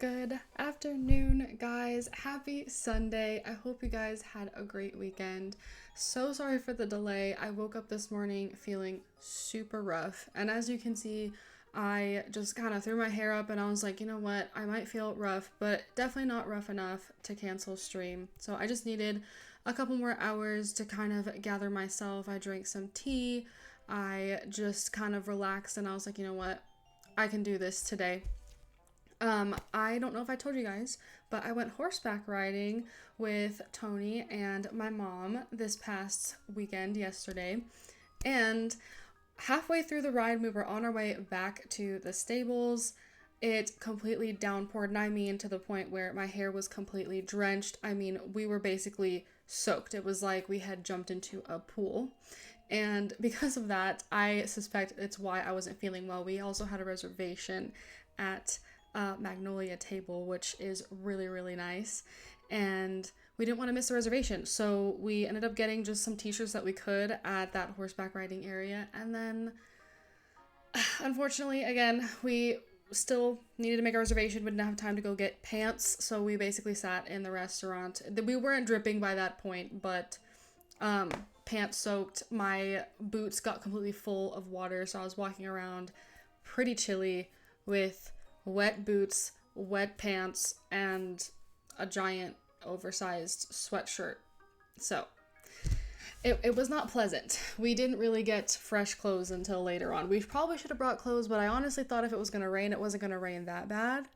Good afternoon, guys. Happy Sunday. I hope you guys had a great weekend. So sorry for the delay. I woke up this morning feeling super rough, and as you can see, I just kind of threw my hair up and I was like, you know what, I might feel rough, but definitely not rough enough to cancel stream. So I just needed a couple more hours to kind of gather myself. I drank some tea. I just kind of relaxed and I was like, you know what, I can do this today. I don't know if I told you guys, but I went horseback riding with Tony and my mom this past weekend yesterday. And halfway through the ride, we were on our way back to the stables. It completely downpoured, and I mean to the point where my hair was completely drenched. I mean, we were basically soaked. It was like we had jumped into a pool. And because of that, I suspect it's why I wasn't feeling well. We also had a reservation at Magnolia Table, which is really, really nice. And we didn't want to miss the reservation. So we ended up getting just some t-shirts that we could at that horseback riding area. And then, unfortunately, again, we still needed to make a reservation, but didn't have time to go get pants. So we basically sat in the restaurant. We weren't dripping by that point, but pants soaked. My boots got completely full of water. So I was walking around pretty chilly with wet boots, wet pants, and a giant oversized sweatshirt. So it was not pleasant. We didn't really get fresh clothes until later on. We probably should have brought clothes, but I honestly thought if it was going to rain, it wasn't going to rain that bad.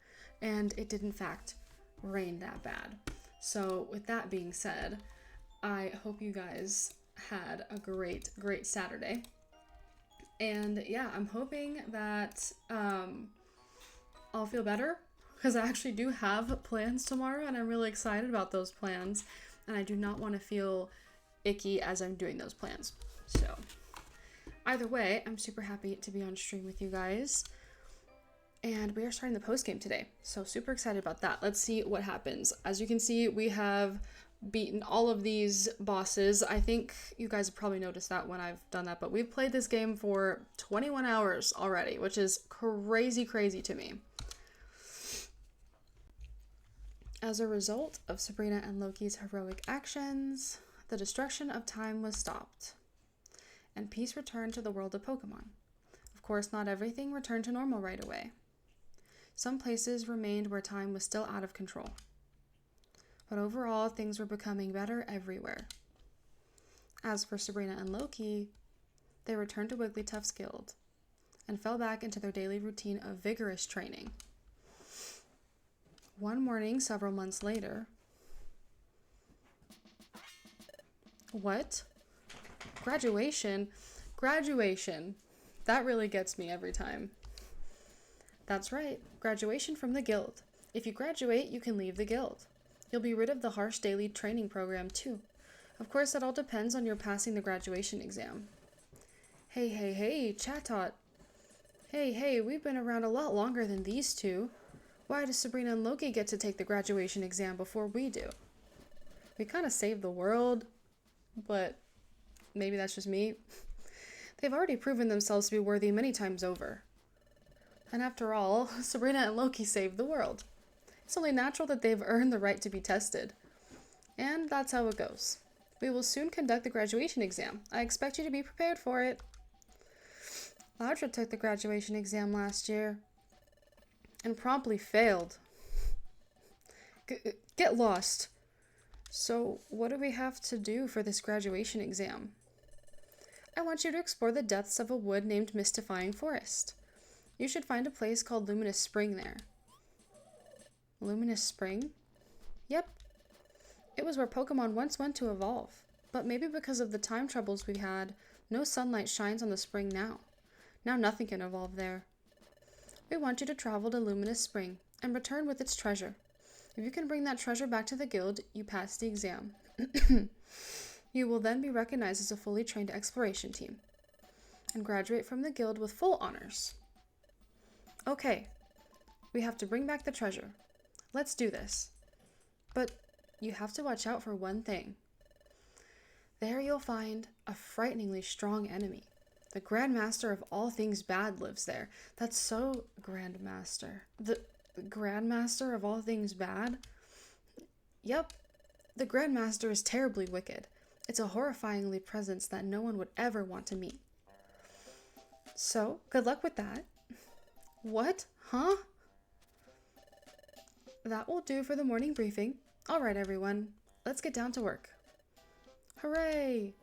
And it did in fact rain that bad. So with that being said, I hope you guys had a great, great Saturday. And yeah, I'm hoping that I'll feel better because I actually do have plans tomorrow and I'm really excited about those plans and I do not want to feel icky as I'm doing those plans. So either way, I'm super happy to be on stream with you guys and we are starting the post game today. So super excited about that. Let's see what happens. As you can see, we have beaten all of these bosses. I think you guys have probably noticed that when I've done that, but we've played this game for 21 hours already, which is crazy to me. As a result of Sabrina and Loki's heroic actions, the destruction of time was stopped, and peace returned to the world of Pokemon. Of course, not everything returned to normal right away. Some places remained where time was still out of control. But overall, things were becoming better everywhere. As for Sabrina and Loki, they returned to Wigglytuff's guild and fell back into their daily routine of vigorous training. One morning, several months later... What? Graduation? Graduation. That really gets me every time. That's right, graduation from the guild. If you graduate, you can leave the guild. You'll be rid of the harsh daily training program, too. Of course, that all depends on your passing the graduation exam. Hey, Chatot. Hey, we've been around a lot longer than these two. Why does Sabrina and Loki get to take the graduation exam before we do? We kind of saved the world, but maybe that's just me. They've already proven themselves to be worthy many times over. And after all, Sabrina and Loki saved the world. It's only natural that they've earned the right to be tested. And that's how it goes. We will soon conduct the graduation exam. I expect you to be prepared for it. Loudra took the graduation exam last year and promptly failed. Get lost. So, what do we have to do for this graduation exam? I want you to explore the depths of a wood named Mystifying Forest. You should find a place called Luminous Spring there. Luminous Spring? Yep. It was where Pokemon once went to evolve, but maybe because of the time troubles we had, no sunlight shines on the spring now. Now nothing can evolve there. We want you to travel to Luminous Spring and return with its treasure. If you can bring that treasure back to the guild, you pass the exam. You will then be recognized as a fully trained exploration team and graduate from the guild with full honors. Okay, we have to bring back the treasure. Let's do this. But you have to watch out for one thing. There you'll find a frighteningly strong enemy. The Grandmaster of all things bad lives there. That's so Grandmaster. The Grandmaster of all things bad? Yep. The Grandmaster is terribly wicked. It's a horrifyingly presence that no one would ever want to meet. So, good luck with that. What? Huh? That will do for the morning briefing. All right, everyone. Let's get down to work. Hooray!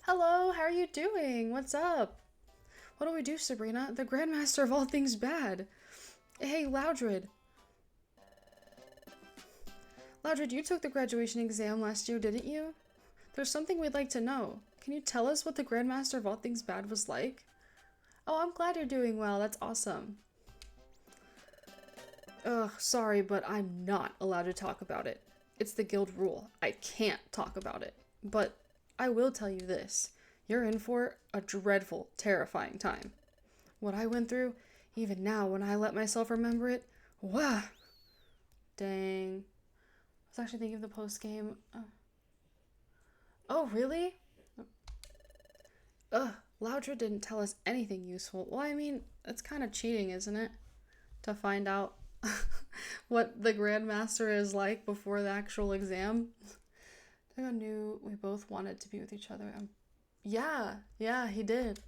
Hello, how are you doing? What's up? What do we do, Sabrina? The Grandmaster of all things bad. Hey, Loudred. Loudred, you took the graduation exam last year, didn't you? There's something we'd like to know. Can you tell us what the Grandmaster of all things bad was like? Oh, I'm glad you're doing well. That's awesome. Ugh, sorry, but I'm not allowed to talk about it. It's the guild rule. I can't talk about it. But I will tell you this. You're in for a dreadful, terrifying time. What I went through, even now when I let myself remember it, wow. Dang. I was actually thinking of the post-game. Oh, really? Ugh, Loudra didn't tell us anything useful. Well, I mean, it's kind of cheating, isn't it? To find out what the Grandmaster is like before the actual exam. I think I knew we both wanted to be with each other. Yeah, he did.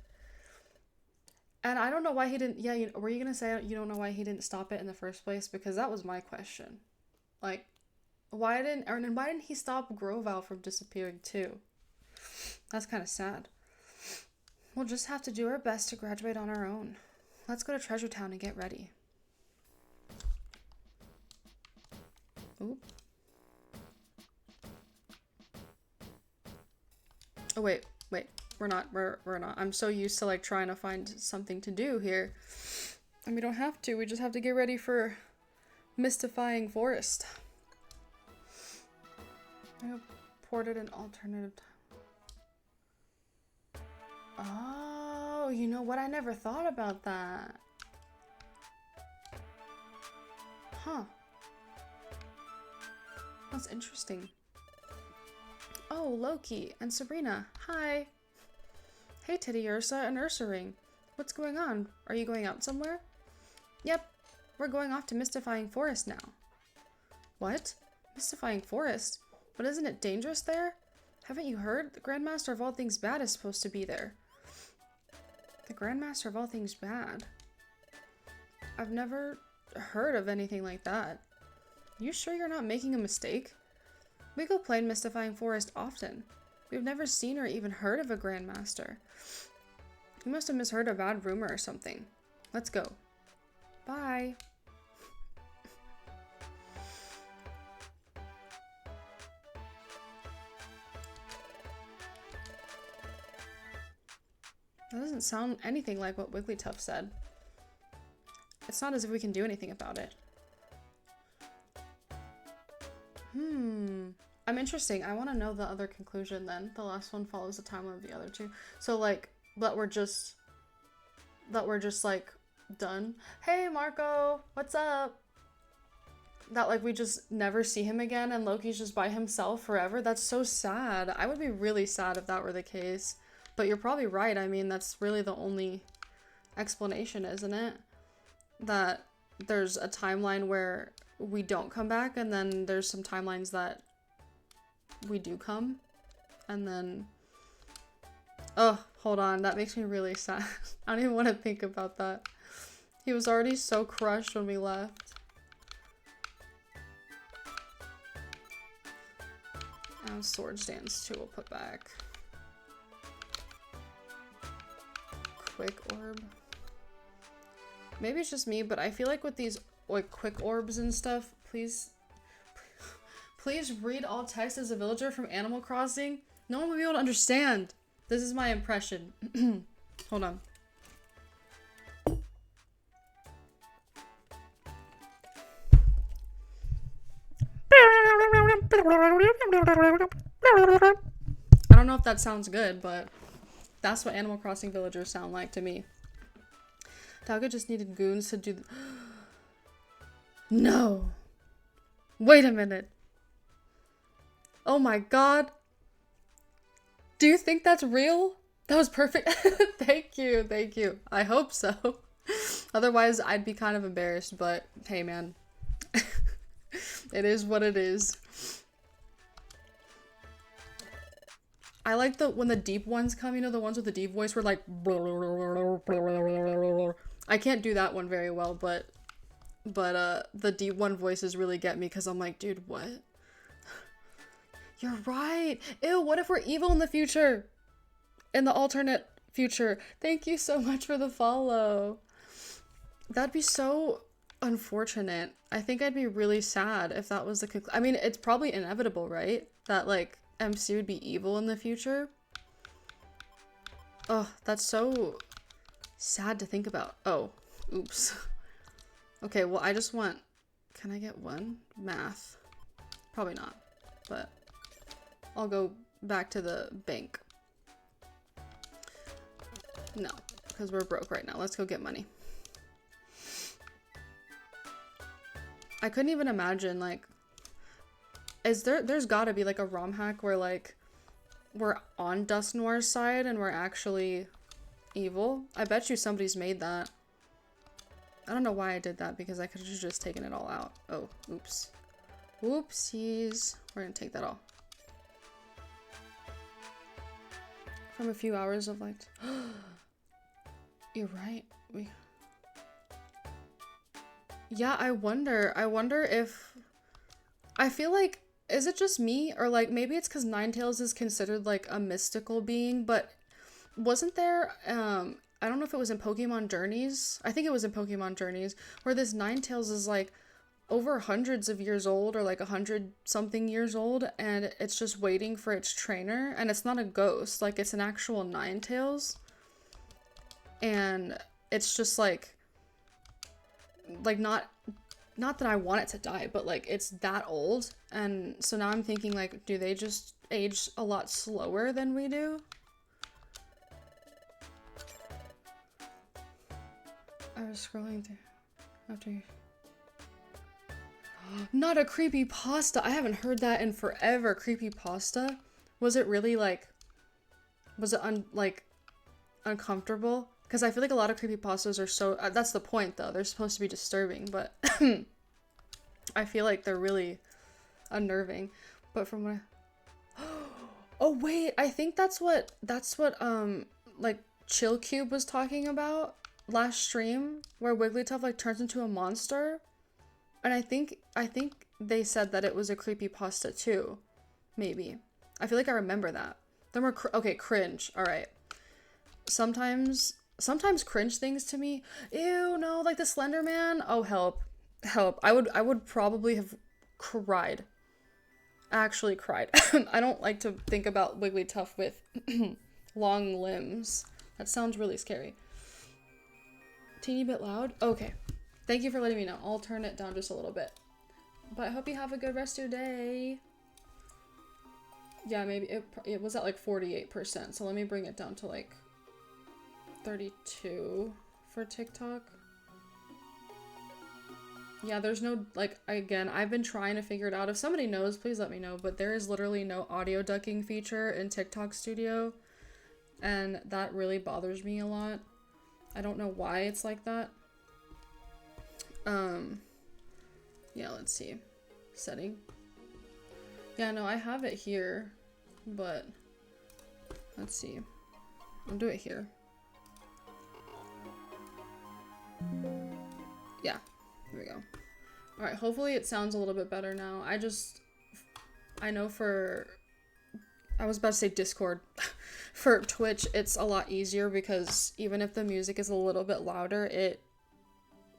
And I don't know why he didn't. Yeah, were you gonna say you don't know why he didn't stop it in the first place? Because that was my question. Like, why didn't he stop Groval from disappearing too? That's kind of sad. We'll just have to do our best to graduate on our own. Let's go to Treasure Town and get ready. Oop. Oh, wait. We're not. I'm so used to, like, trying to find something to do here. And we don't have to. We just have to get ready for Mystifying Forest. I ported an alternative time. Oh, you know what? I never thought about that. Huh. That's interesting. Oh, Loki and Sabrina. Hi. Hey, Titty Ursa and Ursaring. What's going on? Are you going out somewhere? Yep. We're going off to Mystifying Forest now. What? Mystifying Forest? But isn't it dangerous there? Haven't you heard? The Grandmaster of all things bad is supposed to be there. The Grandmaster of all things bad? I've never heard of anything like that. You sure you're not making a mistake? We go play in Mystifying Forest often. We've never seen or even heard of a Grandmaster. You must have misheard a bad rumor or something. Let's go. Bye. That doesn't sound anything like what Wigglytuff said. It's not as if we can do anything about it. I'm interesting. I want to know the other conclusion then. The last one follows the timeline of the other two. So, like, that we're just like done. Hey, Marco, what's up? That, like, we just never see him again and Loki's just by himself forever. That's so sad. I would be really sad if that were the case. But you're probably right. I mean, that's really the only explanation, isn't it? That there's a timeline where we don't come back, and then there's some timelines that we do come, and then oh, hold on, that makes me really sad. I don't even want to think about that. He was already so crushed when we left. And Sword Dance 2 we'll put back. Quick Orb. Maybe it's just me, but I feel like with these like quick orbs and stuff, please read all text as a villager from Animal Crossing. No one will be able to understand. This is my impression. Hold on. I don't know if that sounds good, but that's what Animal Crossing villagers sound like to me. Tauga just needed goons to do the No. Wait a minute. Oh my god. Do you think that's real? That was perfect. Thank you. I hope so. Otherwise, I'd be kind of embarrassed, but hey, man. It is what it is. I like when the deep ones come, you know, the ones with the deep voice were like I can't do that one very well, but the deep one voices really get me because I'm like, dude, what? You're right. Ew, what if we're evil in the future? In the alternate future. Thank you so much for the follow. That'd be so unfortunate. I think I'd be really sad if that was the conclusion. I mean, it's probably inevitable, right? That, like, MC would be evil in the future. Oh, that's so sad to think about. Oh, oops. Okay, well, I just want... Can I get one? Math. Probably not, but I'll go back to the bank. No, because we're broke right now. Let's go get money. I couldn't even imagine, like, there's gotta be like a ROM hack where like we're on Dust Noir's side and we're actually evil. I bet you somebody's made that. I don't know why I did that because I could have just taken it all out. Oh, oops. Whoopsies. We're gonna take that all. From a few hours of like, you're right. Yeah, I wonder if, I feel like, is it just me? Or like, maybe it's because Ninetales is considered like a mystical being, but wasn't there, I don't know if it was in Pokemon Journeys. I think it was in Pokemon Journeys, where this Ninetales is like over hundreds of years old, or like 100-something years old, and it's just waiting for its trainer, and it's not a ghost, like it's an actual Ninetales. And it's just like not that I want it to die, but like it's that old. And so now I'm thinking like, do they just age a lot slower than we do? I was scrolling through after you. Not a creepypasta. I haven't heard that in forever. Creepypasta? Was it really like, was it uncomfortable? Because I feel like a lot of creepypastas are so, that's the point though, they're supposed to be disturbing, but I feel like they're really unnerving. But from what oh wait, I think that's what like Chill Cube was talking about last stream, where Wigglytuff like turns into a monster. And I think they said that it was a creepypasta too. Maybe. I feel like I remember that. Then we're okay, cringe. All right. Sometimes cringe things to me. Ew, no, like the Slender Man. Oh, help. I would probably have cried. Actually cried. I don't like to think about Wigglytuff with long limbs. That sounds really scary. Teeny bit loud? Okay. Thank you for letting me know. I'll turn it down just a little bit. But I hope you have a good rest of your day. Yeah, maybe it was at like 48%. So let me bring it down to like 32 for TikTok. Yeah, there's no, like, again, I've been trying to figure it out. If somebody knows, please let me know. But there is literally no audio ducking feature in TikTok Studio. And that really bothers me a lot. I don't know why it's like that. Yeah, let's see. Setting. Yeah, no, I have it here. But, let's see. I'll do it here. Yeah, here we go. Alright, hopefully it sounds a little bit better now. I know I was about to say Discord. For Twitch, it's a lot easier because even if the music is a little bit louder,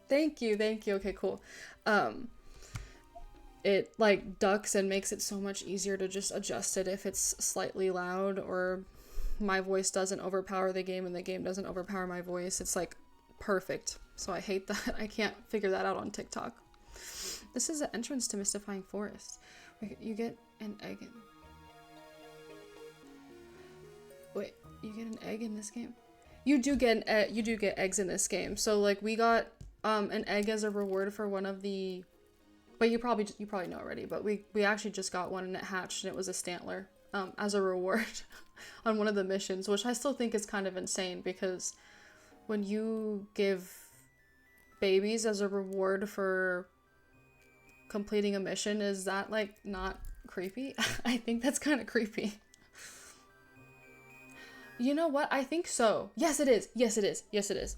Thank you. Okay, cool. It like ducks and makes it so much easier to just adjust it if it's slightly loud or my voice doesn't overpower the game and the game doesn't overpower my voice. It's like perfect. So I hate that. I can't figure that out on TikTok. This is the entrance to Mystifying Forest. You get an egg in. Wait, you get an egg in this game? You do get eggs in this game. So like we got an egg as a reward for one of the, but you probably know already, but we actually just got one and it hatched and it was a Stantler as a reward on one of the missions, which I still think is kind of insane because when you give babies as a reward for completing a mission, is that like not creepy? I think that's kind of creepy. You know what? I think so. Yes, it is. Yes, it is. Yes, it is.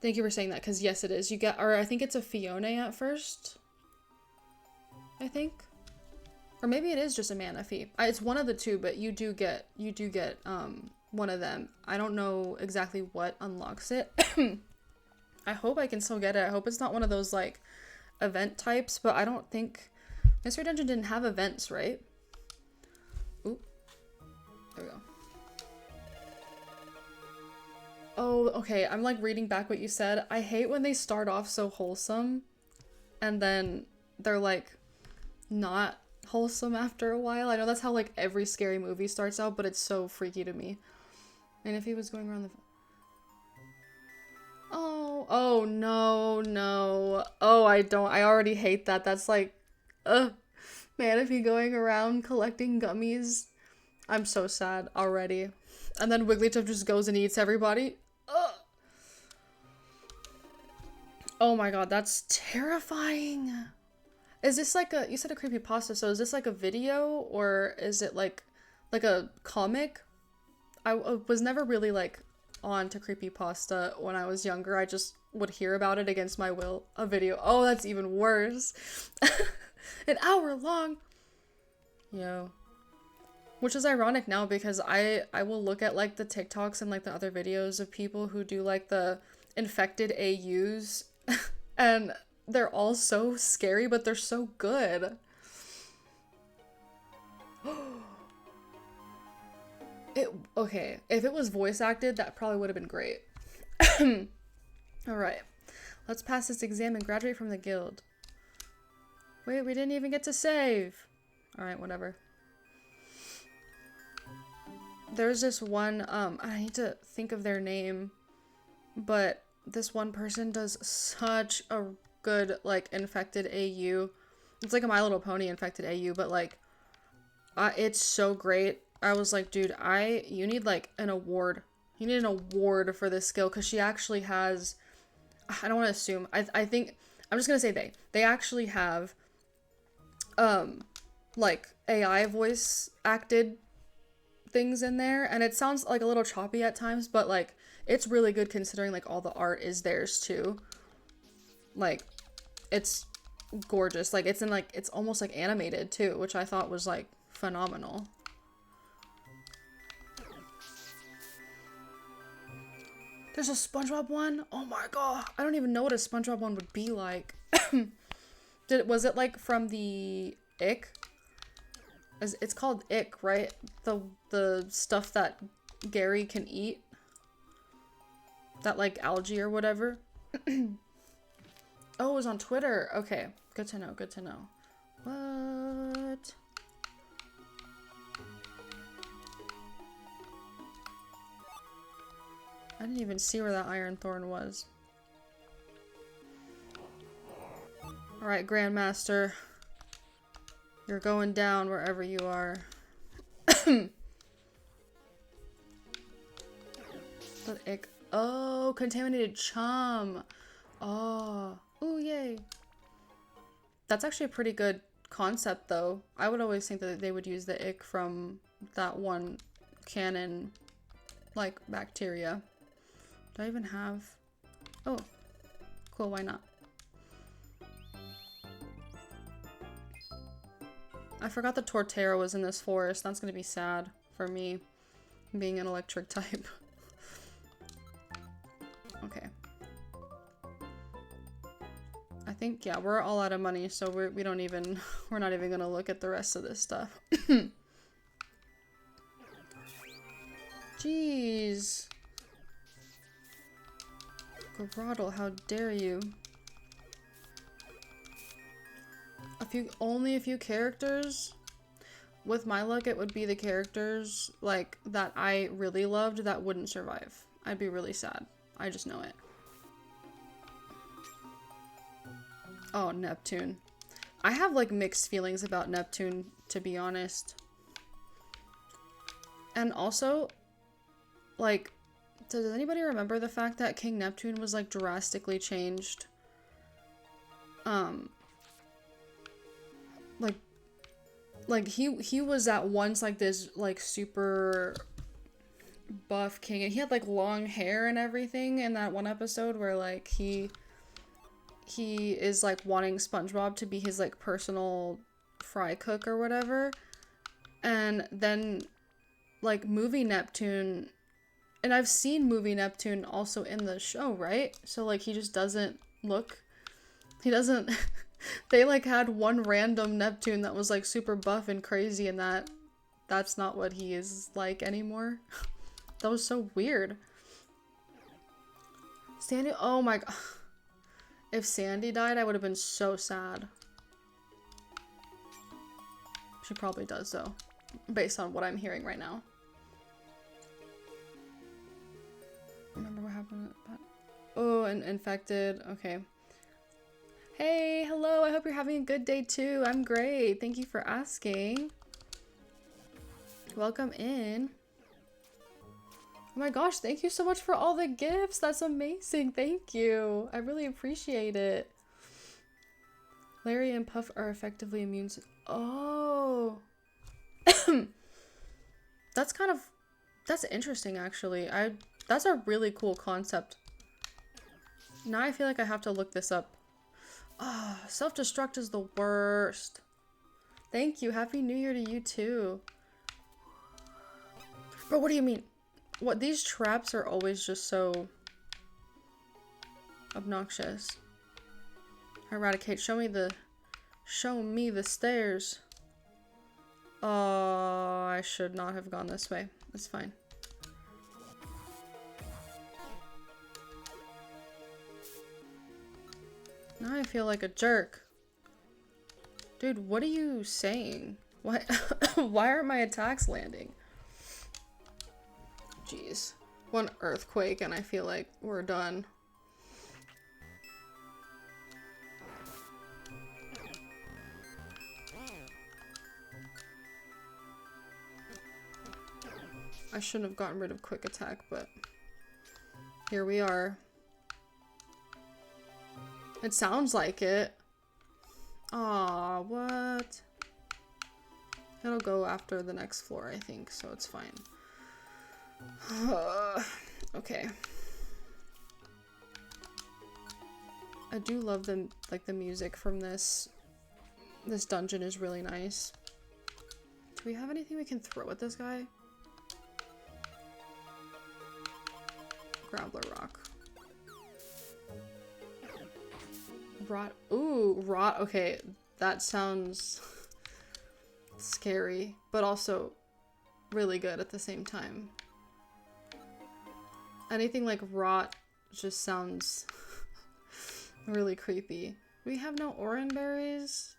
Thank you for saying that, because yes, it is. You get, or I think it's a Fiona at first. I think. Or maybe it is just a Manaphy. It's one of the two, but you do get one of them. I don't know exactly what unlocks it. I hope I can still get it. I hope it's not one of those like event types, but I don't think Mystery Dungeon didn't have events, right? Ooh. There we go. Oh, okay. I'm like reading back what you said. I hate when they start off so wholesome and then they're like not wholesome after a while. I know that's how like every scary movie starts out, but it's so freaky to me. And if he was going around the... Oh no, no. Oh, I already hate that. That's like, ugh. Man, if he going around collecting gummies, I'm so sad already. And then Wigglytuff just goes and eats everybody. Ugh. Oh my god, that's terrifying. Is this like a, you said a creepypasta, so is this like a video or is it like a comic? I was never really like on to creepypasta when I was younger. I just would hear about it against my will. A video. Oh, that's even worse. An hour long. Yo. Which is ironic now because I will look at like the TikToks and like the other videos of people who do like the infected AUs and they're all so scary, but they're so good. Okay, if it was voice acted, that probably would have been great. Alright, let's pass this exam and graduate from the guild. Wait, we didn't even get to save. Alright, whatever. There's this one, I need to think of their name, but this one person does such a good, like, infected AU. It's like a My Little Pony infected AU, but, like, it's so great. I was like, dude, you need, like, an award. You need an award for this skill, because she actually has, I don't want to assume, I think, I'm just gonna say they actually have, like, AI voice acted things in there, and it sounds like a little choppy at times, but like it's really good considering like all the art is theirs too. Like it's gorgeous. Like it's in like, it's almost like animated too, which I thought was like phenomenal. There's a SpongeBob one? Oh my god, I don't even know what a SpongeBob one would be like. Was it like from the Ick? It's called Ick, right? The stuff that Gary can eat. That like algae or whatever. Oh, it was on Twitter. Okay, good to know, good to know. What? I didn't even see where that Iron Thorn was. Alright, Grandmaster. You're going down wherever you are. Oh, contaminated chum. Oh. Ooh, yay. That's actually a pretty good concept, though. I would always think that they would use the ick from that one canon, like, bacteria. Do I even have... Oh. Cool, why not? I forgot the Torterra was in this forest. That's gonna be sad for me, being an electric type. Okay. I think, yeah, we're all out of money, so we're not even gonna look at the rest of this stuff. Jeez. Garoddle, how dare you? Only a few characters? With my luck, it would be the characters, like, that I really loved that wouldn't survive. I'd be really sad. I just know it. Oh, Neptune. I have, like, mixed feelings about Neptune, to be honest. And also, like, does anybody remember the fact that King Neptune was, like, drastically changed? Like he was at once like this like super buff king, and he had like long hair and everything in that one episode where like he is like wanting SpongeBob to be his like personal fry cook or whatever. And then like movie Neptune, and I've seen movie Neptune also in the show, right? So like he just doesn't look, he doesn't they like had one random Neptune that was like super buff and crazy, and that's not what he is like anymore. That was so weird. Sandy, oh my god. If Sandy died, I would have been so sad. She probably does though, based on what I'm hearing right now. Remember what happened? Oh, and infected. Okay. Hey, hello. I hope you're having a good day too. I'm great. Thank you for asking. Welcome in. Oh my gosh, thank you so much for all the gifts. That's amazing. Thank you. I really appreciate it. Larry and Puff are effectively immune to... Oh. That's interesting actually. That's a really cool concept. Now I feel like I have to look this up. Oh, self-destruct is the worst. Thank you. Happy New Year to you too. But what do you mean? What, these traps are always just so obnoxious. Eradicate. Show me the stairs. Oh, I should not have gone this way. It's fine. Now I feel like a jerk. Dude, what are you saying? Why why aren't my attacks landing? Jeez. One earthquake and I feel like we're done. I shouldn't have gotten rid of quick attack, but here we are. It sounds like it. Aw, what? It'll go after the next floor, I think, so it's fine. Okay. I do love the music from this. This dungeon is really nice. Do we have anything we can throw at this guy? Grappler rock. Rot. Ooh, rot. Okay, that sounds scary, but also really good at the same time. Anything like rot just sounds really creepy. We have no oran berries?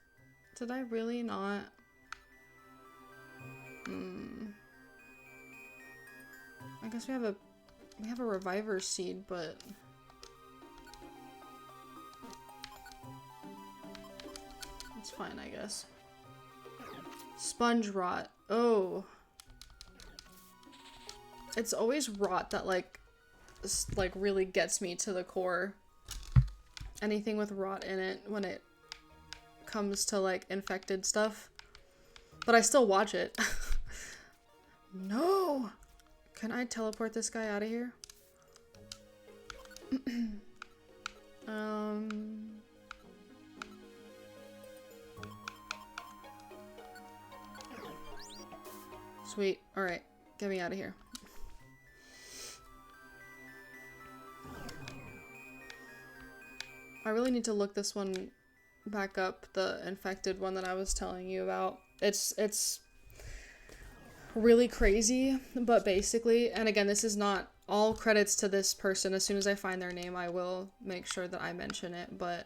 Did I really not? I guess we have a reviver seed, but it's fine, I guess. Sponge rot. Oh. It's always rot that like really gets me to the core. Anything with rot in it when it comes to like infected stuff. But I still watch it. No! Can I teleport this guy out of here? Sweet. Alright. Get me out of here. I really need to look this one back up, the infected one that I was telling you about. It's really crazy, but basically, and again, this is not all credits to this person. As soon as I find their name, I will make sure that I mention it, but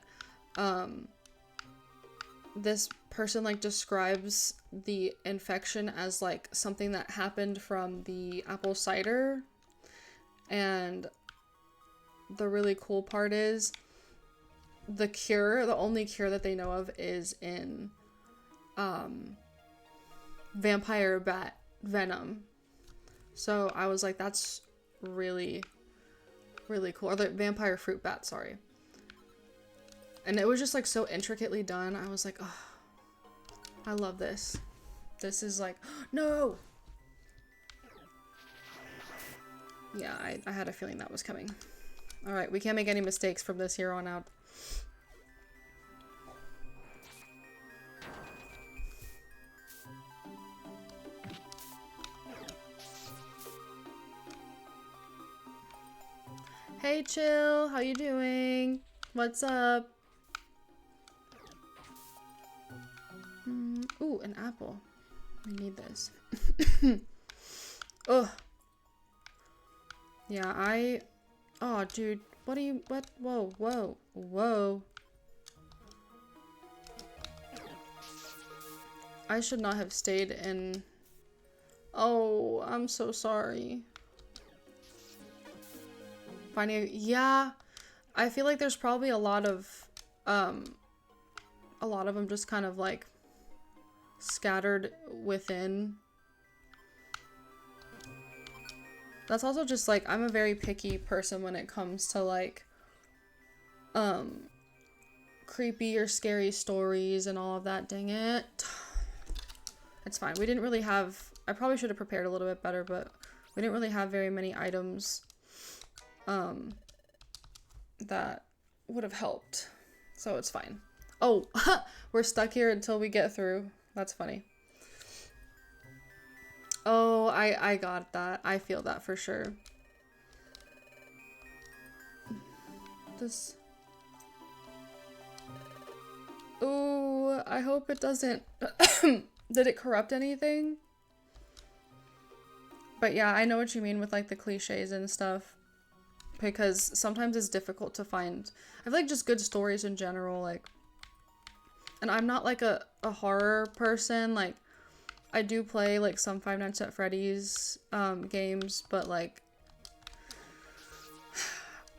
this person like describes the infection as like something that happened from the apple cider, and the really cool part is the only cure that they know of is in vampire bat venom. So I was like, that's really, really cool. Or the vampire fruit bat, sorry. And it was just like so intricately done. I was like, oh, I love this. This is like, no! Yeah, I had a feeling that was coming. Alright, we can't make any mistakes from this here on out. Hey, Chill, how you doing? What's up? Ooh, an apple. We need this. Ugh. Yeah, oh, dude. What? Whoa, whoa, whoa. I should not have stayed in... Oh, I'm so sorry. Yeah, I feel like there's probably a lot of them just kind of like scattered within. That's also just like, I'm a very picky person when it comes to like creepy or scary stories and all of that. Dang it. It's fine. We didn't really have, I probably should have prepared a little bit better, but we didn't really have very many items that would have helped, so it's fine. Oh, we're stuck here until we get through. That's funny. Oh, I got that. I feel that for sure. This... Ooh, I hope it doesn't... Did it corrupt anything? But yeah, I know what you mean with like the cliches and stuff. Because sometimes it's difficult to find... I feel like just good stories in general, like... And I'm not like a horror person, like... I do play like some Five Nights at Freddy's games, but like...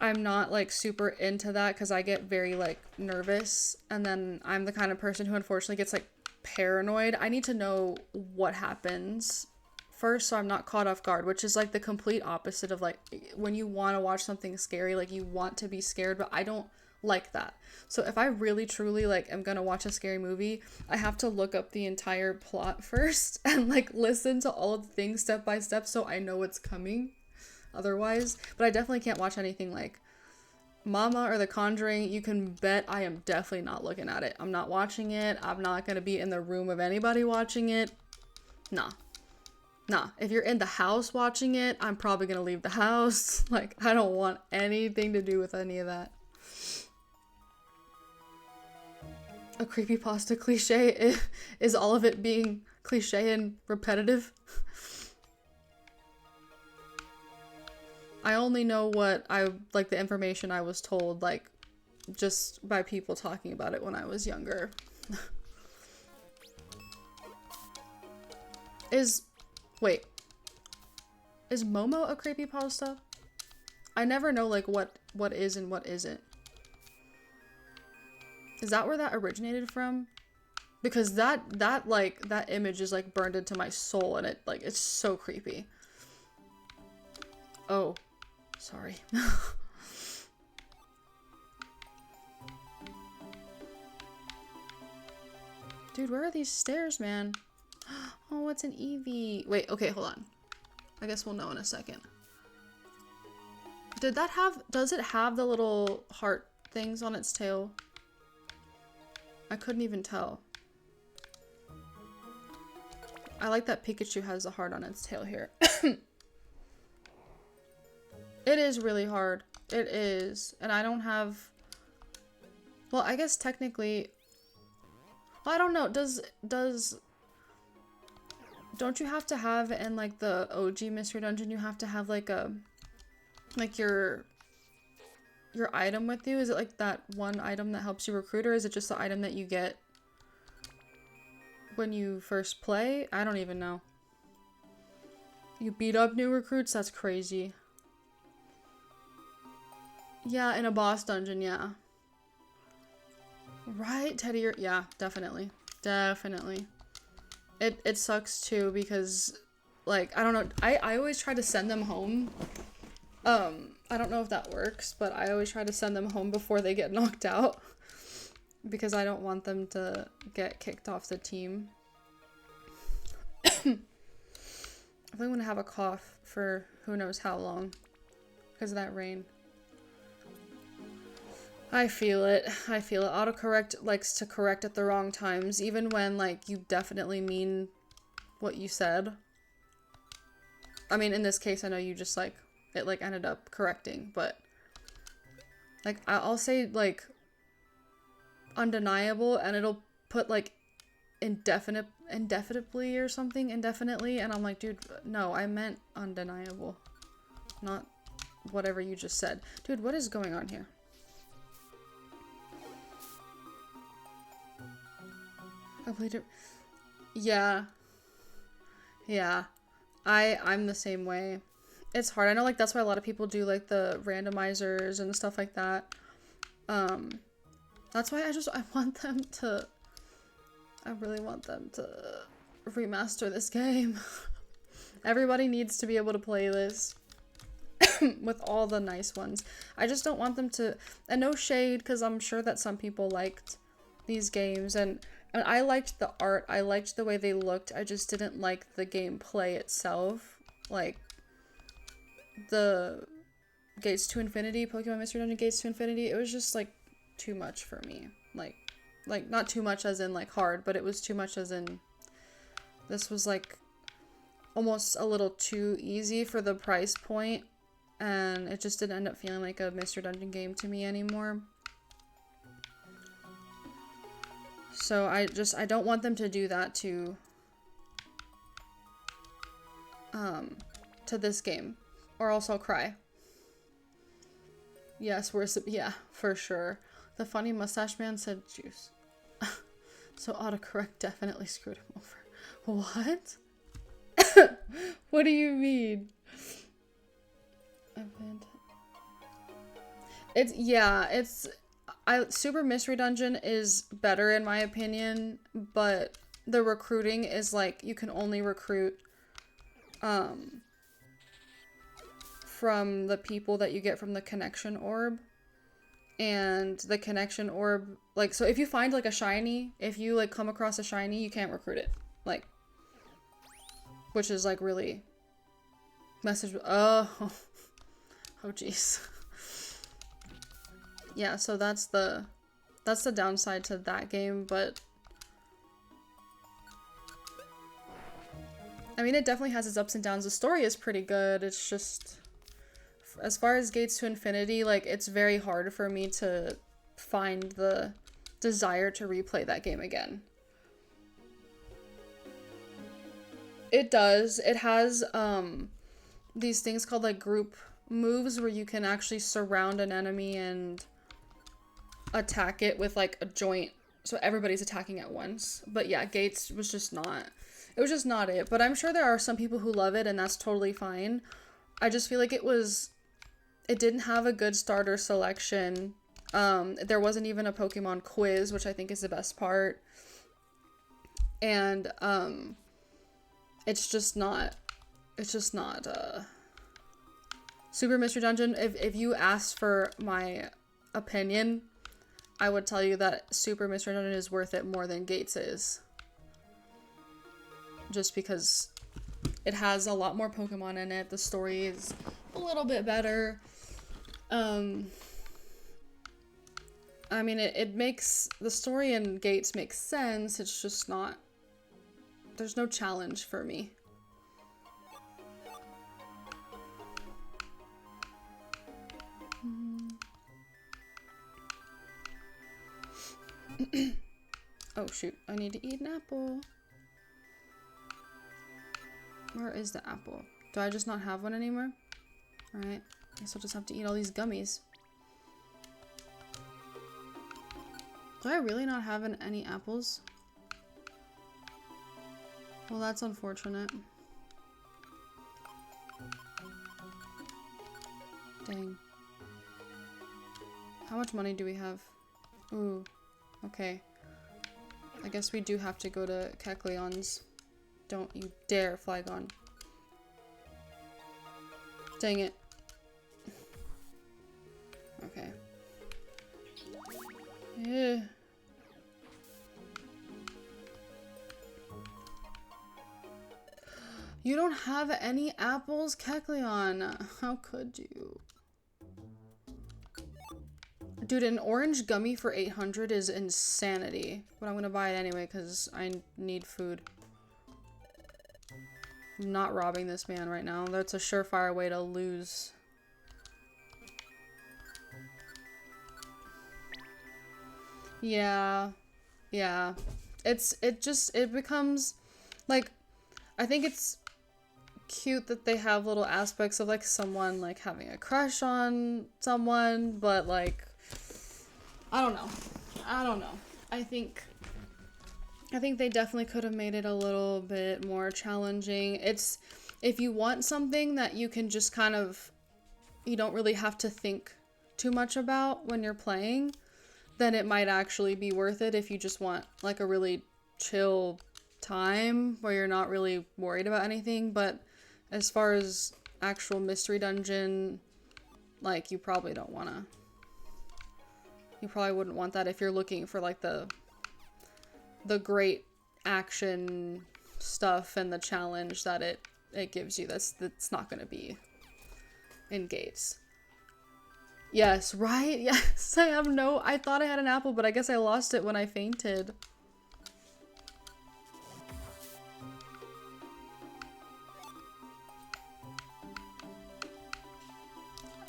I'm not like super into that because I get very like nervous, and then I'm the kind of person who unfortunately gets like paranoid. I need to know what happens first so I'm not caught off guard, which is like the complete opposite of like when you want to watch something scary, like you want to be scared, but I don't like that. So if I really truly like am gonna watch a scary movie, I have to look up the entire plot first and like listen to all of the things step by step so I know what's coming otherwise. But I definitely can't watch anything like Mama or The Conjuring. You can bet I am definitely not looking at it. I'm not watching it. I'm not gonna be in the room of anybody watching it. Nah. If you're in the house watching it, I'm probably gonna leave the house. Like, I don't want anything to do with any of that. A creepypasta cliche is all of it being cliche and repetitive. I only know what like the information I was told, like, just by people talking about it when I was younger. Wait. Is Momo a creepypasta? I never know, like, what is and what isn't. Is that where that originated from? Because that image is, like, burned into my soul, and it's so creepy. Oh. Sorry. Dude, where are these stairs, man? Oh, it's an Eevee. Wait, okay, hold on. I guess we'll know in a second. Does it have the little heart things on its tail? I couldn't even tell. I like that Pikachu has a heart on its tail here. It is really hard. It is. And I don't have... Well, I guess technically... Well, I don't know. Don't you have to have in, like, the OG Mystery Dungeon, you have to have, like, your item with you? Is it, like, that one item that helps you recruit, or is it just the item that you get when you first play? I don't even know. You beat up new recruits? That's crazy. Yeah, in a boss dungeon, yeah. Right, Teddy? Yeah, definitely. Definitely. It sucks too because, like, I don't know. I always try to send them home. I don't know if that works, but I always try to send them home before they get knocked out because I don't want them to get kicked off the team. I think I'm gonna have a cough for who knows how long. because of that rain. I feel it. I feel it. Autocorrect likes to correct at the wrong times, even when, like, you definitely mean what you said. I mean, in this case, I know you just, like, it, like, ended up correcting, but, like, I'll say, like, undeniable, and it'll put, like, indefinitely or something, indefinitely, and I'm like, dude, no, I meant undeniable, not whatever you just said. Dude, what is going on here? Completed. Yeah. Yeah. I'm the same way. It's hard. I know, like, that's why a lot of people do, like, the randomizers and stuff like that. That's why I want them to, I really want them to remaster this game. Everybody needs to be able to play this with all the nice ones. I just don't want them to, and no shade, because I'm sure that some people liked these games, and I liked the art, I liked the way they looked, I just didn't like the gameplay itself. Like, the Gates to Infinity, Pokemon Mystery Dungeon Gates to Infinity, it was just, like, too much for me. Like, not too much as in, like, hard, but it was too much as in, this was, like, almost a little too easy for the price point, and it just didn't end up feeling like a Mystery Dungeon game to me anymore. So I don't want them to do that to this game, or else I'll cry. Yes, yeah, for sure. The funny mustache man said juice. So autocorrect definitely screwed him over. What? What do you mean? Super Mystery Dungeon is better in my opinion, but the recruiting is like, you can only recruit from the people that you get from the connection orb. And the connection orb, like, so if you find, like, a shiny, if you, like, come across a shiny, you can't recruit it. Like, which is, like, really oh jeez. Yeah, so that's the downside to that game, but I mean, it definitely has its ups and downs. The story is pretty good. It's just, as far as Gates to Infinity, like, it's very hard for me to find the desire to replay that game again. It does. It has these things called, like, group moves where you can actually surround an enemy and attack it with, like, a joint, so everybody's attacking at once. But yeah, Gates was just not, it was just not it. But I'm sure there are some people who love it, and that's totally fine. I just feel like it didn't have a good starter selection. There wasn't even a Pokemon quiz, which I think is the best part. And it's just not Super Mystery Dungeon. If you asked for my opinion, I would tell you that Super Mystery Dungeon is worth it more than Gates is. Just because it has a lot more Pokemon in it. The story is a little bit better. I mean, it makes, the story in Gates makes sense. It's just not, there's no challenge for me. Oh shoot, I need to eat an apple. Where is the apple? Do I just not have one anymore? Alright, guess I'll just have to eat all these gummies. Do I really not have any apples? Well, that's unfortunate. Dang. How much money do we have? Ooh, okay. I guess we do have to go to Kecleon's. Don't you dare, Flygon. Dang it. Okay. Yeah. You don't have any apples, Kecleon. How could you? Dude, an orange gummy for 800 is insanity. But I'm gonna buy it anyway because I need food. I'm not robbing this man right now. That's a surefire way to lose. Yeah. Yeah. It becomes like, I think it's cute that they have little aspects of like someone like having a crush on someone, but like, I don't know. I think they definitely could have made it a little bit more challenging. It's, if you want something that you can just kind of, you don't really have to think too much about when you're playing, then it might actually be worth it if you just want like a really chill time where you're not really worried about anything. But as far as actual mystery dungeon, like, you probably don't want to. You probably wouldn't want that if you're looking for like the great action stuff and the challenge that it gives you. That's not going to be in Gates. Yes, right? Yes, I thought I had an apple, but I guess I lost it when I fainted.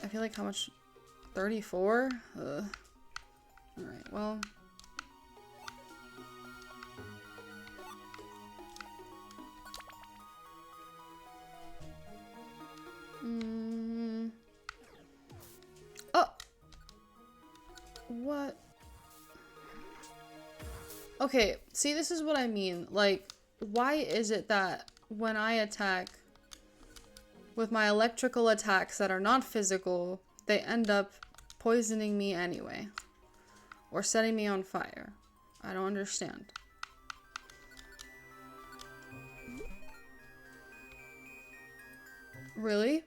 I feel like how much? 34? Alright, well. Oh! What? Okay, see, this is what I mean. Like, why is it that when I attack with my electrical attacks that are not physical, they end up poisoning me anyway? Or setting me on fire? I don't understand. Really?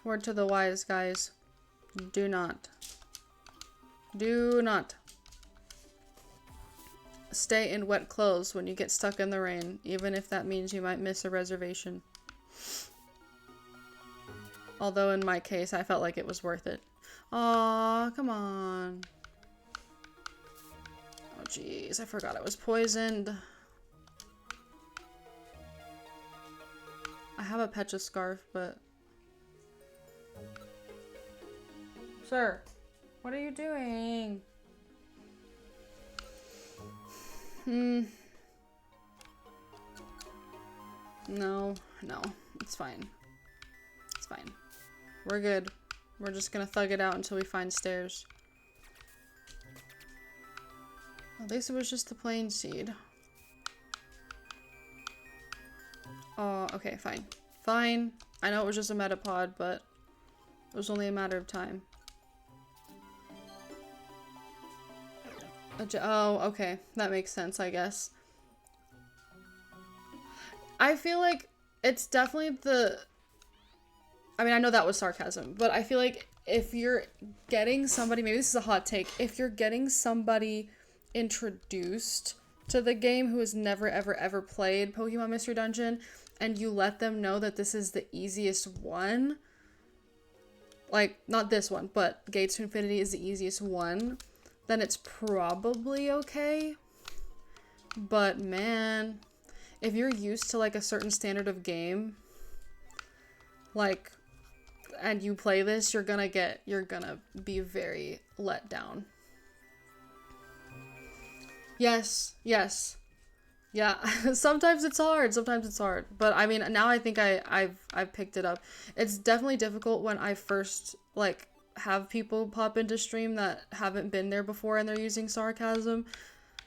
Word to the wise, guys. Do not stay in wet clothes when you get stuck in the rain, even if that means you might miss a reservation. Although in my case, I felt like it was worth it. Aw, come on. Oh jeez, I forgot I was poisoned. I have a Pecha scarf, but... Sir, what are you doing? No, it's fine. It's fine. We're good. We're just gonna thug it out until we find stairs. At least it was just the plain seed. Oh, okay, fine. Fine. I know it was just a metapod, but it was only a matter of time. Oh, okay. That makes sense, I guess. I feel like it's definitely the... I mean, I know that was sarcasm, but I feel like if you're getting somebody... Maybe this is a hot take. If you're getting somebody introduced to the game who has never, ever, ever played Pokemon Mystery Dungeon, and you let them know that this is the easiest one... Like, not this one, but Gates to Infinity is the easiest one... then it's probably okay. But man, if you're used to like a certain standard of game, like, and you play this, you're gonna be very let down. Yes. Yeah, sometimes it's hard, but I mean, now I think I've picked it up. It's definitely difficult when I first, like, have people pop into stream that haven't been there before and they're using sarcasm.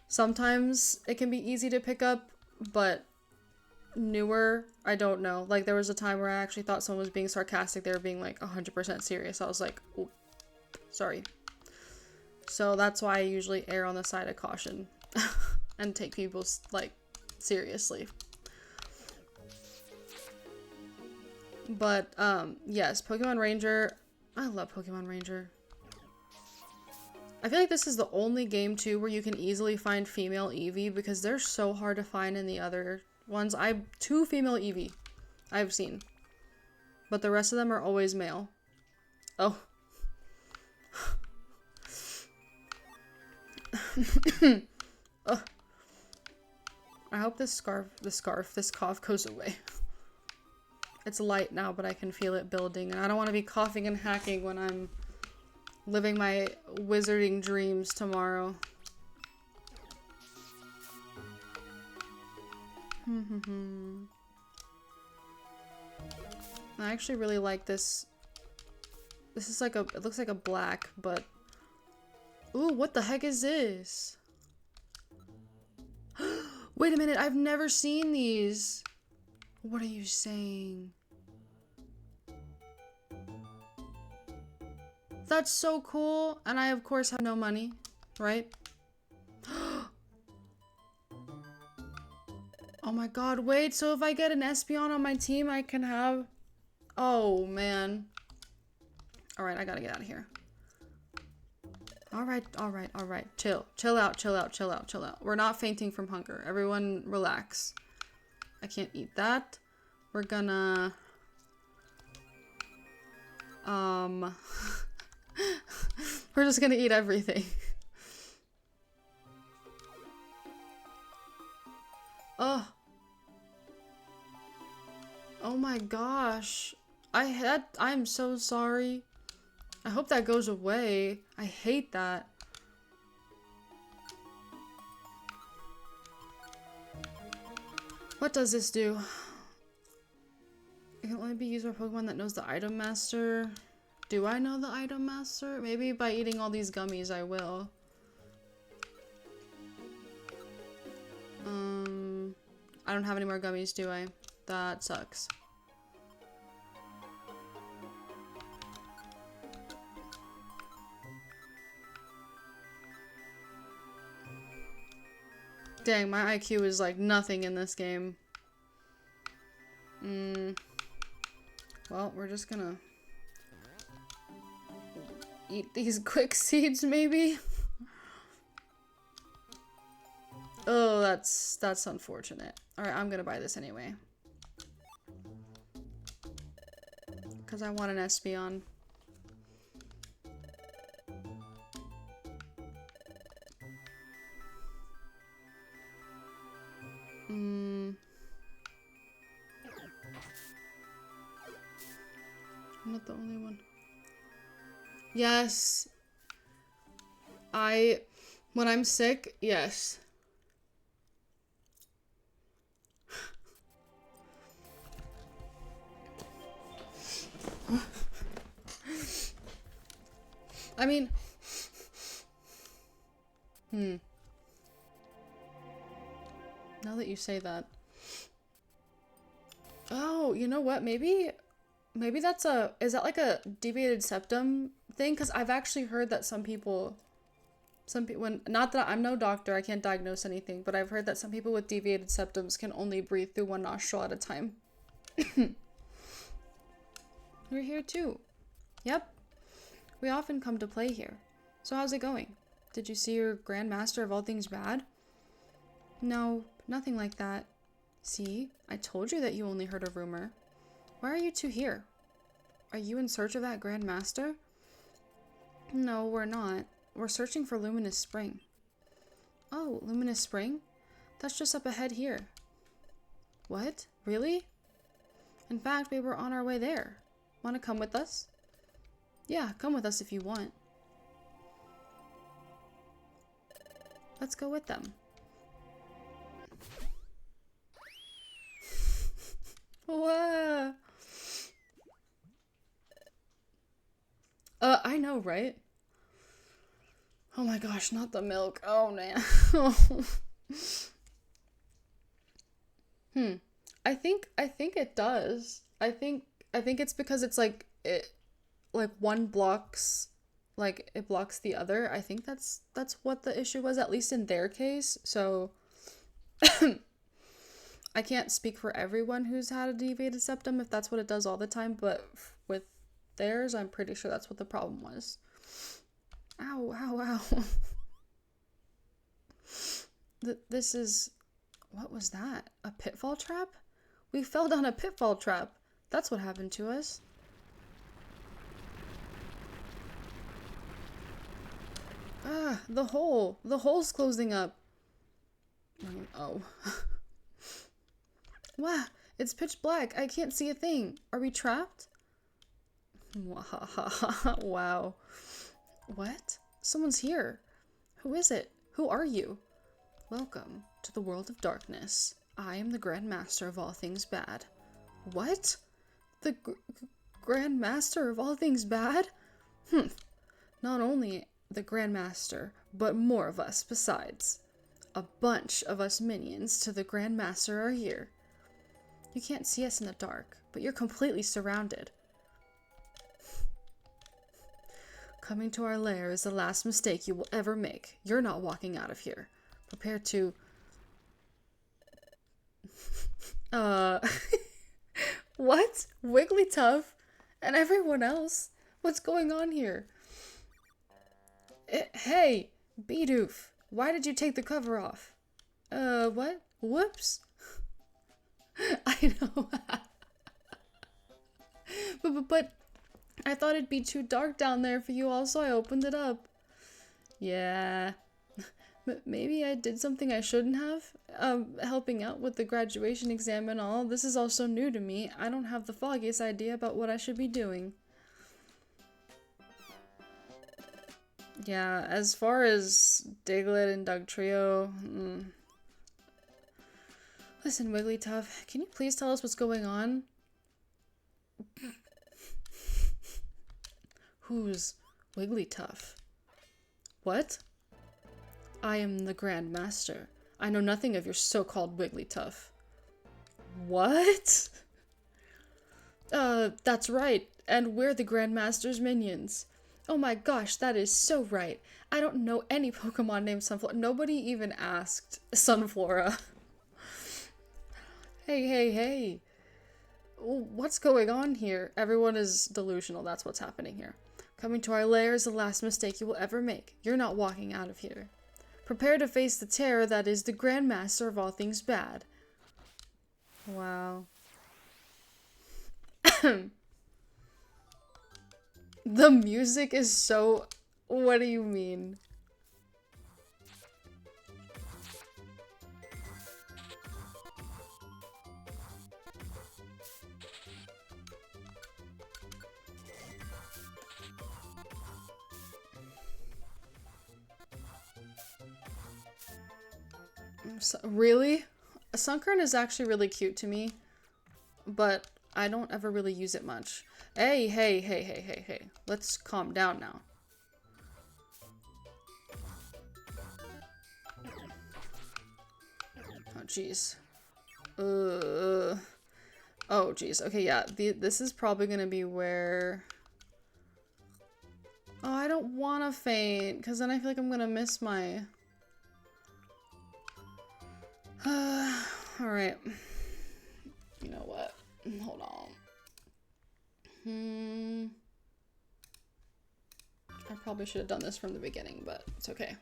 Sometimes it can be easy to pick up, but newer, I don't know. Like, there was a time where I actually thought someone was being sarcastic. They were being like 100% serious. I was like, oh, sorry. So that's why I usually err on the side of caution and take people like seriously. But yes, Pokemon Ranger, I love Pokemon Ranger. I feel like this is the only game too where you can easily find female Eevee because they're so hard to find in the other ones. I have 2 female Eevee I've seen. But the rest of them are always male. Oh. Ugh. I hope this cough goes away. It's light now, but I can feel it building. And I don't want to be coughing and hacking when I'm living my wizarding dreams tomorrow. I actually really like this. This is like it looks like a black, but... Ooh, what the heck is this? Wait a minute, I've never seen these. What are you saying? That's so cool. And I, of course, have no money, right? Oh my god, wait, so if I get an Espeon on my team, I can have... Oh, man. Alright, I gotta get out of here. Alright. Chill out. We're not fainting from hunger. Everyone relax. I can't eat that. We're gonna... We're just gonna eat everything. Oh. Oh my gosh. I'm so sorry. I hope that goes away. I hate that. What does this do? It can only be used by Pokemon that knows the item master. Do I know the item master? Maybe by eating all these gummies I will. I don't have any more gummies, do I? That sucks. Dang, my IQ is like nothing in this game. Well, we're just gonna eat these quick seeds, maybe? Oh, that's unfortunate. Alright, I'm gonna buy this anyway. Because I want an Espeon. I'm not the only one. Yes. When I'm sick, yes. I mean, now that you say that. Oh, you know what? Maybe that's is that like a deviated septum thing? Because I've actually heard that some people, not that I'm no doctor, I can't diagnose anything, but I've heard that some people with deviated septums can only breathe through one nostril at a time. You're here too. Yep. We often come to play here. So how's it going? Did you see your Grand Master of all things bad? No, nothing like that. See, I told you that you only heard a rumor. Why are you two here? Are you in search of that Grand Master? No, we're not. We're searching for Luminous Spring. Oh, Luminous Spring? That's just up ahead here. What? Really? In fact, we were on our way there. Want to come with us? Yeah, come with us if you want. Let's go with them. Wow. I know, right? Oh my gosh, not the milk. Oh man. I think it does. I think it's because it's like one blocks, like it blocks the other. I think that's what the issue was, at least in their case. So I can't speak for everyone who's had a deviated septum if that's what it does all the time, but with theirs, I'm pretty sure that's what the problem was. Ow, ow, ow. This is... What was that? A pitfall trap? We fell down a pitfall trap. That's what happened to us. Ah, the hole. The hole's closing up. Oh. Wow, it's pitch black. I can't see a thing. Are we trapped? Wow. What? Someone's here. Who is it? Who are you? Welcome to the world of darkness. I am the Grand Master of all things bad. What? The Grand Master of all things bad? Not only the Grand Master, but more of us besides. A bunch of us minions to the Grand Master are here. You can't see us in the dark, but you're completely surrounded. Coming to our lair is the last mistake you will ever make. You're not walking out of here. Prepare to... What? Wigglytuff? And everyone else? What's going on here? Hey, Bidoof, why did you take the cover off? What? Whoops. I know. but I thought it'd be too dark down there for you all, so I opened it up. Yeah. Maybe I did something I shouldn't have. Helping out with the graduation exam and all. This is all so new to me. I don't have the foggiest idea about what I should be doing. Yeah, as far as Diglett and Dugtrio, Listen, Wigglytuff, can you please tell us what's going on? Who's Wigglytuff? What? I am the Grand Master. I know nothing of your so-called Wigglytuff. What? That's right. And we're the Grand Master's minions. Oh my gosh, that is so right. I don't know any Pokemon named Sunflora. Nobody even asked Sunflora. Hey. What's going on here? Everyone is delusional. That's what's happening here. Coming to our lair is the last mistake you will ever make. You're not walking out of here. Prepare to face the terror that is the Grand Master of all things bad. Wow. The music is so... What do you mean? Really? Sunkern is actually really cute to me, but I don't ever really use it much. Hey. Let's calm down now. Oh, jeez. Oh, jeez. Okay, yeah. This is probably gonna be where... Oh, I don't want to faint, because then I feel like I'm gonna miss my... Alright. You know what? Hold on. I probably should have done this from the beginning, but it's okay.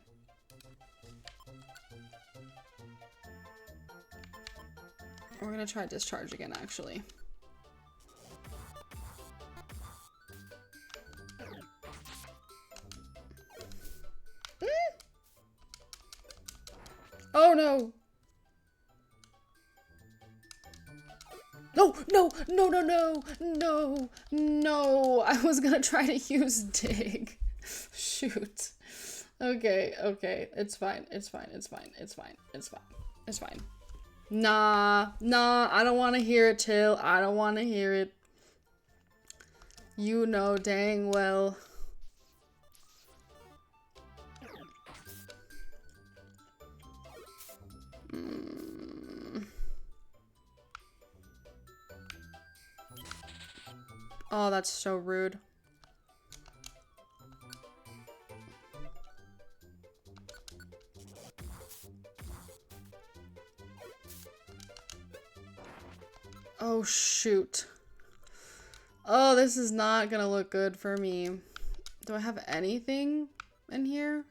We're gonna try discharge again, actually. Oh no! No! I was gonna try to use dig. Shoot. Okay. It's fine. Nah, I don't want to hear it, Till. I don't want to hear it. You know dang well. Oh, that's so rude. Oh, shoot. Oh, this is not gonna look good for me. Do I have anything in here?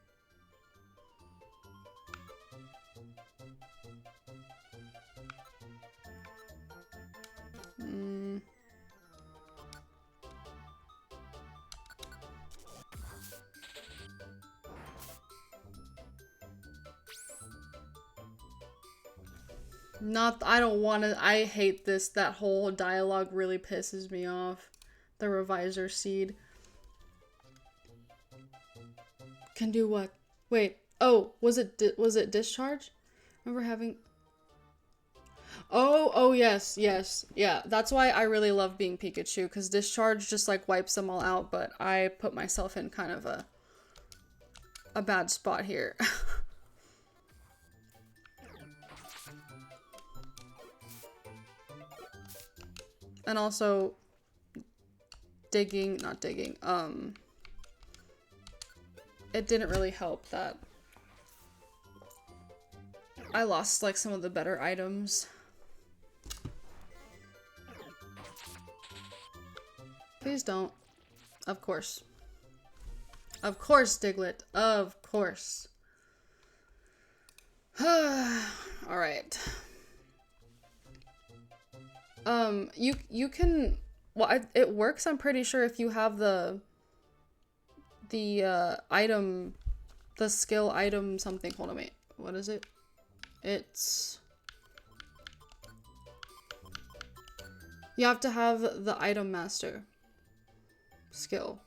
Not, I don't want to, I hate this. That whole dialogue really pisses me off. The revisor seed. Can do what? Wait. Oh, was it discharge? Remember having... Oh, yes, yes. Yeah, that's why I really love being Pikachu, because discharge just, like, wipes them all out, but I put myself in kind of a bad spot here. And also, not digging, it didn't really help that I lost, like, some of the better items. Please don't. Of course. Of course, Diglett. Of course. Alright. You can... Well, it works, I'm pretty sure, if you have the item... The skill item something. Hold on, wait. What is it? It's... You have to have the item master skill.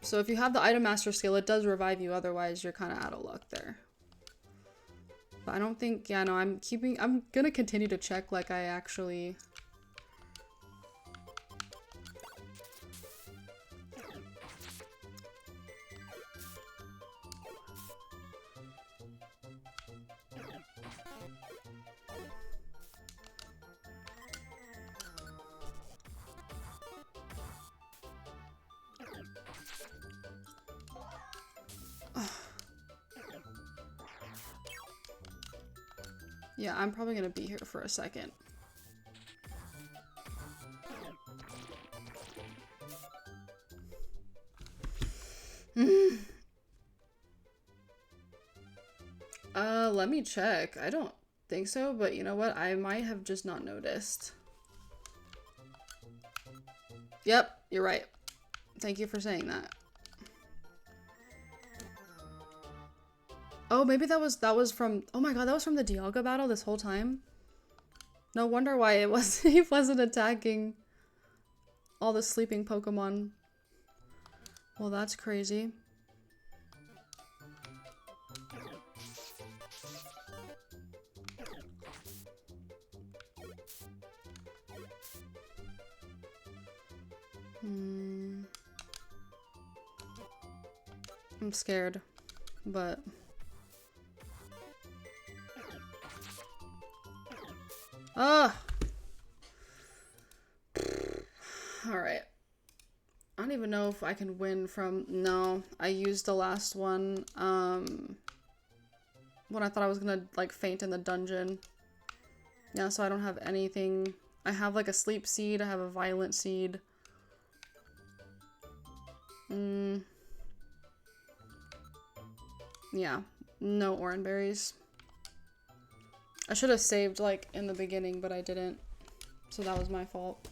So if you have the item master skill, it does revive you, otherwise you're kind of out of luck there. But I don't think, yeah, no, I'm gonna continue to check like I actually... Yeah, I'm probably gonna be here for a second. Let me check. I don't think so, but you know what? I might have just not noticed. Yep, you're right. Thank you for saying that. Oh, maybe that was from, oh my god, that was from the Dialga battle this whole time? No wonder why it was he wasn't attacking all the sleeping Pokemon. Well, that's crazy. I'm scared, but... Ah! Alright. I don't even know if I can win from... No, I used the last one, when I thought I was gonna, like, faint in the dungeon. Yeah, so I don't have anything. I have, like, a sleep seed, I have a violent seed. Yeah, no orange berries. I should have saved, like, in the beginning, but I didn't. So that was my fault.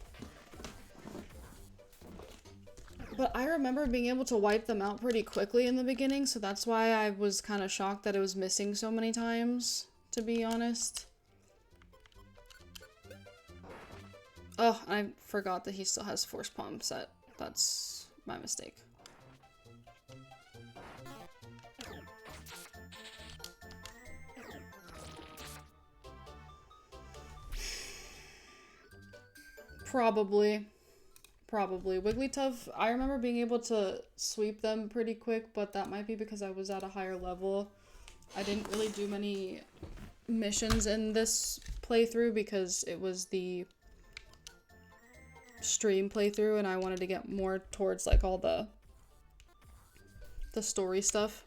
But I remember being able to wipe them out pretty quickly in the beginning, so that's why I was kind of shocked that it was missing so many times, to be honest. Oh, I forgot that he still has Force Palm set. That's my mistake. Probably. Wigglytuff, I remember being able to sweep them pretty quick, but that might be because I was at a higher level. I didn't really do many missions in this playthrough because it was the stream playthrough and I wanted to get more towards like all the story stuff.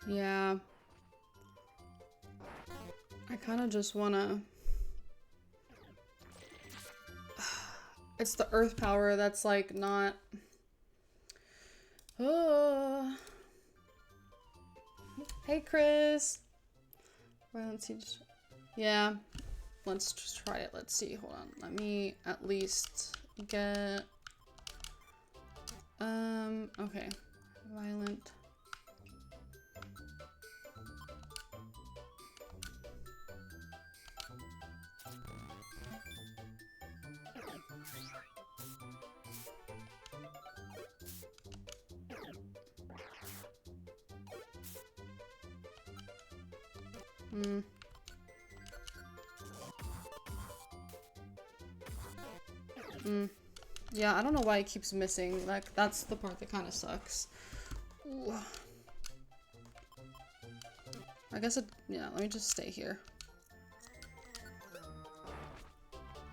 Yeah. kind of just wanna... It's the earth power that's like not... Oh. Hey, Chris. Well, let's see. Yeah. Let's just try it. Let's see. Hold on. Let me at least get... Okay. Violent. Yeah, I don't know why it keeps missing. Like, that's the part that kind of sucks. Ooh. I guess it... Yeah, let me just stay here.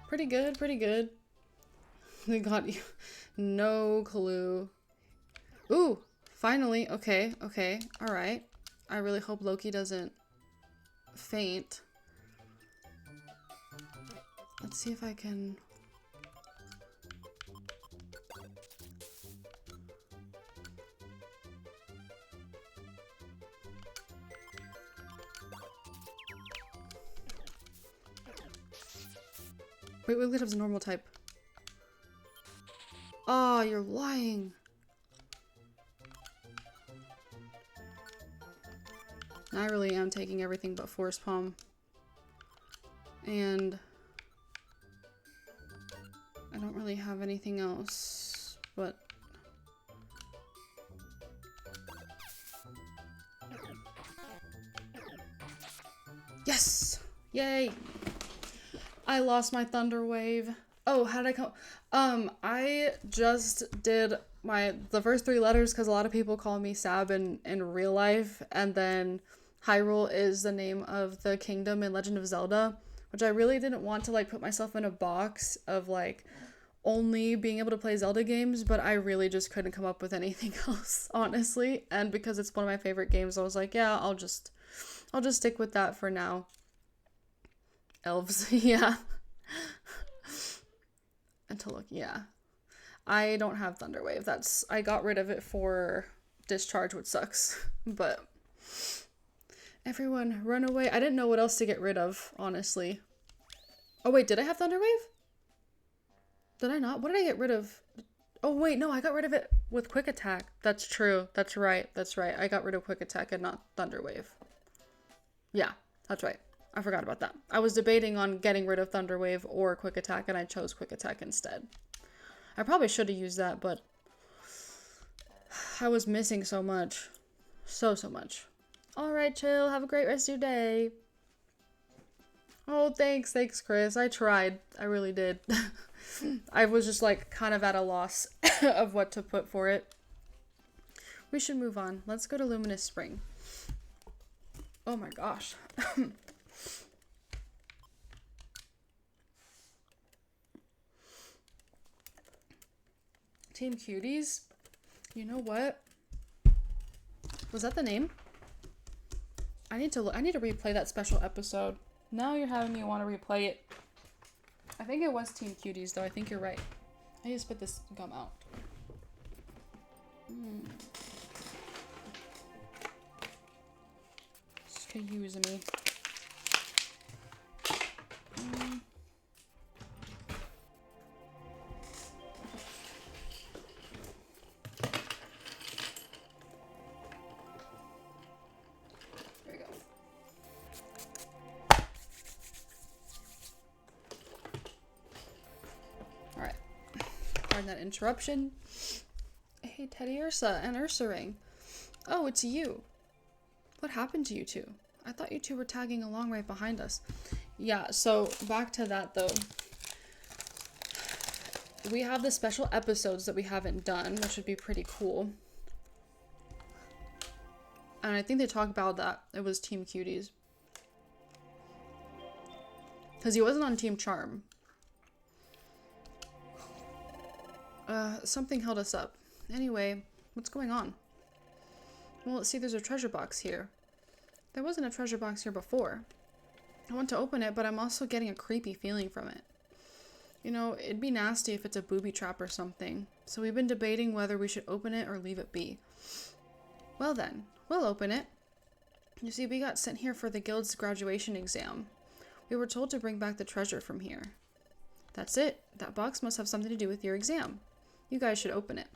Pretty good, pretty good. They got you. No clue. Ooh, finally. Okay, okay, alright. I really hope Loki doesn't faint. Let's see if I can... Wait, Wigglytuff's a normal type. Oh, you're lying. I really am taking everything but Force Palm. And I don't really have anything else, but... Yes! Yay! I lost my Thunder Wave. Oh, how did I come? I just did the first 3 letters because a lot of people call me Sab in real life, and then Hyrule is the name of the kingdom in Legend of Zelda, which I really didn't want to like put myself in a box of like only being able to play Zelda games, but I really just couldn't come up with anything else, honestly. And because it's one of my favorite games, I was like, yeah, I'll just stick with that for now. Elves, yeah. Until look, yeah. I don't have Thunder Wave. I got rid of it for Discharge, which sucks. But everyone, run away. I didn't know what else to get rid of, honestly. Oh wait, did I have Thunder Wave? Did I not? What did I get rid of? Oh wait, no, I got rid of it with Quick Attack. That's true. That's right. That's right. I got rid of Quick Attack and not Thunder Wave. Yeah, that's right. I forgot about that. I was debating on getting rid of Thunder Wave or Quick Attack, and I chose Quick Attack instead. I probably should have used that, but I was missing so much. So much. Alright, chill. Have a great rest of your day. Oh, thanks. Thanks, Chris. I tried. I really did. I was just, like, kind of at a loss of what to put for it. We should move on. Let's go to Luminous Spring. Oh my gosh. Team Cuties? You know what? Was that the name? I need to replay that special episode. Now you're having me want to replay it. I think it was Team Cuties though. I think you're right. I need to spit this gum out. Excuse me. That interruption. Hey, Teddy Ursa and Ursaring. Oh, it's you. What happened to you two? I thought you two were tagging along right behind us. Yeah, so back to that though. We have the special episodes that we haven't done, which would be pretty cool. And I think they talked about that. It was Team Cuties. Because he wasn't on Team Charm. Something held us up. Anyway, what's going on? Well, let's see, there's a treasure box here. There wasn't a treasure box here before. I want to open it, but I'm also getting a creepy feeling from it. You know, it'd be nasty if it's a booby trap or something. So we've been debating whether we should open it or leave it be. Well then, we'll open it. You see, we got sent here for the guild's graduation exam. We were told to bring back the treasure from here. That's it. That box must have something to do with your exam. You guys should open it.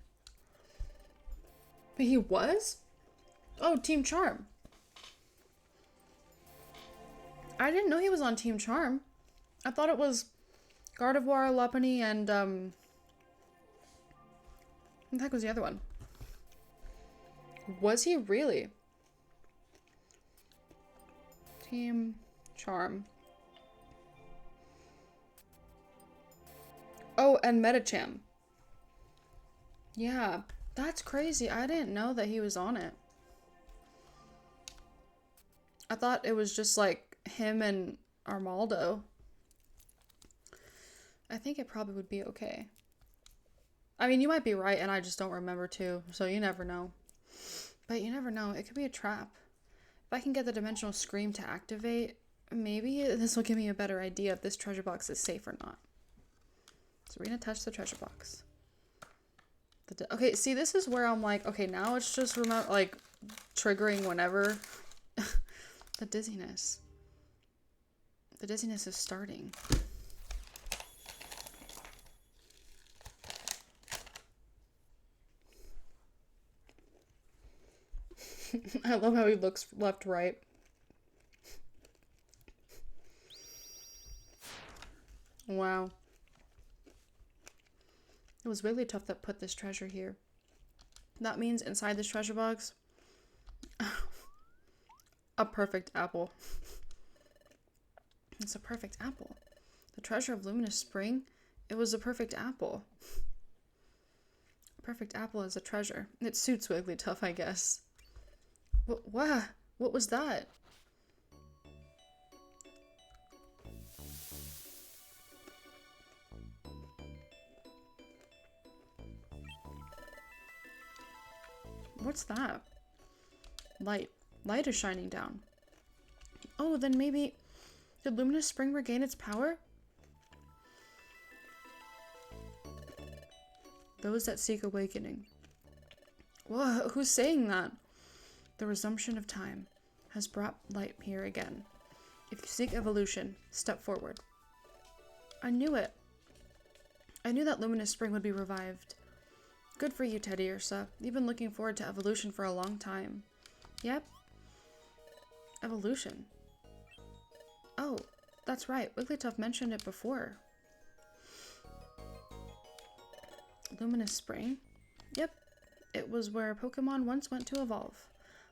But he was? Oh, Team Charm. I didn't know he was on Team Charm. I thought it was Gardevoir, Lopunny, and what the heck was the other one? Was he really? Team Charm. Oh, and Metacham. Yeah, that's crazy. I didn't know that he was on it. I thought it was just like him and Armaldo. I think it probably would be okay. I mean, you might be right, and I just don't remember too, so you never know. But you never know. It could be a trap. If I can get the dimensional scream to activate, maybe this will give me a better idea if this treasure box is safe or not. So we're gonna touch the treasure box. Okay, see, this is where I'm like, okay, now it's just like triggering whenever. The dizziness. The dizziness is starting. I love how he looks left, right. Wow. It was really tough that put this treasure here. That means inside this treasure box, a perfect apple. It's a perfect apple. The treasure of Luminous Spring, it was a perfect apple. A perfect apple is a treasure. It suits Wigglytuff, I guess. What was that? What's that? Light. Light is shining down. Oh, then maybe... Did Luminous Spring regain its power? Those that seek awakening. Whoa, who's saying that? The resumption of time has brought light here again. If you seek evolution, step forward. I knew it. I knew that Luminous Spring would be revived. Good for you, Teddy Ursa. You've been looking forward to evolution for a long time. Yep. Evolution. Oh, that's right. Wigglytuff mentioned it before. Luminous Spring? Yep. It was where Pokemon once went to evolve.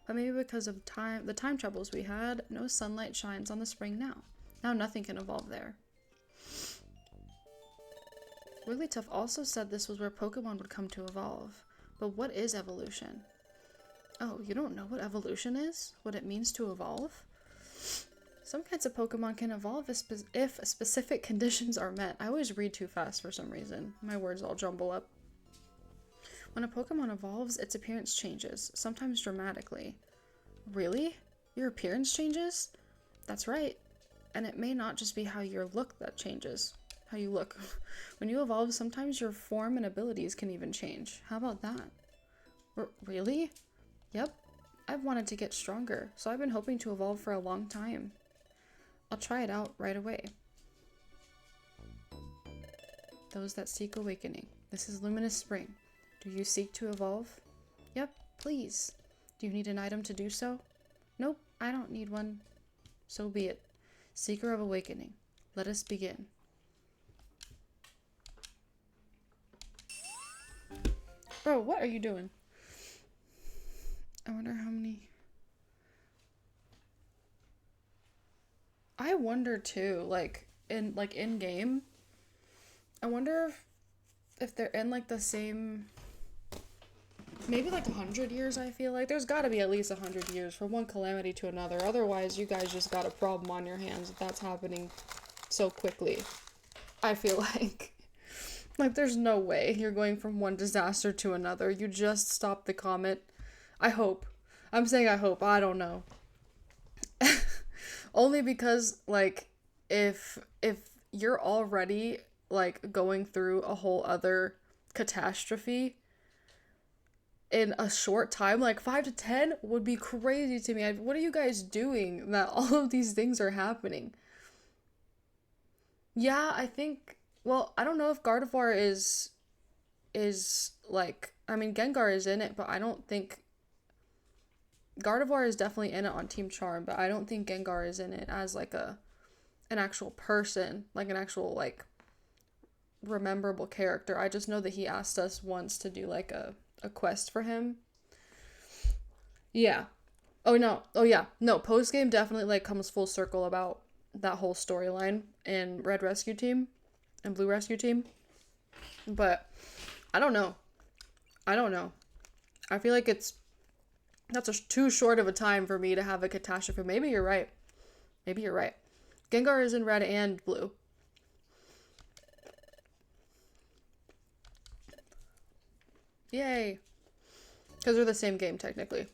But maybe because of the time troubles we had, no sunlight shines on the spring now. Now nothing can evolve there. Wigglytuff also said this was where Pokemon would come to evolve. But what is evolution? Oh, you don't know what evolution is? What it means to evolve? Some kinds of Pokemon can evolve if specific conditions are met. I always read too fast for some reason. My words all jumble up. When a Pokemon evolves, its appearance changes, sometimes dramatically. Really? Your appearance changes? That's right. And it may not just be how you look that changes. How you look. When you evolve, sometimes your form and abilities can even change. How about that? Really? Yep. I've wanted to get stronger, so I've been hoping to evolve for a long time. I'll try it out right away. Those that seek awakening. This is Luminous Spring. Do you seek to evolve? Yep, please. Do you need an item to do so? Nope, I don't need one. So be it. Seeker of Awakening. Let us begin. Bro, what are you doing? I wonder how many... I wonder too, like in game. I wonder if they're in like the same, maybe like 100 years. I feel like there's got to be at least 100 years from one calamity to another. Otherwise, you guys just got a problem on your hands if that's happening so quickly. I feel like there's no way you're going from one disaster to another. You just stopped the comet. I hope. I'm saying I hope. I don't know. Only because, like, if you're already, like, going through a whole other catastrophe in a short time, like 5 to 10 would be crazy to me. What are you guys doing that all of these things are happening? Yeah, I think. Well, I don't know if Gardevoir is like. I mean, Gengar is in it, but I don't think Gardevoir is definitely in it on Team Charm, but I don't think Gengar is in it as like an actual person, like an actual like rememberable character. I just know that he asked us once to do like a quest for him. Yeah. Oh no. Oh yeah. No, post game definitely like comes full circle about that whole storyline in Red Rescue Team and Blue Rescue Team. But I don't know. I don't know. I feel like that's too short of a time for me to have a catastrophe. Maybe you're right. Maybe you're right. Gengar is in red and blue. Yay. Because they're the same game, technically.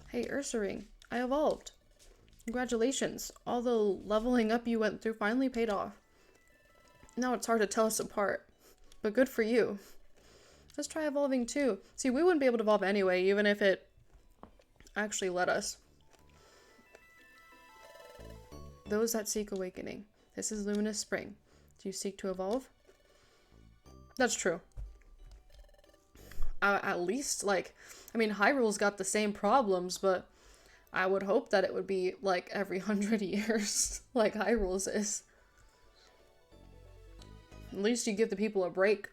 Hey, Ursaring, I evolved. Congratulations. All the leveling up you went through finally paid off. Now it's hard to tell us apart. But good for you. Let's try evolving too. See, we wouldn't be able to evolve anyway, even if it actually let us. Those that seek awakening. This is Luminous Spring. Do you seek to evolve? That's true. At least, like, I mean, Hyrule's got the same problems, but I would hope that it would be, like, every 100 years, like Hyrule's is. At least you give the people a break.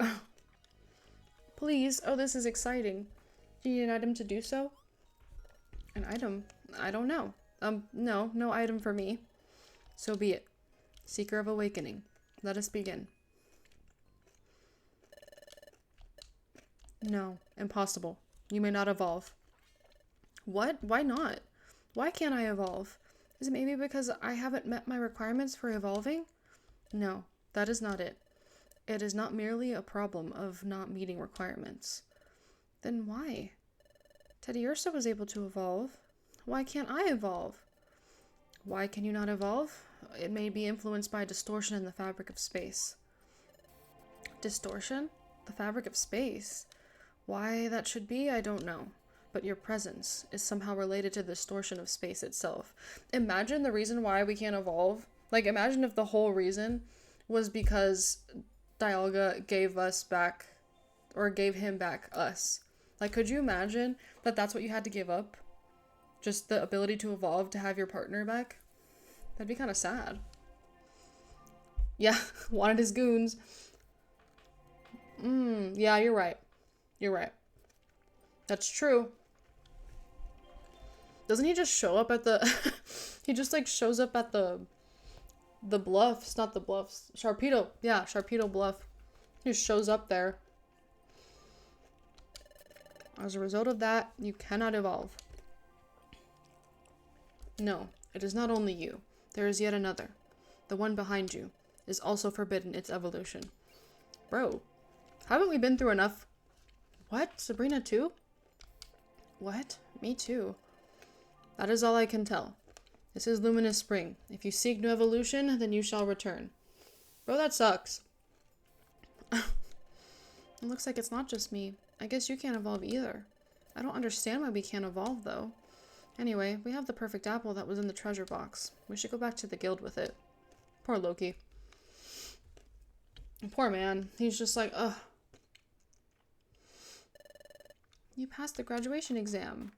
Please. Oh, this is exciting. Do you need an item to do so? An item? I don't know. No item for me. So be it. Seeker of Awakening. Let us begin. No. Impossible. You may not evolve. What? Why not? Why can't I evolve? Is it maybe because I haven't met my requirements for evolving? No, that is not it. It is not merely a problem of not meeting requirements. Then why? Teddiursa was able to evolve. Why can't I evolve? Why can you not evolve? It may be influenced by distortion in the fabric of space. Distortion? The fabric of space? Why that should be, I don't know. But your presence is somehow related to the distortion of space itself. Imagine the reason why we can't evolve. Like, imagine if the whole reason was because Dialga gave us back, or gave him back us. Like, could you imagine that that's what you had to give up? Just the ability to evolve to have your partner back? That'd be kind of sad. Yeah, wanted his goons. Yeah, you're right. You're right. That's true. Doesn't he just show up at the... he just, like, shows up at the bluffs, not the bluffs. Sharpedo. Yeah, Sharpedo Bluff. He just shows up there. As a result of that, you cannot evolve. No, it is not only you. There is yet another. The one behind you is also forbidden its evolution. Bro, haven't we been through enough? What? Sabrina too? What? Me too. That is all I can tell. This is Luminous Spring. If you seek no evolution, then you shall return. Bro, that sucks. It looks like it's not just me. I guess you can't evolve either. I don't understand why we can't evolve, though. Anyway, we have the perfect apple that was in the treasure box. We should go back to the guild with it. Poor Loki. Poor man. He's just like, ugh. You passed the graduation exam.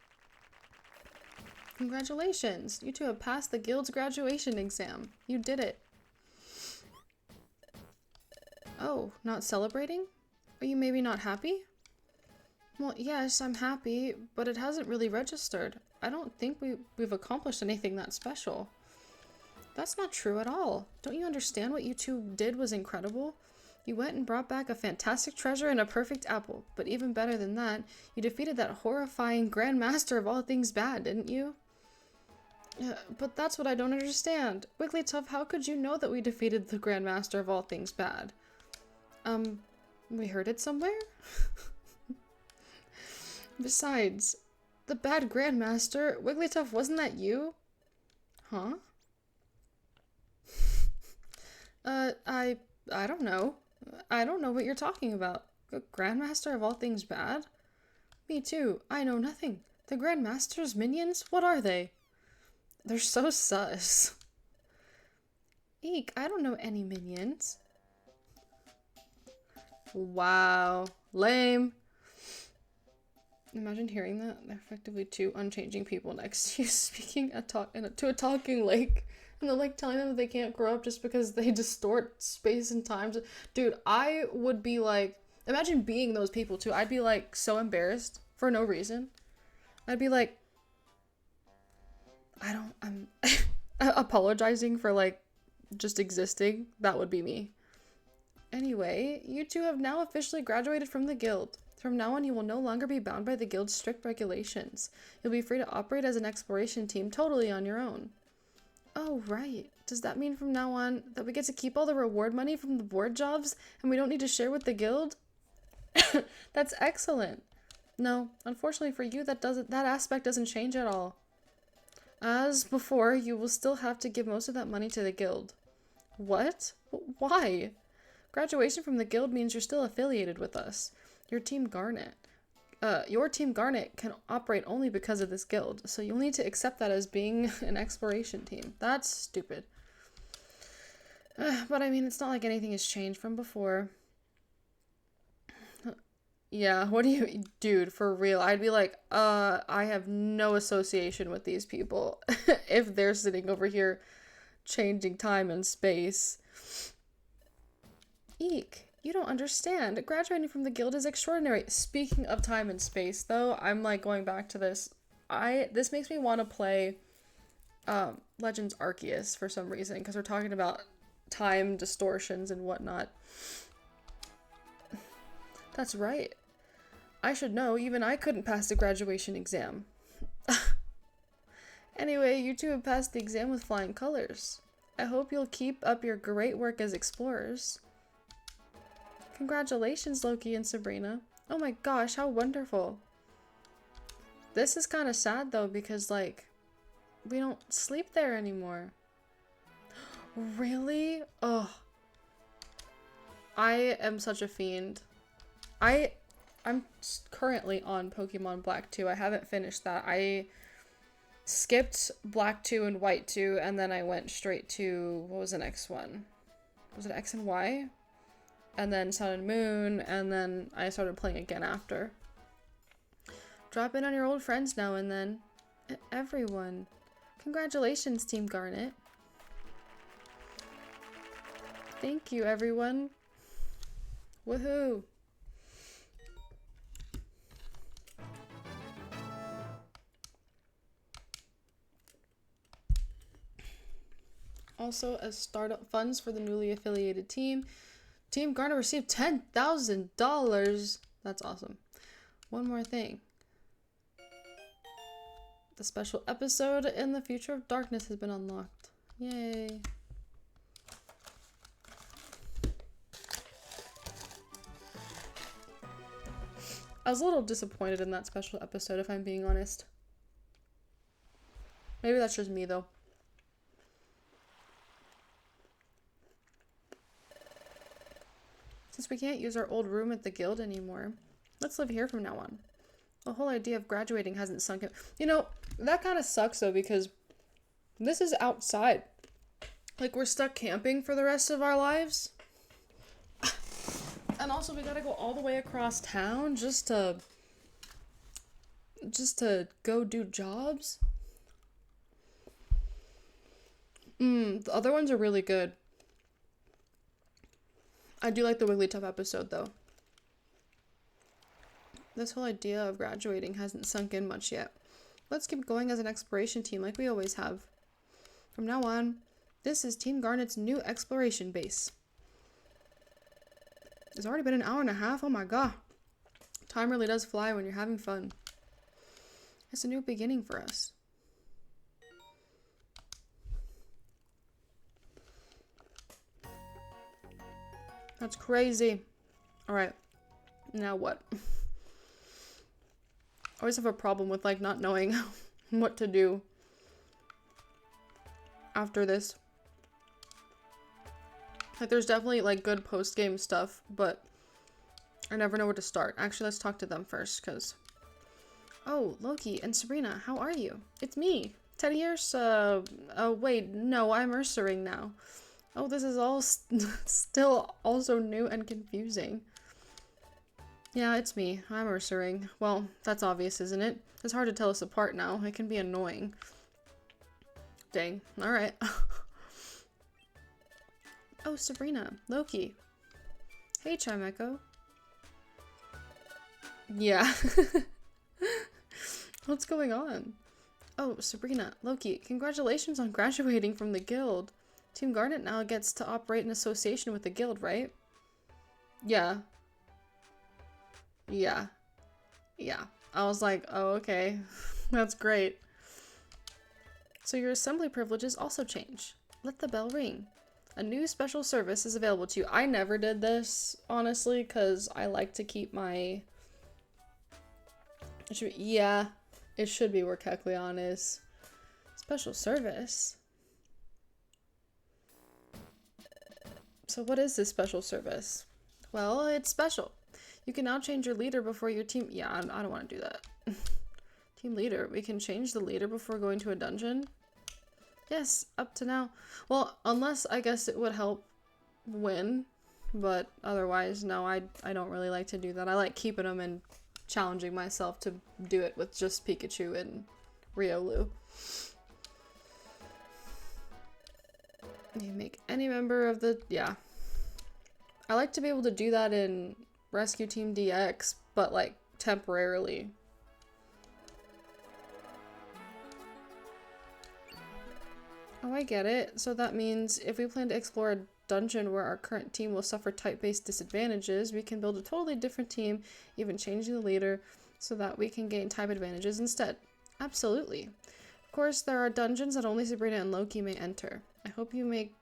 Congratulations. You two have passed the guild's graduation exam. You did it. Oh, not celebrating? Are you maybe not happy? Well, yes, I'm happy, but it hasn't really registered. I don't think we've accomplished anything that special. That's not true at all. Don't you understand what you two did was incredible? You went and brought back a fantastic treasure and a perfect apple. But even better than that, you defeated that horrifying Grand Master of all things bad, didn't you? But that's what I don't understand. Wigglytuff, how could you know that we defeated the Grand Master of all things bad? We heard it somewhere? Besides, the bad Grandmaster, Wigglytuff, wasn't that you? Huh? I don't know. I don't know what you're talking about. A Grandmaster of all things bad? Me too. I know nothing. The Grandmaster's minions? What are they? They're so sus. Eek, I don't know any minions. Wow. Lame. Imagine hearing that. They're effectively two unchanging people next to you speaking to a talking lake. And they're like telling them that they can't grow up just because they distort space and time. Dude, I would be like, imagine being those people too. I'd be like so embarrassed for no reason. I'd be like, I'm apologizing for like just existing. That would be me. Anyway, you two have now officially graduated from the guild. From now on, you will no longer be bound by the guild's strict regulations. You'll be free to operate as an exploration team totally on your own. Oh, right. Does that mean from now on that we get to keep all the reward money from the board jobs and we don't need to share with the guild? That's excellent. No, unfortunately for you, that aspect doesn't change at all. As before, you will still have to give most of that money to the guild. What? Why? Graduation from the guild means you're still affiliated with us. Your Team Garnet can operate only because of this guild, so you'll need to accept that as being an exploration team. That's stupid. But I mean, it's not like anything has changed from before. Yeah, what do you... Dude, for real, I'd be like, I have no association with these people if they're sitting over here changing time and space. Eek. You don't understand. Graduating from the guild is extraordinary. Speaking of time and space, though, I'm like going back to this. This makes me want to play Legends Arceus for some reason, because we're talking about time distortions and whatnot. That's right. I should know. Even I couldn't pass the graduation exam. Anyway, you two have passed the exam with flying colors. I hope you'll keep up your great work as explorers. Congratulations, Loki and Sabrina. Oh my gosh, how wonderful. This is kind of sad though, because like, we don't sleep there anymore. Really? Ugh. I am such a fiend. I'm currently on Pokemon Black 2. I haven't finished that. I skipped Black 2 and White 2, and then I went straight to, what was the next one? Was it X and Y? And then Sun and Moon, and then I started playing again after. Drop in on your old friends now and then. Everyone. Congratulations, Team Garnet. Thank you, everyone. Woohoo. Also, as startup funds for the newly affiliated team, Team Garnet received $10,000. That's awesome. One more thing. The special episode in the Future of Darkness has been unlocked. Yay. I was a little disappointed in that special episode, if I'm being honest. Maybe that's just me, though. Since we can't use our old room at the guild anymore, let's live here from now on. The whole idea of graduating hasn't sunk in. You know, that kind of sucks though, because this is outside. Like, we're stuck camping for the rest of our lives. And also we gotta go all the way across town just to go do jobs. The other ones are really good. I do like the Wigglytuff episode, though. This whole idea of graduating hasn't sunk in much yet. Let's keep going as an exploration team like we always have. From now on, this is Team Garnet's new exploration base. It's already been an hour and a half. Oh my god. Time really does fly when you're having fun. It's a new beginning for us. That's crazy. Alright. Now what? I always have a problem with, like, not knowing what to do. after this. Like, there's definitely, like, good post-game stuff, but I never know where to start. Actually, let's talk to them first, because... Oh, Loki and Sabrina, how are you? It's me, Teddy Ears, oh, wait, no, I'm Ursaring now. Oh, this is all still also new and confusing. Yeah, it's me. I'm Ursaring. Well, that's obvious, isn't it? It's hard to tell us apart now. It can be annoying. Dang. Alright. Oh, Sabrina. Loki. Hey, Chimecho. Yeah. What's going on? Oh, Sabrina. Loki. Congratulations on graduating from the guild. Team Garnet now gets to operate in association with the guild, right? Yeah. Yeah. Yeah. I was like, oh, okay. That's great. So your assembly privileges also change. Let the bell ring. A new special service is available to you. I never did this, honestly, because I like to keep my... Yeah, it should be where Kecleon is. Special service? So what is this special service? Well, it's special. You can now change your leader before your team... Yeah, I don't want to do that. Team leader. We can change the leader before going to a dungeon? Yes, up to now. Well, unless I guess it would help win. But otherwise, no, I don't really like to do that. I like keeping them and challenging myself to do it with just Pikachu and Riolu. You make any member of the... Yeah. I like to be able to do that in Rescue Team DX, but like temporarily. Oh, I get it. So that means if we plan to explore a dungeon where our current team will suffer type-based disadvantages, we can build a totally different team, even changing the leader, so that we can gain type advantages instead. Absolutely. Of course, there are dungeons that only Sabrina and Loki may enter. I hope you make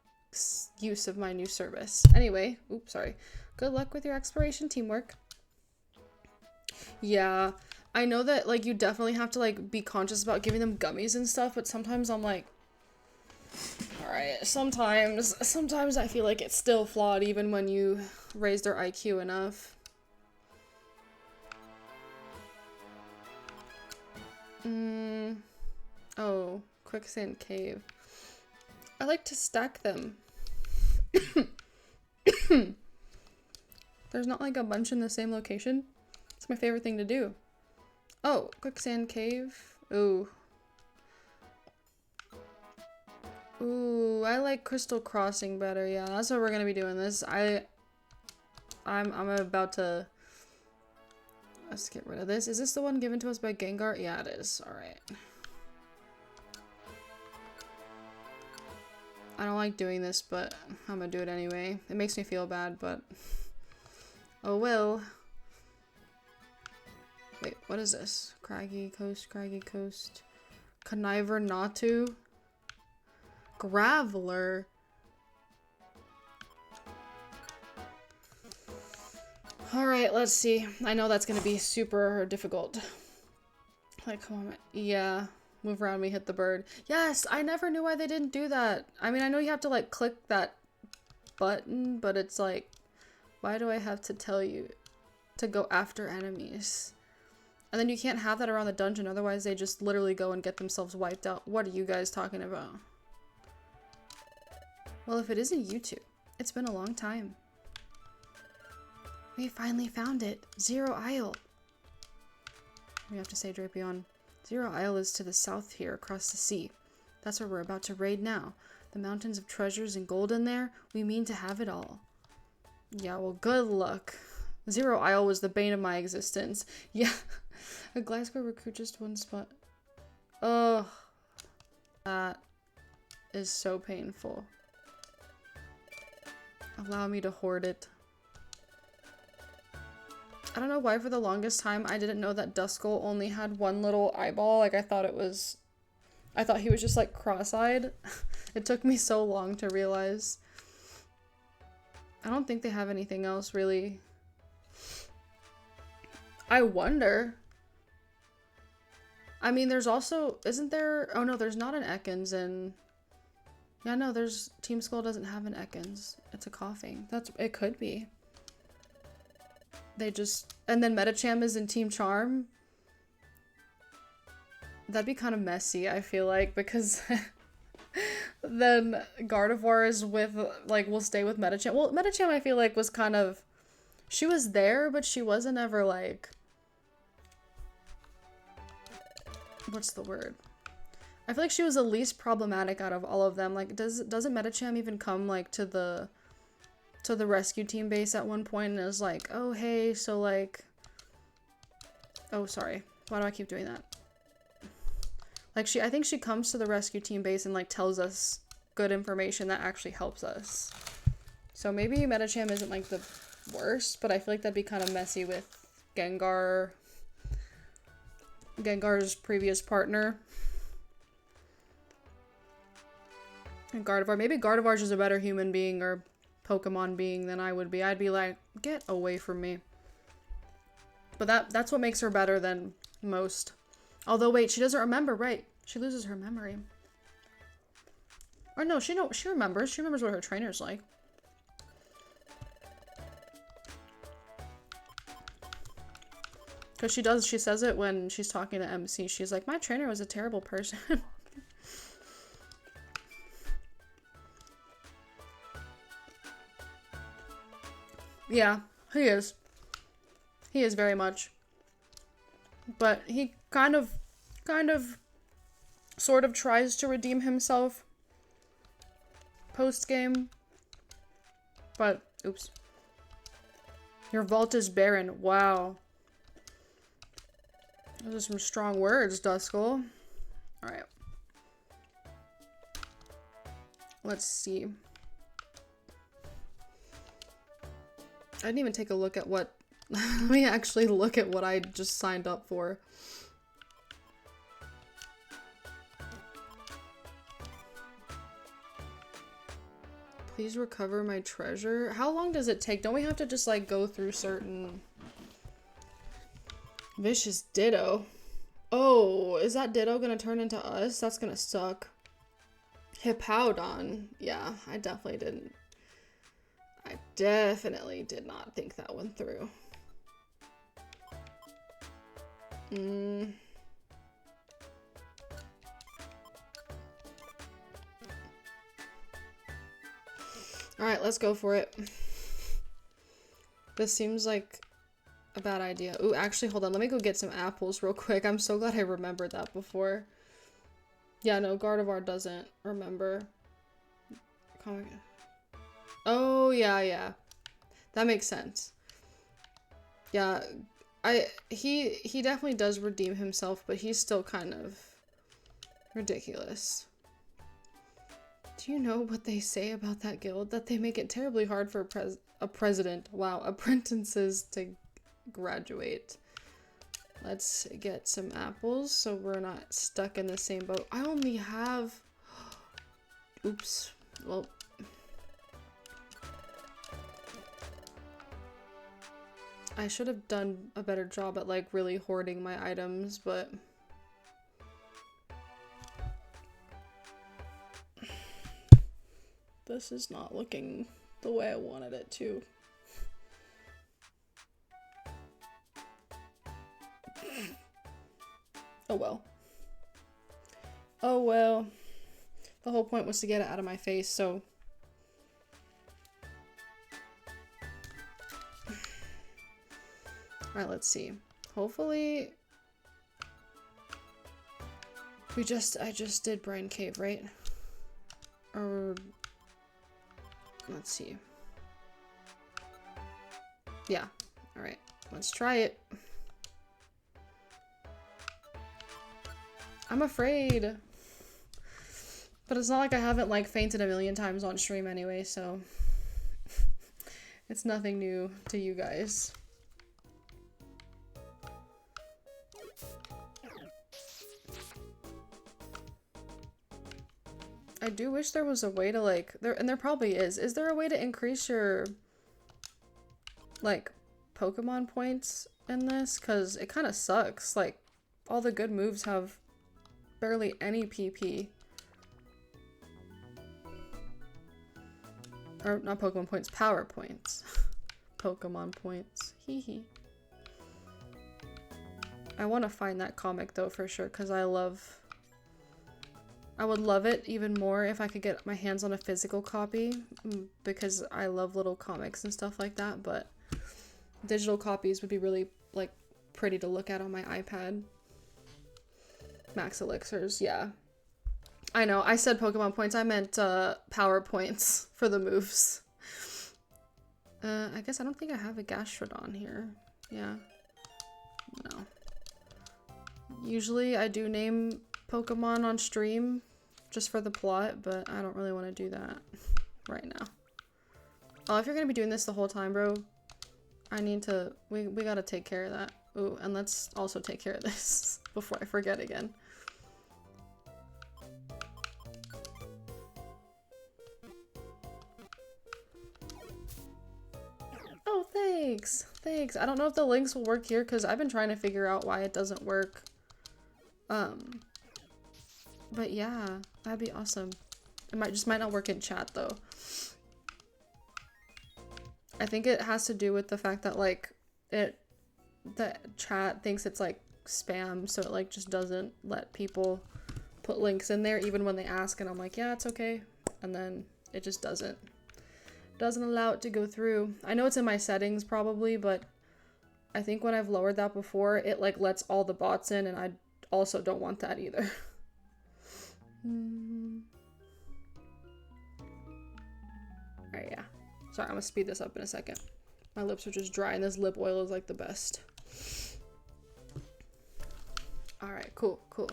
use of my new service. Anyway, oops, sorry. Good luck with your exploration teamwork. Yeah, I know that, like, you definitely have to, like, be conscious about giving them gummies and stuff, but sometimes I'm like, alright, sometimes I feel like it's still flawed even when you raise their IQ enough. Oh, quicksand cave. I like to stack them. There's not like a bunch in the same location. It's my favorite thing to do. Oh, quicksand cave. Ooh. Ooh, I like Crystal Crossing better. Yeah, that's what we're gonna be doing this. I'm about to... Let's get rid of this. Is this the one given to us by Gengar? Yeah, it is. Alright. I don't like doing this, but I'm gonna do it anyway. It makes me feel bad, but... Oh well. Wait, what is this? Craggy Coast, Craggy Coast. Conniver Natu? Graveler? Alright, let's see. I know that's gonna be super difficult. Like, come on. Yeah. Move around me, hit the bird. Yes! I never knew why they didn't do that. I mean, I know you have to, like, click that button, but it's like, why do I have to tell you to go after enemies? And then you can't have that around the dungeon, otherwise they just literally go and get themselves wiped out. What are you guys talking about? Well, if it isn't you two, it's been a long time. We finally found it. Zero Isle. We have to say Drapion. Zero Isle is to the south here, across the sea. That's where we're about to raid now. The mountains of treasures and gold in there, we mean to have it all. Yeah, well, good luck. Zero Isle was the bane of my existence. Yeah. A Glasgow recruit just one spot. Ugh. That is so painful. Allow me to hoard it. I don't know why for the longest time I didn't know that Duskull only had one little eyeball. Like, I thought he was just like cross-eyed. It took me so long to realize. I don't think they have anything else really. I wonder. I mean, there's also, isn't there? Oh no, there's not an Ekans in Yeah, no, there's Team Skull doesn't have an Ekans. It's a coughing. It could be. They just, and then Metacham is in Team Charm. That'd be kind of messy, I feel like, because then Gardevoir is with, like, will stay with Metacham. Well, Metacham I feel like was kind of, she was there, but she wasn't ever like, what's the word? I feel like she was the least problematic out of all of them. Like, doesn't Metacham even come, like, to the rescue team base at one point and is like, oh, hey, so, like, oh, sorry. Why do I keep doing that? Like, I think she comes to the rescue team base and, like, tells us good information that actually helps us. So maybe Metacham isn't, like, the worst, but I feel like that'd be kind of messy with Gengar's previous partner. And Gardevoir. Maybe Gardevoir's just a better human being or Pokemon being than I would be. I'd be like, get away from me. But that's what makes her better than most. Although, wait, she doesn't remember, right? She loses her memory. Or no, she remembers. She remembers what her trainer's like. Because she says it when she's talking to MC. She's like, my trainer was a terrible person. Yeah, he is. He is very much. But he kind of, sort of tries to redeem himself post-game. But, oops. Your vault is barren. Wow. Those are some strong words, Duskull. Alright. Let's see. I didn't even take a look at what... Let me actually look at what I just signed up for. Please recover my treasure. How long does it take? Don't we have to just, like, go through certain... Vicious Ditto. Oh, is that Ditto gonna turn into us? That's gonna suck. Hippowdon. Yeah, I definitely did not think that one through. Alright, let's go for it. This seems like a bad idea. Ooh, actually, hold on. Let me go get some apples real quick. I'm so glad I remembered that before. Yeah, no, Gardevoir doesn't remember. Oh, yeah. That makes sense. Yeah, he definitely does redeem himself, but he's still kind of ridiculous. Do you know what they say about that guild? That they make it terribly hard for apprentices to graduate. Let's get some apples so we're not stuck in the same boat. I only have... Oops. Well... I should have done a better job at, like, really hoarding my items, but... This is not looking the way I wanted it to. Oh well. Oh well. The whole point was to get it out of my face, so... Alright, let's see. Hopefully... I just did Brine Cave, right? Or... Let's see. Yeah. Alright. Let's try it. I'm afraid. But it's not like I haven't, like, fainted a million times on stream anyway, so... It's nothing new to you guys. I do wish there was a way to, like, there probably is. Is there a way to increase your, like, Pokemon points in this? Because it kind of sucks. Like, all the good moves have barely any PP. Or not Pokemon points, power points. Pokemon points. Hee hee. I want to find that comic though for sure, because I would love it even more if I could get my hands on a physical copy, because I love little comics and stuff like that, but digital copies would be really like pretty to look at on my iPad. Max elixirs, yeah. I know, I said Pokemon points, I meant power points for the moves. I guess I don't think I have a Gastrodon here. Yeah. No. Usually I do name Pokemon on stream just for the plot, but I don't really want to do that right now. Oh, if you're gonna be doing this the whole time, bro, I need to, we gotta take care of that. Ooh, and let's also take care of this before I forget again. Oh, thanks. Thanks. I don't know if the links will work here because I've been trying to figure out why it doesn't work. But yeah, that'd be awesome. It might not work in chat though. I think it has to do with the fact that like the chat thinks it's like spam, so it like just doesn't let people put links in there even when they ask, and I'm like, yeah, it's okay. And then it just doesn't allow it to go through. I know it's in my settings probably, but I think when I've lowered that before, it like lets all the bots in, and I also don't want that either. Alright, yeah. Sorry, I'm gonna speed this up in a second. My lips are just dry and this lip oil is like the best. Alright, cool, cool.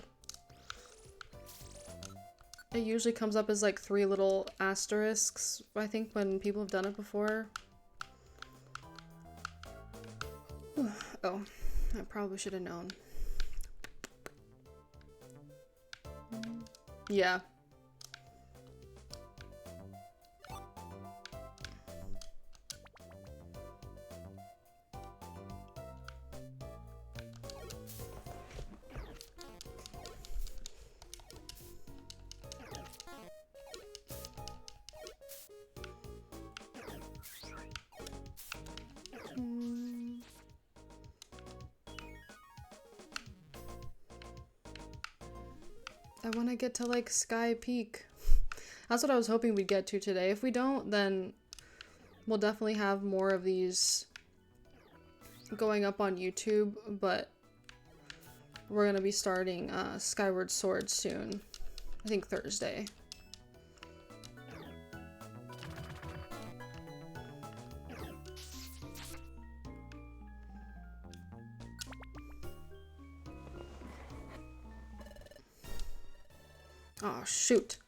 It usually comes up as like 3 little asterisks, I think, when people have done it before. Oh, I probably should have known. Yeah. I want to get to like Sky Peak. That's what I was hoping we'd get to today. If we don't, then we'll definitely have more of these going up on YouTube, but we're gonna be starting Skyward Sword soon. I think Thursday. Oh, shoot.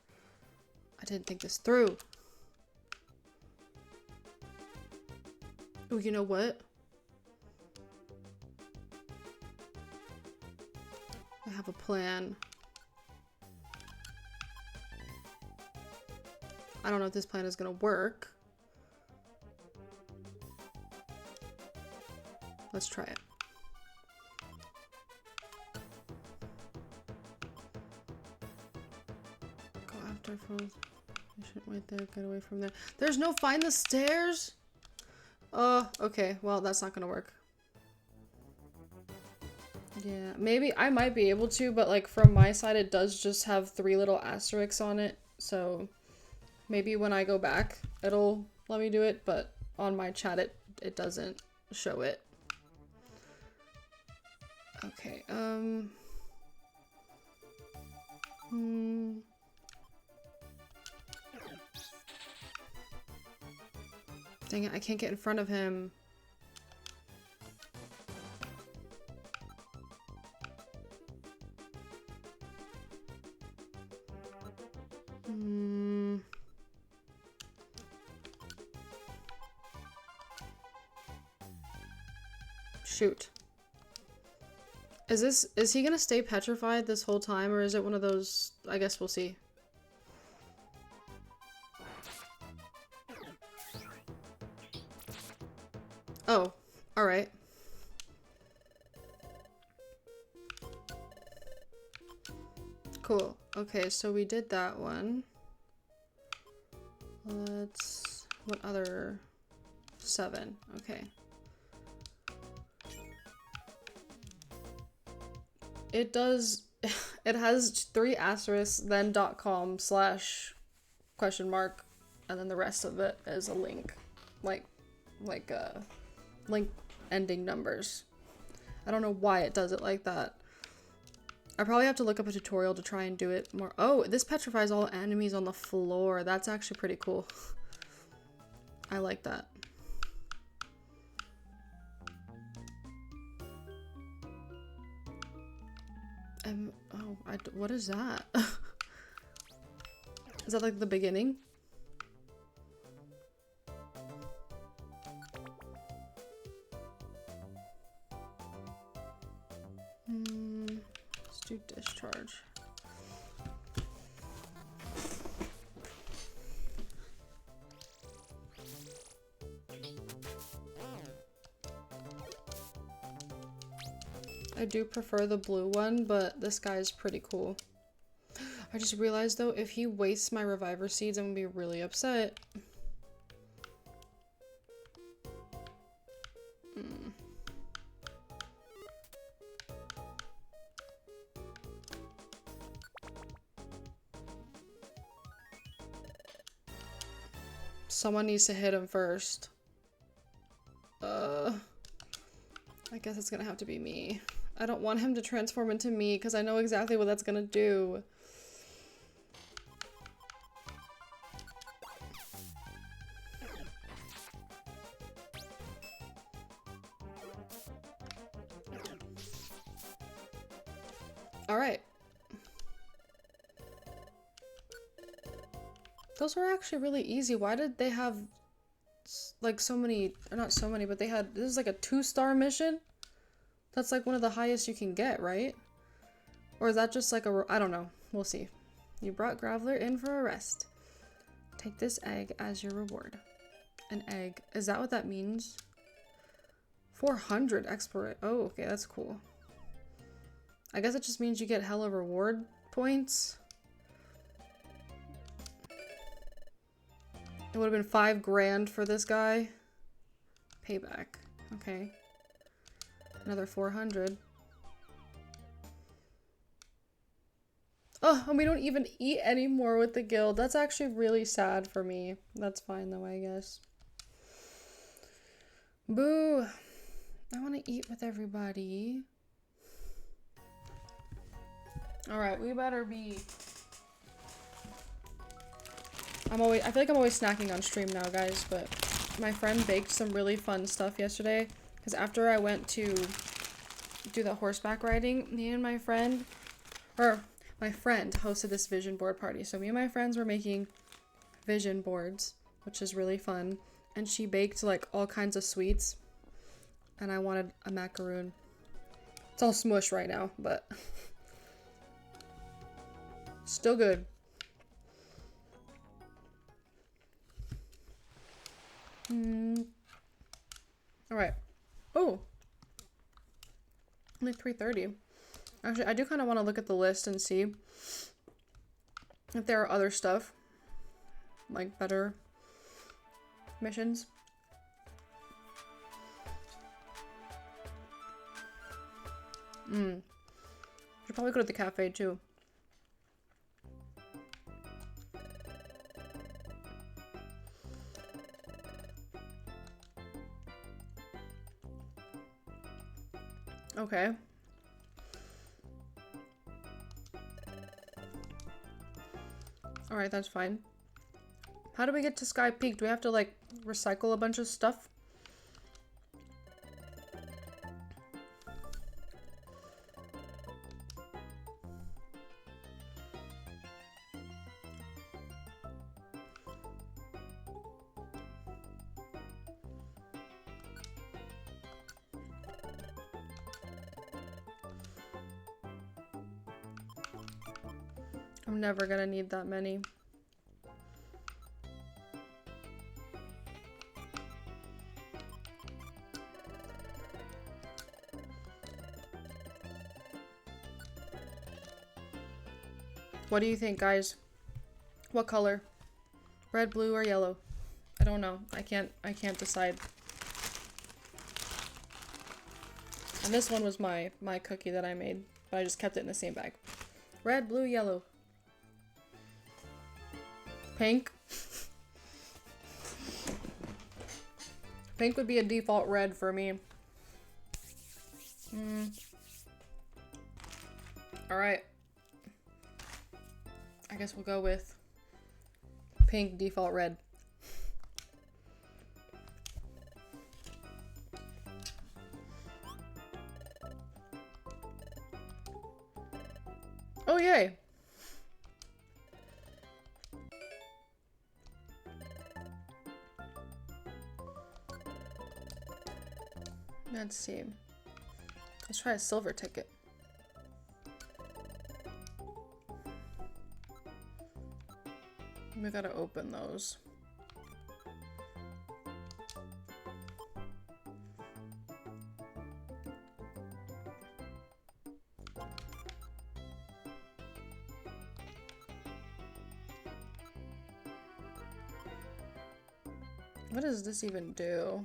I didn't think this through. Oh, you know what? I have a plan. I don't know if this plan is gonna work. Let's try it. Go after foes. I shouldn't wait there. Get away from there. There's no find the stairs? Okay. Well, that's not gonna work. Yeah, maybe I might be able to, but like from my side it does just have 3 little asterisks on it, so maybe when I go back it'll let me do it, but on my chat it doesn't show it. Okay, dang it, I can't get in front of him. Shoot. Is he gonna stay petrified this whole time, or is it one of those, I guess we'll see. Oh, alright. Cool. Okay, so we did that one. Let's What other? 7. Okay. It does. It has 3 asterisks, then .com / question mark, and then the rest of it is a link, like link ending numbers. I don't know why it does it like that. I probably have to look up a tutorial to try and do it more. Oh, this petrifies all enemies on the floor. That's actually pretty cool. I like that. Oh, what is that? Is that like the beginning? Let's do discharge. I do prefer the blue one, but this guy's pretty cool. I just realized though, if he wastes my reviver seeds, I'm gonna be really upset. Someone needs to hit him first. I guess it's gonna have to be me. I don't want him to transform into me because I know exactly what that's gonna do. Alright. Those were actually really easy. Why did they have like so many, or not so many, but they had, this is like a 2-star mission? That's like one of the highest you can get, right? Or is that just like a, I don't know. We'll see. You brought Graveler in for a rest. Take this egg as your reward. An egg. Is that what that means? 400 exploration. Oh, okay, that's cool. I guess it just means you get hella reward points. It would have been 5 grand for this guy. Payback. Okay. Another 400. Oh, and we don't even eat anymore with the guild. That's actually really sad for me. That's fine though, I guess. Boo. I want to eat with everybody. Alright, we better be... I feel like I'm always snacking on stream now, guys, but my friend baked some really fun stuff yesterday. Because after I went to do the horseback riding, me and my friend hosted this vision board party. So me and my friends were making vision boards, which is really fun. And she baked like all kinds of sweets. And I wanted a macaroon. It's all smush right now, but still good. Alright. Oh! Only 3:30. Actually, I do kind of want to look at the list and see if there are other stuff. Like better missions. Should probably go to the cafe too. Okay. Alright, that's fine. How do we get to Sky Peak? Do we have to, like, recycle a bunch of stuff? I'm never gonna need that many. What do you think, guys? What color? Red, blue, or yellow? I don't know. I can't decide. And this one was my cookie that I made, but I just kept it in the same bag. Red, blue, yellow. Pink. Pink would be a default red for me. Alright. I guess we'll go with pink default red. Oh, yay! Let's see. Let's try a silver ticket. We gotta open those. What does this even do?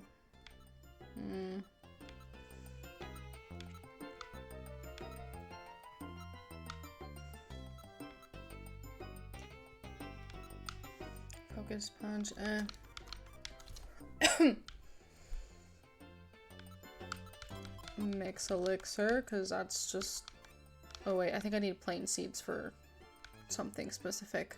Focus punch, Mix elixir, because that's just... Oh wait, I think I need plain seeds for something specific.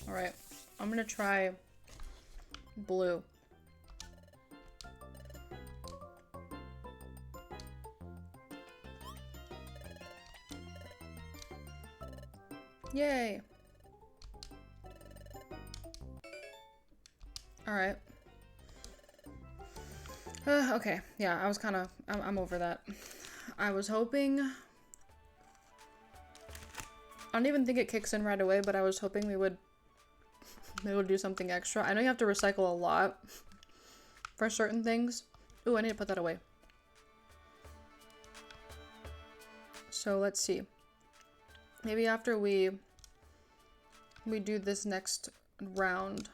Alright, I'm gonna try blue. Yay! Alright. Okay, yeah, I was kinda... I'm over that. I was hoping... I don't even think it kicks in right away, but I was hoping we would do something extra. I know you have to recycle a lot for certain things. Ooh, I need to put that away. So let's see. Maybe after we do this next round.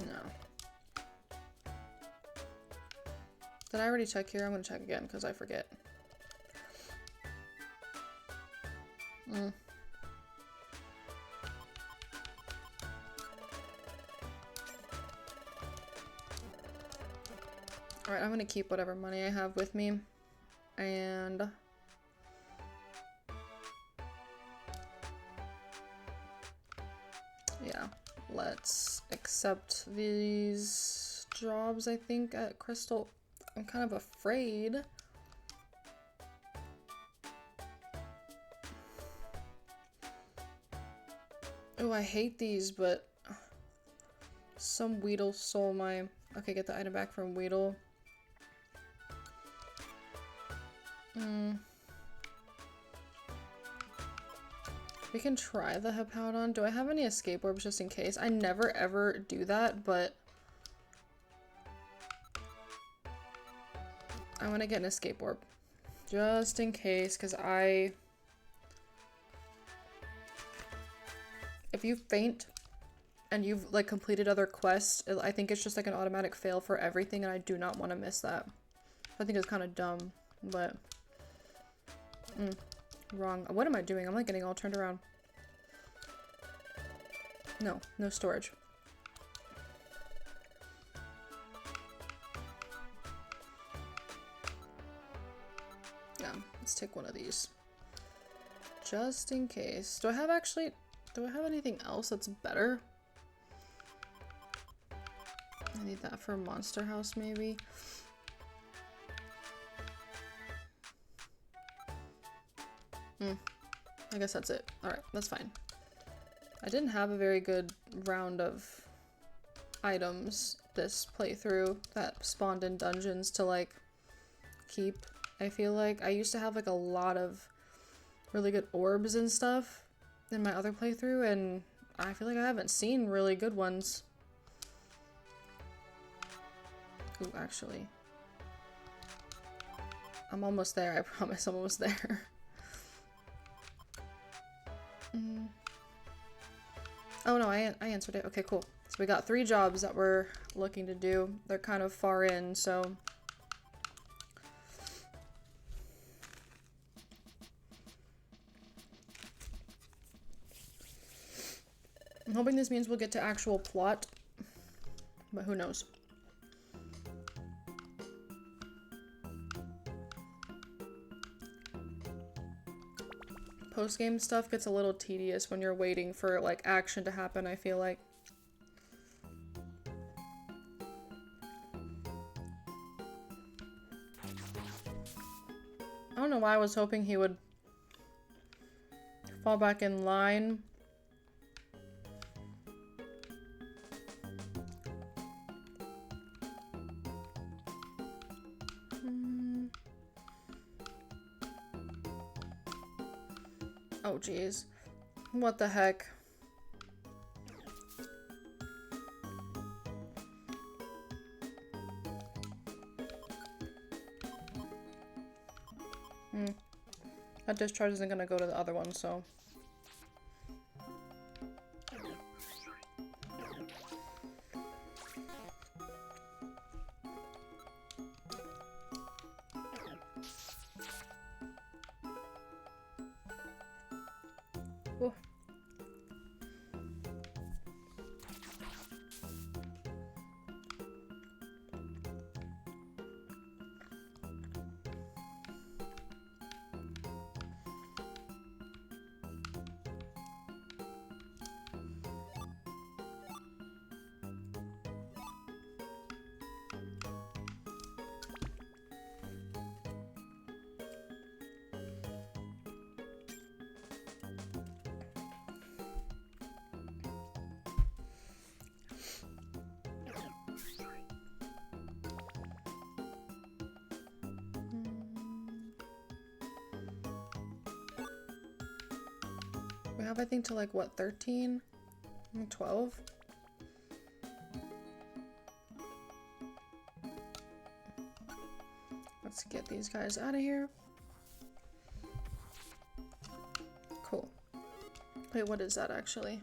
No. Did I already check here? I'm gonna check again because I forget. Alright, I'm gonna keep whatever money I have with me. And... yeah, let's accept these jobs, I think, at Crystal. I'm kind of afraid. Oh, I hate these, but some Weedle stole my... Okay, get the item back from Weedle. We can try the Hippowdon. Do I have any escape orbs just in case? I never ever do that, but I want to get an escape orb just in case, because if you faint and you've like completed other quests, I think it's just like an automatic fail for everything, and I do not want to miss that. I think it's kind of dumb, but wrong. What am I doing? I'm like getting all turned around. No, no storage. Yeah, let's take one of these. Just in case. Do I have anything else that's better? I need that for Monster House, maybe. I guess that's it. Alright, that's fine. I didn't have a very good round of items this playthrough that spawned in dungeons to, like, keep. I feel like I used to have, like, a lot of really good orbs and stuff in my other playthrough, and I feel like I haven't seen really good ones. Ooh, actually. I'm almost there, I promise I'm almost there. Oh no, I answered it. Okay, cool. So we got 3 jobs that we're looking to do. They're kind of far in, so... I'm hoping this means we'll get to actual plot, but who knows. Post-game stuff gets a little tedious when you're waiting for, like, action to happen, I feel like. I don't know why I was hoping he would fall back in line. Oh, jeez. What the heck? That discharge isn't gonna go to the other one, so... Ooh. We have, I think, to like, what, 13? 12? Let's get these guys out of here. Cool. Wait, what is that actually?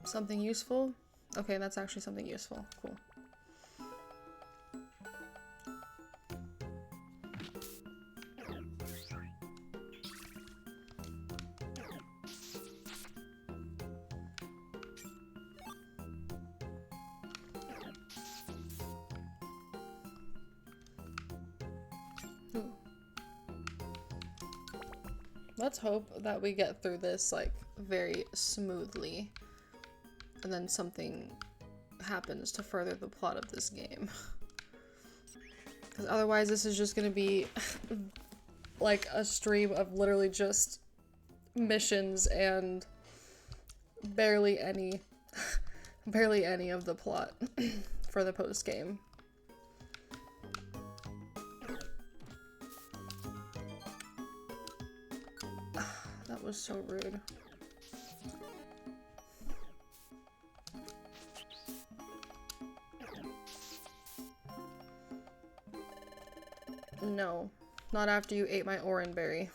Something useful? Okay, that's actually something useful. Cool. Let's hope that we get through this, like, very smoothly, and then something happens to further the plot of this game. Because otherwise this is just gonna be, like, a stream of literally just missions and barely any of the plot for the post-game. That was so rude. No, not after you ate my oranberry.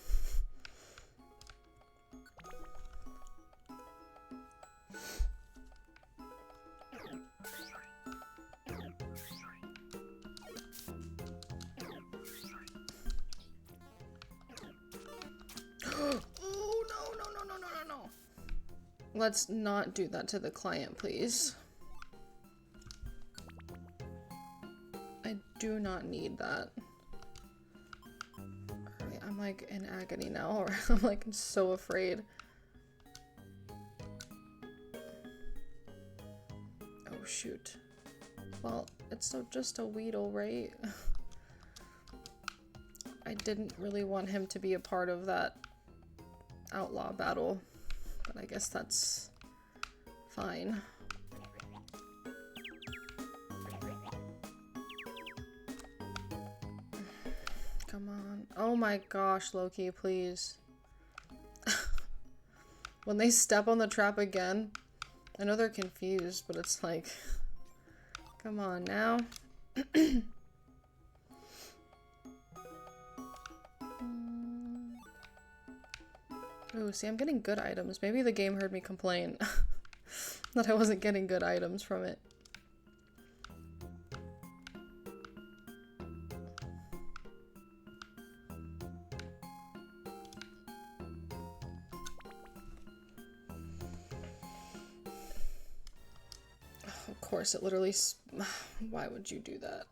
Let's not do that to the client, please. I do not need that. Alright, I'm like in agony now, or I'm like so afraid. Oh shoot. Well, it's just a Weedle, right? I didn't really want him to be a part of that outlaw battle, but I guess that's fine. Come on. Oh my gosh, Loki, please. When they step on the trap again, I know they're confused, but it's like, come on now. Ooh, see, I'm getting good items. Maybe the game heard me complain that I wasn't getting good items from it. Of course, it literally... Why would you do that?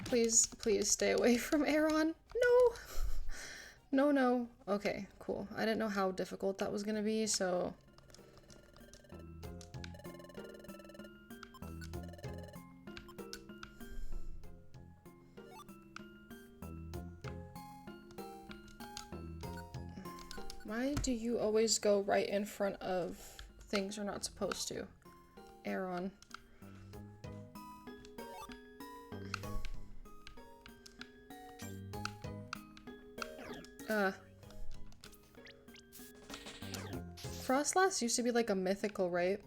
Please, please stay away from Aaron. No! No, no. Okay, cool. I didn't know how difficult that was gonna be, so... Why do you always go right in front of things you're not supposed to? Aaron. Frostlass used to be like a mythical, right?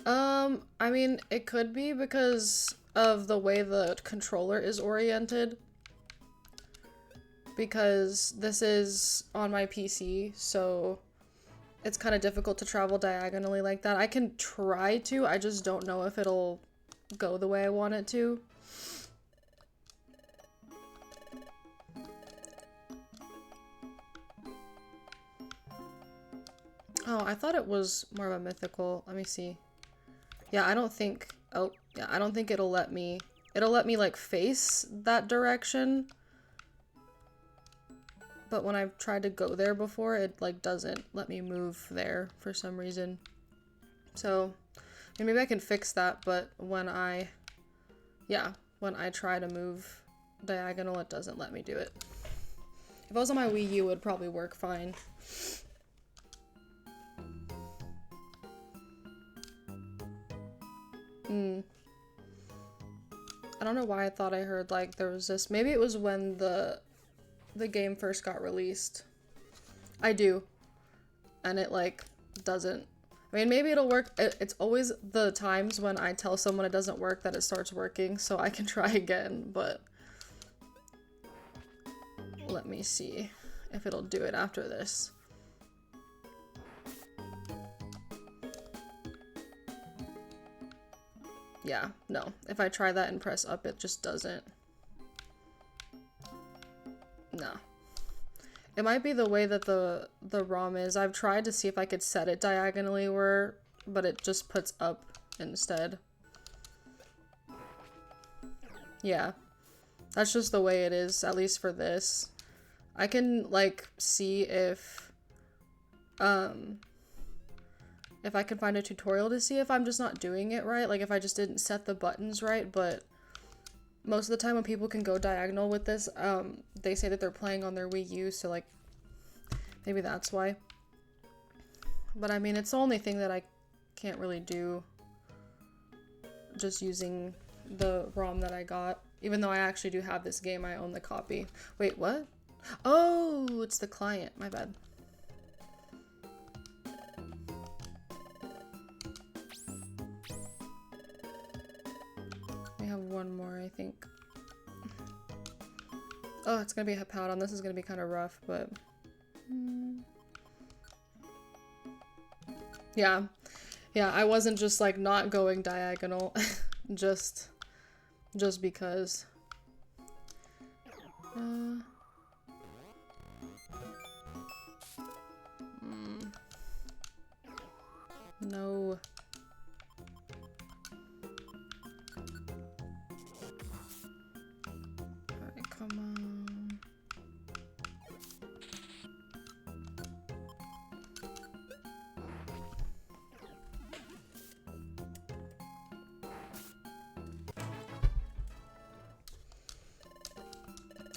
I mean, it could be because of the way the controller is oriented. Because this is on my PC, so it's kind of difficult to travel diagonally like that. I can try to, I just don't know if it'll go the way I want it to. Oh, I thought it was more of a mythical. Let me see. Yeah, I don't think... Oh, yeah, I don't think it'll let me... It'll let me, like, face that direction. But when I've tried to go there before, it, like, doesn't let me move there for some reason. So, maybe I can fix that, but when I... Yeah, when I try to move diagonal, it doesn't let me do it. If I was on my Wii U, it would probably work fine. I don't know why I thought I heard like there was this. Maybe it was when the game first got released. I do. And it like doesn't. I mean, maybe it'll work. It's always the times when I tell someone it doesn't work that it starts working, so I can try again, but let me see if it'll do it after this. Yeah, no. If I try that and press up, it just doesn't. No. It might be the way that the ROM is. I've tried to see if I could set it diagonally but it just puts up instead. Yeah. That's just the way it is, at least for this. I can, like, see if I can find a tutorial to see if I'm just not doing it right, like if I just didn't set the buttons right, but most of the time when people can go diagonal with this, they say that they're playing on their Wii U, so like, maybe that's why. But I mean, it's the only thing that I can't really do just using the ROM that I got, even though I actually do have this game, I own the copy. Wait, what? Oh, it's the client, my bad. We have one more, I think. Oh, it's gonna be a Hippowdon. This is gonna be kind of rough, but... Yeah. Yeah, I wasn't just like not going diagonal, just because. No. Alright, come on.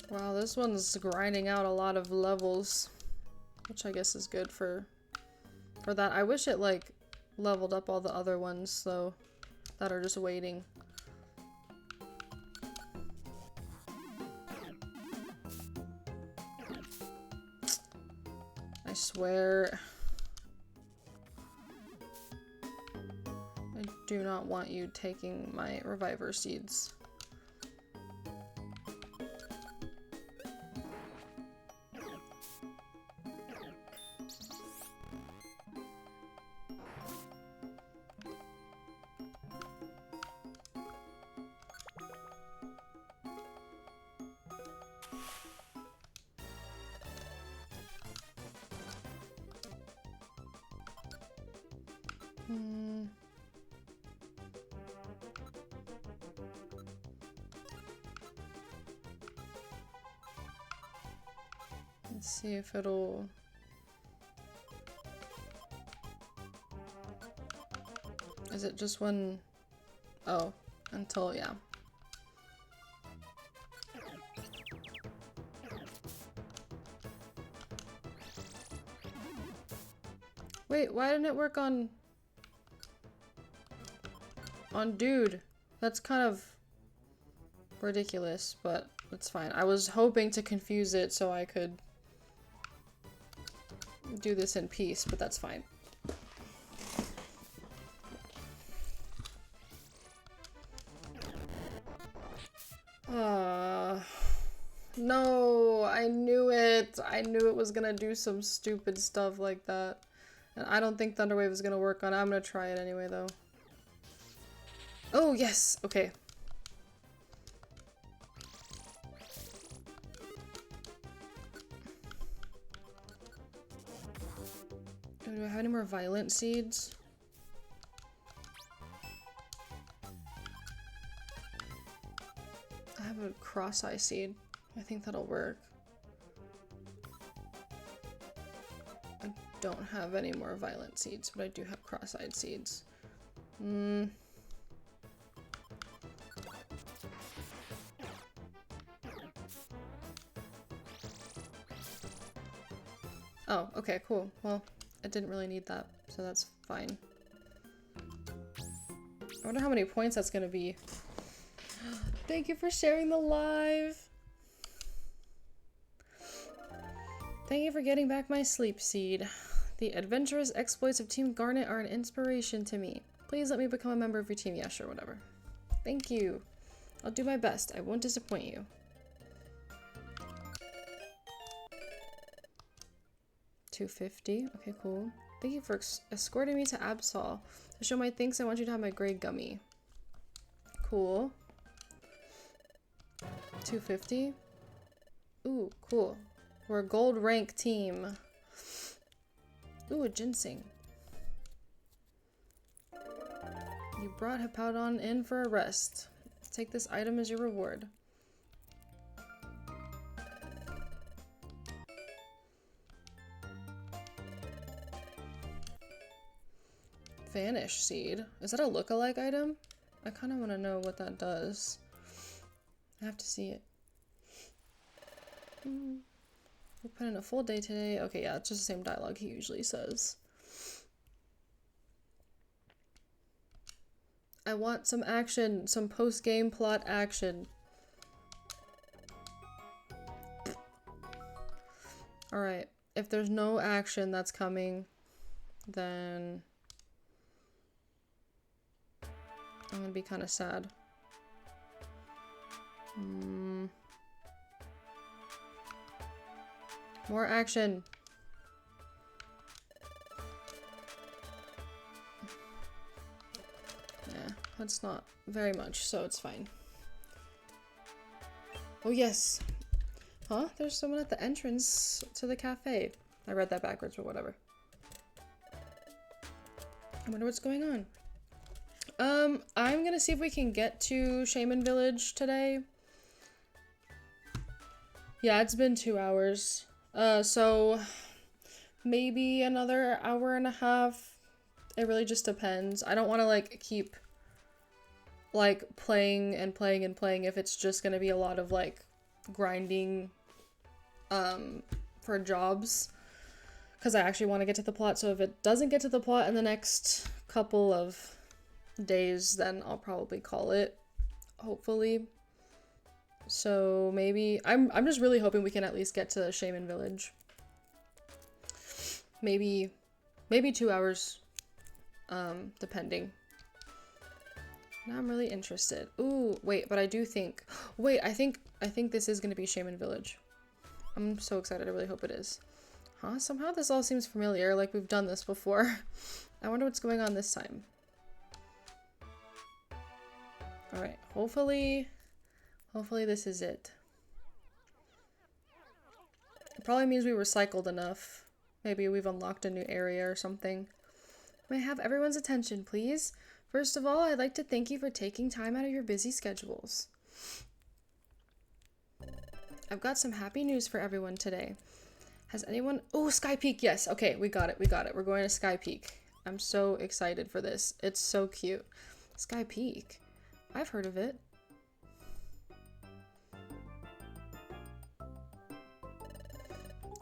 Wow, this one's grinding out a lot of levels, which I guess is good for that. I wish it like leveled up all the other ones though that are just waiting. I swear. I do not want you taking my reviver seeds. Let's see if it'll... Is it just one? Oh, until, yeah. Wait, why didn't it work on dude? That's kind of ridiculous, but it's fine. I was hoping to confuse it so I could do this in peace, but that's fine. No, I knew it. I knew it was gonna do some stupid stuff like that. And I don't think Thunderwave is gonna work on it. I'm gonna try it anyway, though. Oh, yes! Okay. Do I have any more violent seeds? I have a cross-eye seed. I think that'll work. I don't have any more violent seeds, but I do have cross-eyed seeds. Oh, okay, cool. Well, I didn't really need that, so that's fine. I wonder how many points that's gonna be. Thank you for sharing the live! Thank you for getting back my sleep seed. The adventurous exploits of Team Garnet are an inspiration to me. Please let me become a member of your team. Yeah, sure, whatever. Thank you. I'll do my best. I won't disappoint you. 250. Okay, cool. Thank you for escorting me to Absol. To show my thanks, I want you to have my gray gummy. Cool. 250. Ooh, cool. We're a gold rank team. Ooh, a ginseng. You brought Hippowdon in for a rest. Take this item as your reward. Vanish seed. Is that a lookalike item? I kind of want to know what that does. I have to see it. We put in a full day today. Okay, yeah, it's just the same dialogue he usually says. I want some action, some post-game plot action. Alright, if there's no action that's coming, then I'm gonna be kind of sad. More action. That's not very much, so it's fine. Oh yes. Huh? There's someone at the entrance to the cafe. I read that backwards, but whatever. I wonder what's going on. I'm gonna see if we can get to Shaman Village today. Yeah, it's been 2 hours. So maybe another hour and a half. It really just depends. I don't want to like keep like playing and playing and playing if it's just gonna be a lot of like grinding for jobs, because I actually want to get to the plot. So if it doesn't get to the plot in the next couple of days, then I'll probably call it, hopefully. So maybe I'm just really hoping we can at least get to Shaman Village. Maybe 2 hours, depending. Now I'm really interested. Ooh, wait, but I do think, wait, I think this is gonna be Shaman Village. I'm so excited. I really hope it is. Huh? Somehow this all seems familiar, like we've done this before. I wonder what's going on this time. Alright, hopefully this is it. It probably means we recycled enough. Maybe we've unlocked a new area or something. May I have everyone's attention, please? First of all, I'd like to thank you for taking time out of your busy schedules. I've got some happy news for everyone today. Has anyone... Oh, Sky Peak, yes. Okay, we got it. We're going to Sky Peak. I'm so excited for this. It's so cute. Sky Peak. I've heard of it.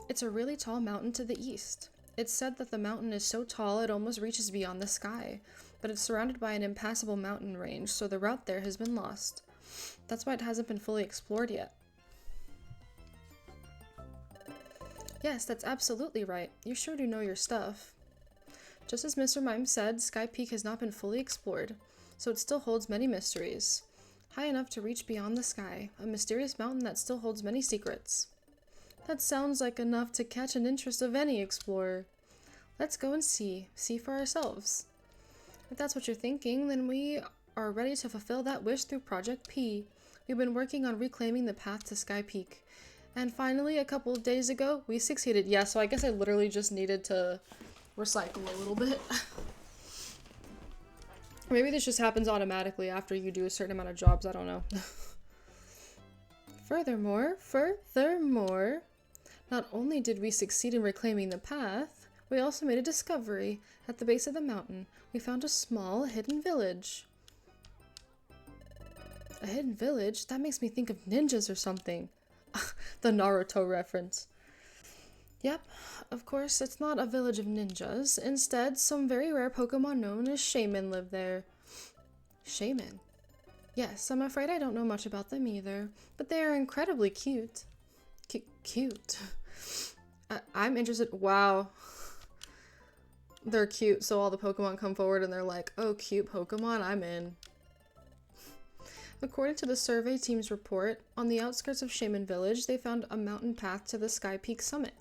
It's a really tall mountain to the east. It's said that the mountain is so tall it almost reaches beyond the sky, but it's surrounded by an impassable mountain range, so the route there has been lost. That's why it hasn't been fully explored yet. Yes, that's absolutely right. You sure do know your stuff. Just as Mr. Mime said, Sky Peak has not been fully explored, so it still holds many mysteries. High enough to reach beyond the sky, a mysterious mountain that still holds many secrets. That sounds like enough to catch an interest of any explorer. Let's go and see for ourselves. If that's what you're thinking, then we are ready to fulfill that wish through Project P. We've been working on reclaiming the path to Sky Peak. And finally, a couple of days ago, we succeeded. Yeah, so I guess I literally just needed to recycle a little bit. Maybe this just happens automatically after you do a certain amount of jobs, I don't know. Furthermore, not only did we succeed in reclaiming the path, we also made a discovery. At the base of the mountain, we found a small, hidden village. A hidden village? That makes me think of ninjas or something. The Naruto reference. Yep, of course, it's not a village of ninjas. Instead, some very rare Pokemon known as Shaman live there. Shaman? Yes, I'm afraid I don't know much about them either, but they are incredibly cute. Cute? I'm interested. Wow. They're cute, so all the Pokemon come forward and they're like, oh, cute Pokemon, I'm in. According to the survey team's report, on the outskirts of Shaman Village, they found a mountain path to the Sky Peak summit.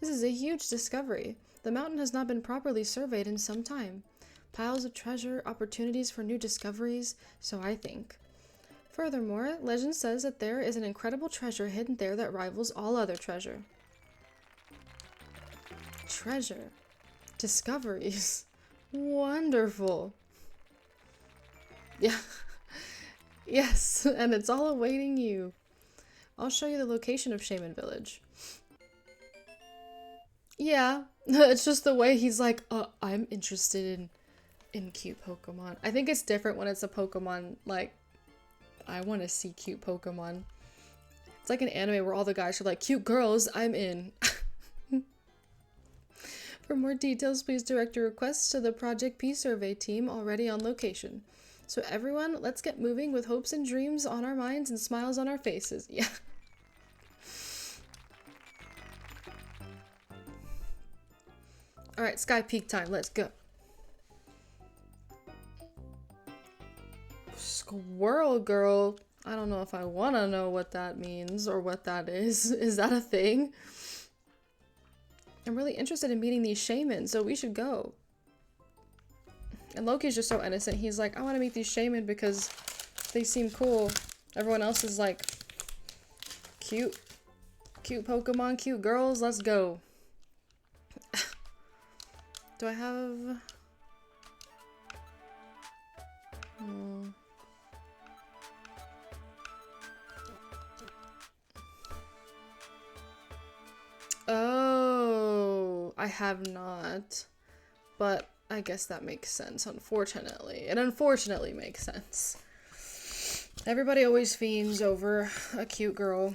This is a huge discovery. The mountain has not been properly surveyed in some time. Piles of treasure, opportunities for new discoveries, so I think. Furthermore, legend says that there is an incredible treasure hidden there that rivals all other treasure. Treasure. Discoveries. Wonderful. Yeah. Yes, and it's all awaiting you. I'll show you the location of Shaman Village. Yeah, it's just the way he's like, I'm interested in cute Pokemon. I think it's different when it's a Pokemon, like, I want to see cute Pokemon. It's like an anime where all the guys are like, cute girls, I'm in. For more details, please direct your requests to the Project P survey team already on location. So everyone, let's get moving with hopes and dreams on our minds and smiles on our faces. Yeah. Alright, Sky Peak time. Let's go. Squirrel girl. I don't know if I want to know what that means or what that is. Is that a thing? I'm really interested in meeting these shamans, so we should go. And Loki's just so innocent. He's like, I want to meet these shaman because they seem cool. Everyone else is like, cute. Cute Pokemon, cute girls, let's go. Do I have... Oh, I have not. But I guess that makes sense, unfortunately. It unfortunately makes sense. Everybody always fiends over a cute girl.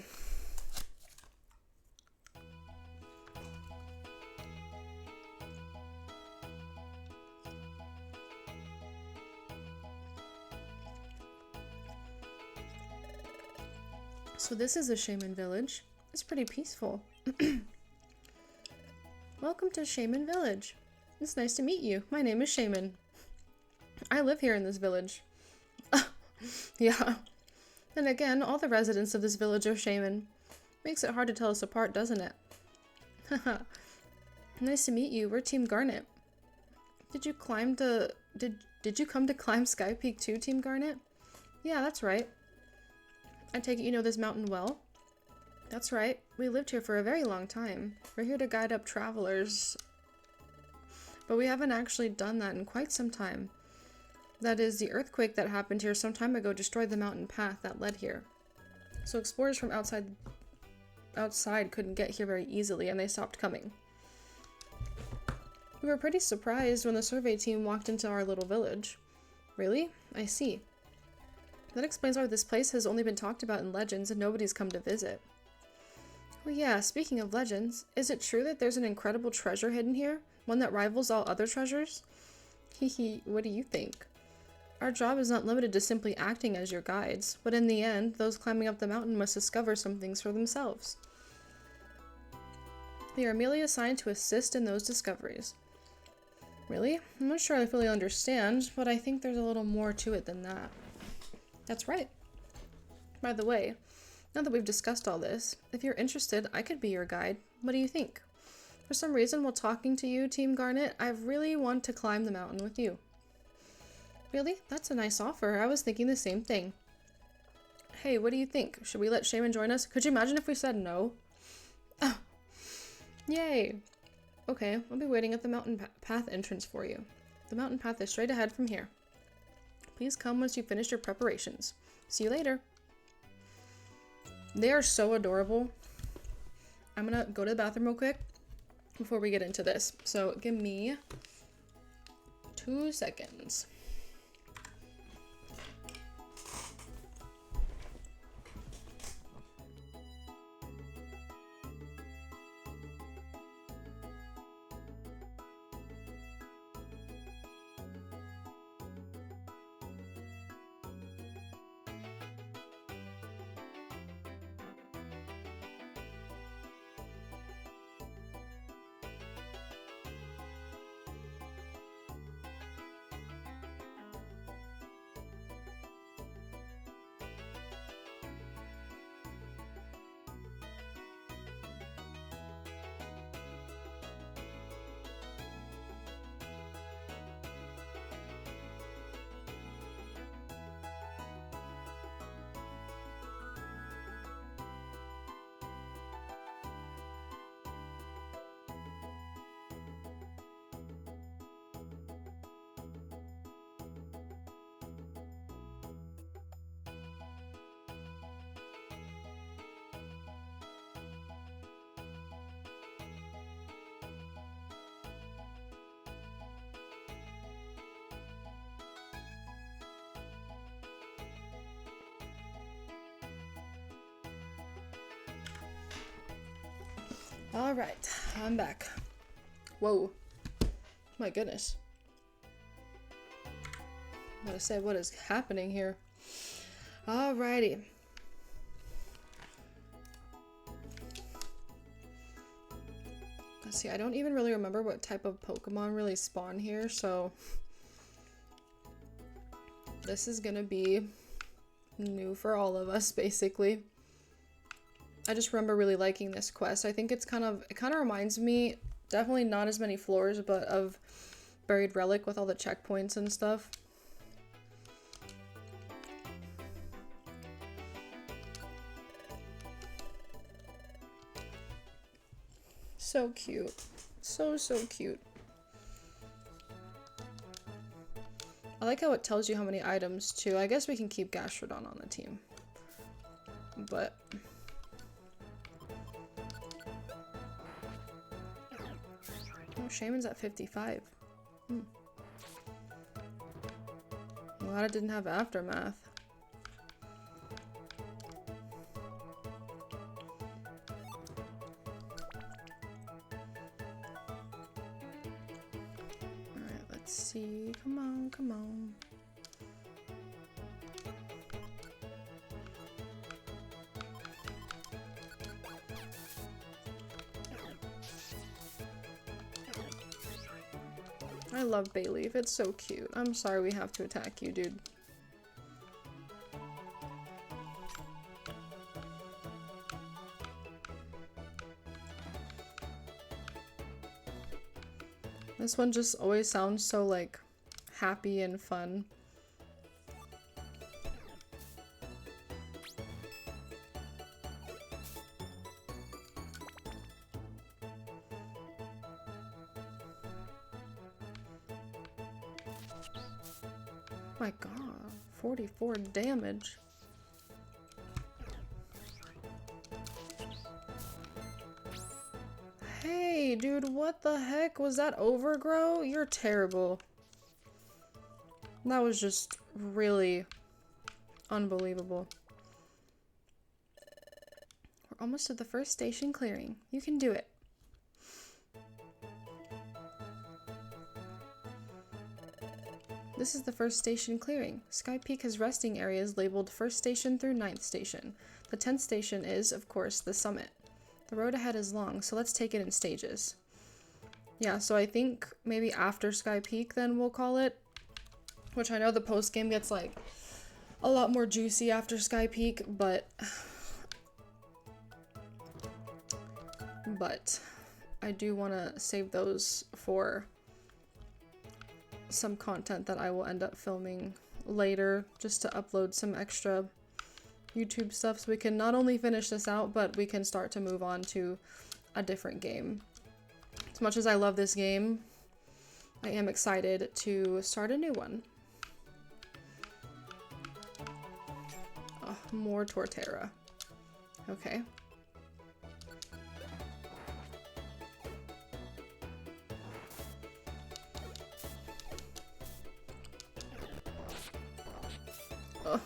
So this is a shaman village. It's pretty peaceful. Welcome to Shaman Village. It's nice to meet you. My name is Shaman. I live here in this village. Yeah. And again, all the residents of this village are shaman. Makes it hard to tell us apart, doesn't it? Haha. Nice to meet you. We're Team Garnet. Did you climb the... Did you come to climb Sky Peak too, Team Garnet? Yeah, that's right. I take it you know this mountain well? That's right. We lived here for a very long time. We're here to guide up travelers. But we haven't actually done that in quite some time. That is, the earthquake that happened here some time ago destroyed the mountain path that led here. So explorers from outside couldn't get here very easily, and they stopped coming. We were pretty surprised when the survey team walked into our little village. Really? I see. That explains why this place has only been talked about in legends and nobody's come to visit. Oh yeah, speaking of legends, is it true that there's an incredible treasure hidden here? One that rivals all other treasures? Hehe, what do you think? Our job is not limited to simply acting as your guides, but in the end, those climbing up the mountain must discover some things for themselves. They are merely assigned to assist in those discoveries. Really? I'm not sure I fully understand, but I think there's a little more to it than that. That's right. By the way, now that we've discussed all this, if you're interested, I could be your guide. What do you think? For some reason, while talking to you, Team Garnet, I really want to climb the mountain with you. Really? That's a nice offer. I was thinking the same thing. Hey, what do you think? Should we let Shaman join us? Could you imagine if we said no? Oh, yay! Okay, I'll be waiting at the mountain path entrance for you. The mountain path is straight ahead from here. Please come once you finish your preparations. See you later. They are so adorable. I'm gonna go to the bathroom real quick before we get into this. So give me 2 seconds. All right, I'm back. Whoa, my goodness. I gotta say, what is happening here? Alrighty. Let's see, I don't even really remember what type of Pokemon really spawn here, so this is gonna be new for all of us, basically. I just remember really liking this quest. I think it kind of reminds me, definitely not as many floors, but of buried relic with all the checkpoints and stuff. So cute. So cute. I like how it tells you how many items too. I guess we can keep Gastrodon on the team. But oh, Shaman's at 55. Glad it didn't have Aftermath. Alright, let's see. Come on, come on. I love Bayleaf, it's so cute. I'm sorry we have to attack you, dude. This one just always sounds so, like, happy and fun. My god, 44 damage. Hey, dude, what the heck? Was that overgrow? You're terrible. That was just really unbelievable. We're almost at the first station clearing. You can do it. This is the first station clearing. Sky Peak has resting areas labeled 1st station through 9th station. The 10th station is, of course, the summit. The road ahead is long, so let's take it in stages. Yeah, so I think maybe after Sky Peak then we'll call it. Which I know the post game gets like a lot more juicy after Sky Peak, but I do want to save those for some content that I will end up filming later, just to upload some extra YouTube stuff so we can not only finish this out, but we can start to move on to a different game. As much as I love this game, I am excited to start a new one. Oh, more Torterra. Okay. Oh.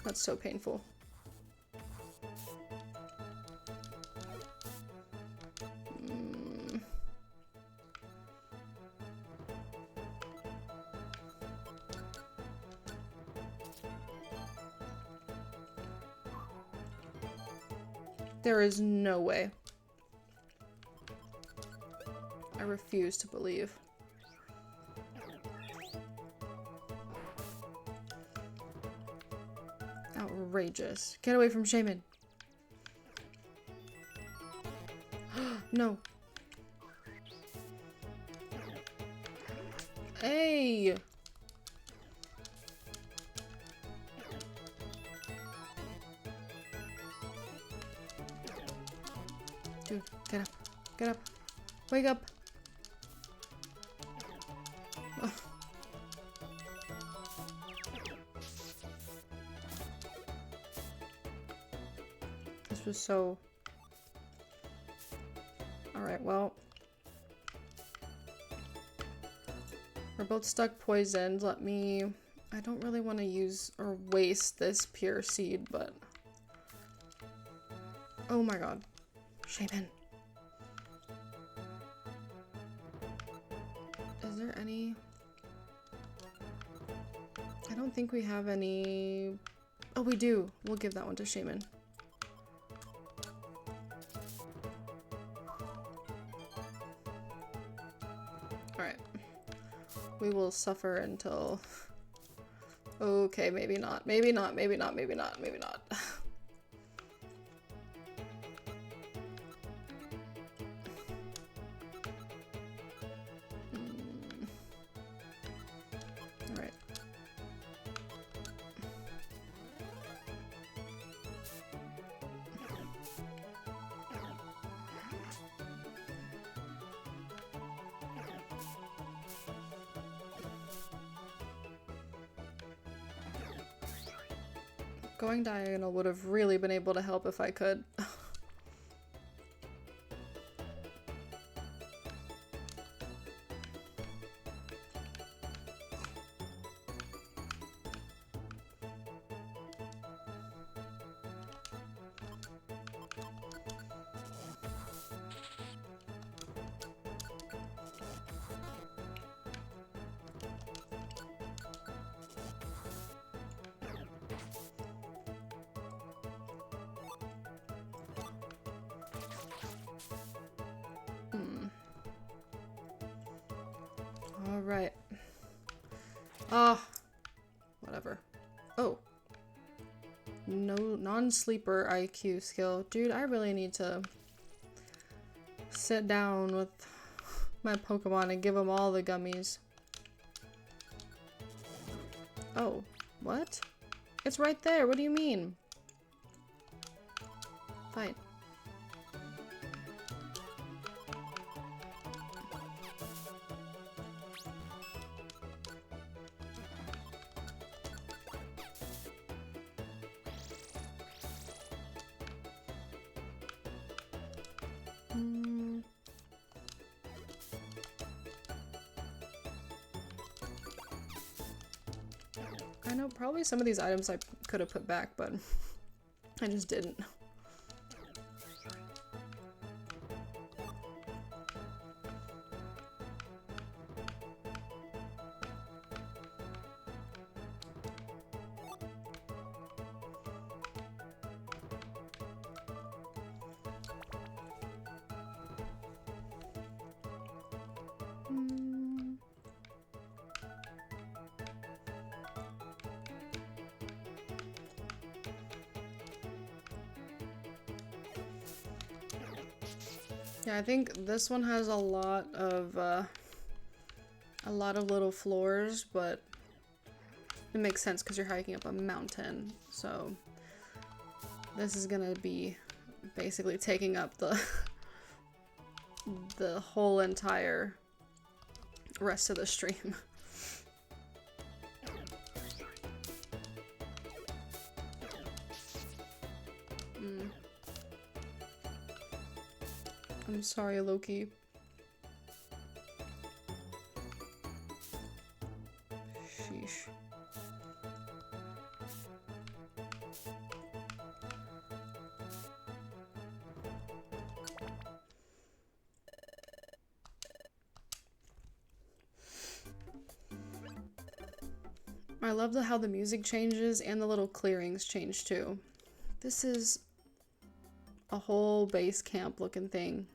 That's so painful. There is no way. I refuse to believe. Outrageous. Get away from Shaman. No. Hey! Dude, get up. Get up. Wake up. Oh. This was so... Alright, well. We're both stuck poisoned. Let me... I don't really want to use or waste this pure seed, but... Oh my god. Shaman. Is there any... I don't think we have any... Oh, we do. We'll give that one to Shaman. Alright. We will suffer until... Okay, maybe not. Maybe not, maybe not, maybe not, maybe not. Going diagonal would have really been able to help if I could. Alright. Ah, whatever. Oh. No, non-sleeper IQ skill. Dude, I really need to sit down with my Pokemon and give them all the gummies. Oh, what? It's right there. What do you mean? Fine. I know probably some of these items I could have put back, but I just didn't. Yeah, I think this one has a lot of little floors, but it makes sense because you're hiking up a mountain. So this is gonna be basically taking up the whole entire rest of the stream. I'm sorry, Loki. Sheesh. I love how the music changes and the little clearings change too. This is a whole base camp looking thing.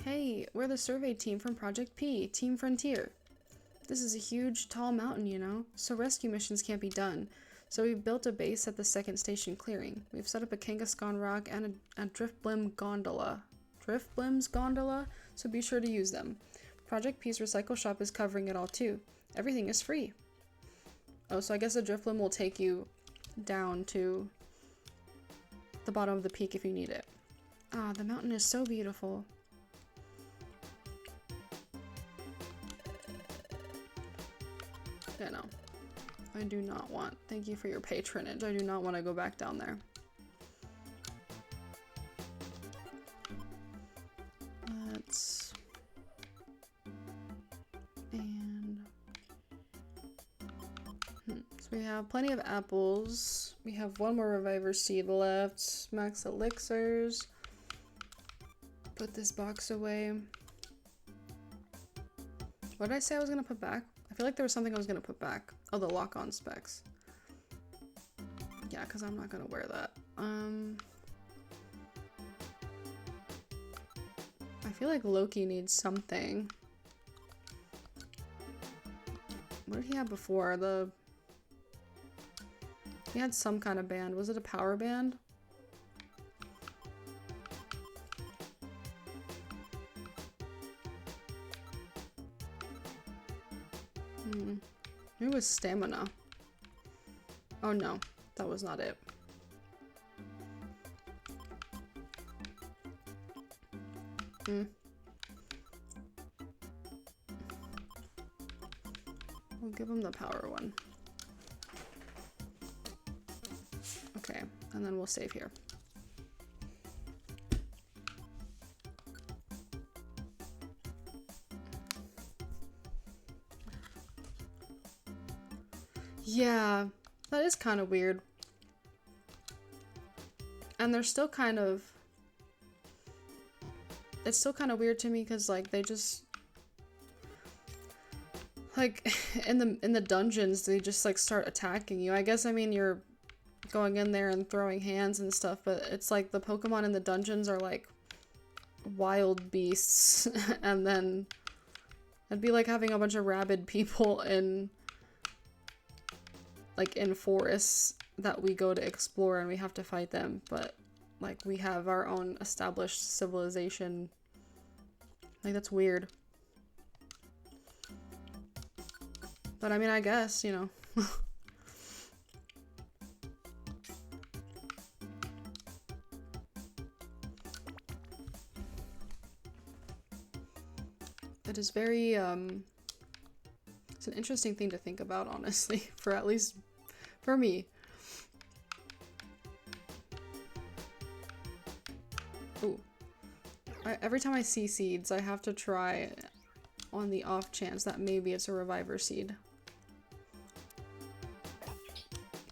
Hey, we're the survey team from Project P, Team Frontier. This is a huge, tall mountain, you know, so rescue missions can't be done. So we've built a base at the second station clearing. We've set up a Kangaskhan rock and a Driftblim gondola. Driftblim's gondola? So be sure to use them. Project P's recycle shop is covering it all too. Everything is free. Oh, so I guess a Driftblim will take you down to the bottom of the peak if you need it. Ah, the mountain is so beautiful. Yeah, no. I do not want. Thank you for your patronage. I do not want to go back down there. Let's... And... So we have plenty of apples. We have one more Reviver seed left. Max elixirs. Put this box away. What did I say I was going to put back? I feel like there was something I was going to put back. Oh, the lock-on specs. Yeah, because I'm not going to wear that. I feel like Loki needs something. What did he have before? He had some kind of band. Was it a power band? It was stamina. Oh no, that was not it. We'll give him the power one. And then we'll save here. Yeah, that is kind of weird. And they're still kind of... It's still kind of weird to me because, like, they just... Like, in the dungeons, they just, like, start attacking you. I guess, I mean, you're going in there and throwing hands and stuff, but it's like the Pokemon in the dungeons are, like, wild beasts. And then it'd be like having a bunch of rabid people in... like in forests that we go to explore and we have to fight them, but like we have our own established civilization. Like that's weird. But I mean, I guess, you know. It is very, it's an interesting thing to think about, honestly, for at least for me. Ooh. Every time I see seeds, I have to try on the off chance that maybe it's a reviver seed.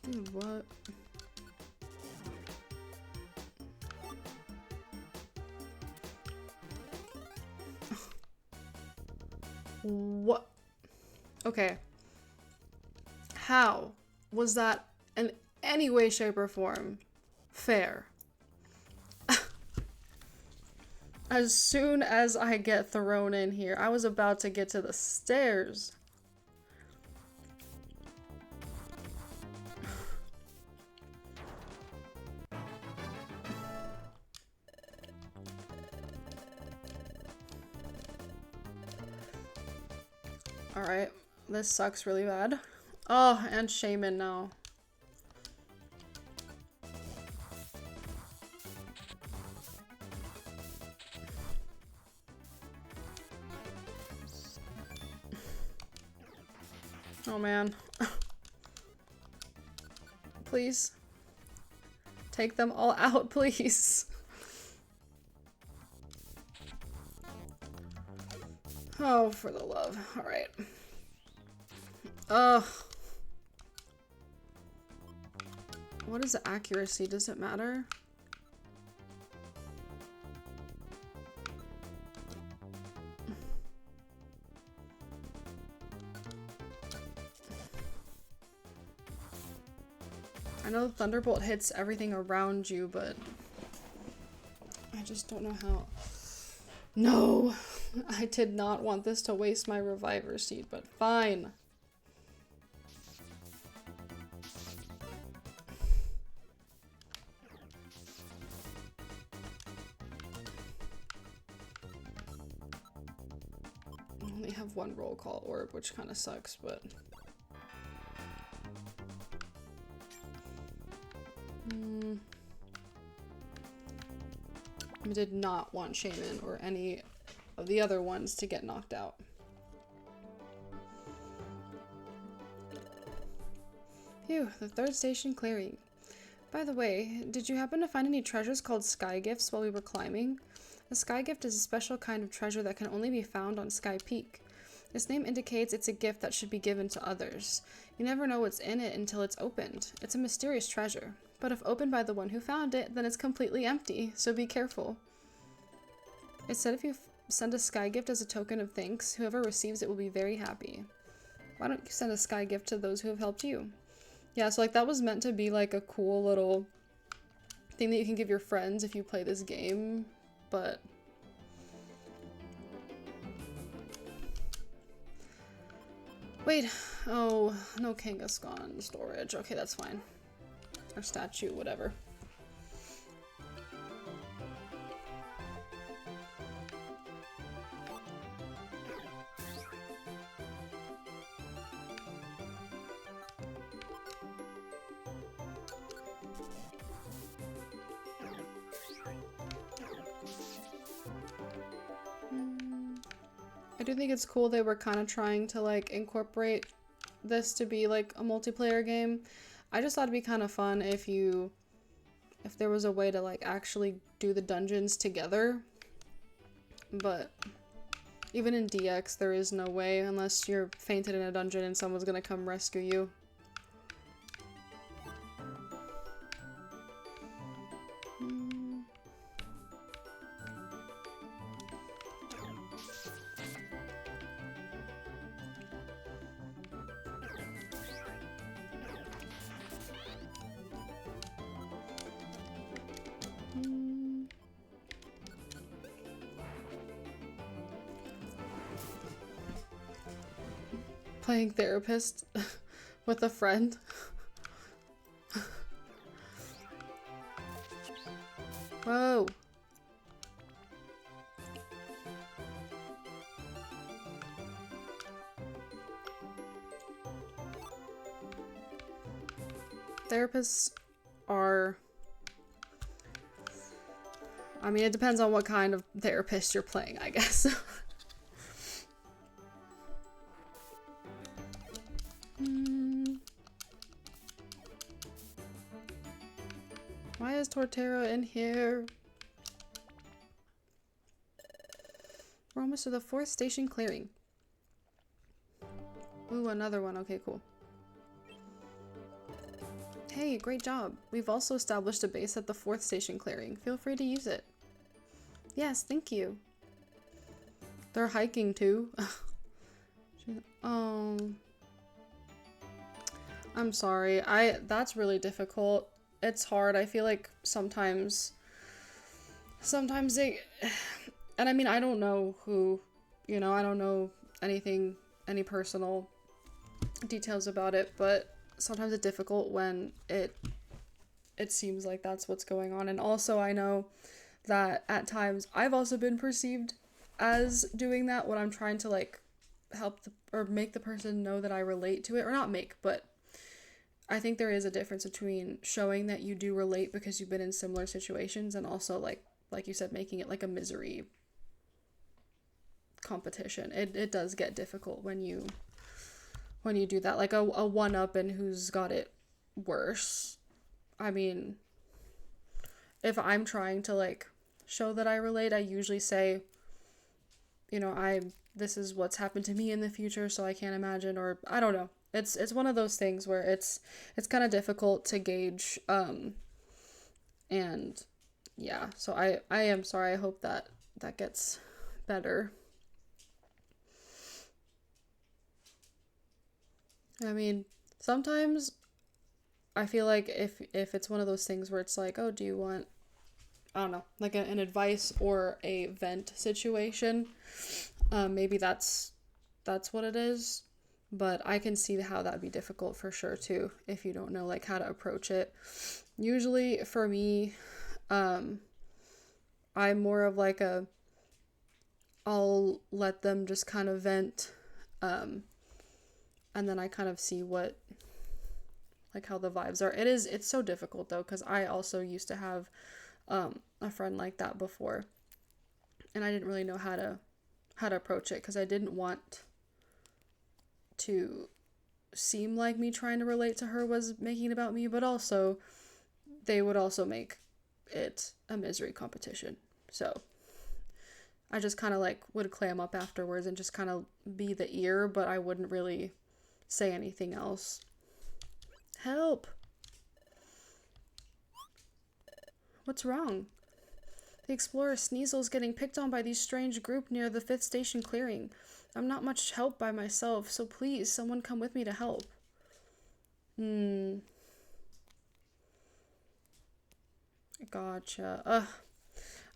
Dude, what? What? Okay. How was that in any way, shape, or form fair? As soon as I get thrown in here, I was about to get to the stairs. Alright, this sucks really bad. Oh, and Shaman now. Oh man. Please. Take them all out, please. Oh, for the love. Alright. Ugh. What is the accuracy? Does it matter? I know Thunderbolt hits everything around you, but I just don't know how. No! I did not want this to waste my reviver seed, but fine. I only have one roll call orb, which kind of sucks, but... I did not want Shaman or any of the other ones to get knocked out. Phew, the third station clearing. By the way, did you happen to find any treasures called Sky Gifts while we were climbing? A Sky Gift is a special kind of treasure that can only be found on Sky Peak. Its name indicates it's a gift that should be given to others. You never know what's in it until it's opened. It's a mysterious treasure. But if opened by the one who found it, then it's completely empty, so be careful. It said if you send a Sky Gift as a token of thanks, whoever receives it will be very happy. Why don't you send a Sky Gift to those who have helped you? Yeah, so like that was meant to be like a cool little thing that you can give your friends if you play this game, but... Wait, oh, no Kangaskhan in storage. Okay, that's fine. Or statue, whatever. I do think it's cool they were kind of trying to like incorporate this to be like a multiplayer game. I just thought it'd be kind of fun if you if there was a way to like actually do the dungeons together, but even in DX there is no way unless you're fainted in a dungeon and someone's gonna come rescue you. Playing therapist with a friend. Whoa. Therapists are... I mean, it depends on what kind of therapist you're playing, I guess. Why is Torterra in here? We're almost to the 4th station clearing. Ooh, another one. Okay, cool. Hey, great job. We've also established a base at the 4th station clearing. Feel free to use it. Yes, thank you. They're hiking too. Oh. I'm sorry. That's really difficult. It's hard. I feel like sometimes they, and I mean, I don't know who, you know, I don't know anything, any personal details about it, but sometimes it's difficult when it seems like that's what's going on. And also I know that at times I've also been perceived as doing that when I'm trying to like help or make the person know that I relate to it, or not make, but I think there is a difference between showing that you do relate because you've been in similar situations and also like you said, making it like a misery competition. It does get difficult when you do that, like a one-up and who's got it worse. I mean, if I'm trying to like show that I relate, I usually say, you know, this is what's happened to me in the future, so I can't imagine, or I don't know. It's one of those things where it's kind of difficult to gauge, and yeah, so I am sorry. I hope that gets better. I mean, sometimes I feel like if it's one of those things where it's like, oh, do you want, I don't know, like an advice or a vent situation, maybe that's what it is. But I can see how that'd be difficult for sure too, if you don't know like how to approach it. Usually for me, I'm more of like I'll let them just kind of vent, and then I kind of see what, like how the vibes are. It's so difficult though, because I also used to have a friend like that before, and I didn't really know how to approach it, because I didn't want to seem like me trying to relate to her was making it about me, but also they would also make it a misery competition. So I just kind of like would clam up afterwards and just kind of be the ear, but I wouldn't really say anything else. Help! What's wrong? The explorer Sneasel's getting picked on by these strange group near the 5th station clearing. I'm not much help by myself, so please, someone come with me to help. Gotcha.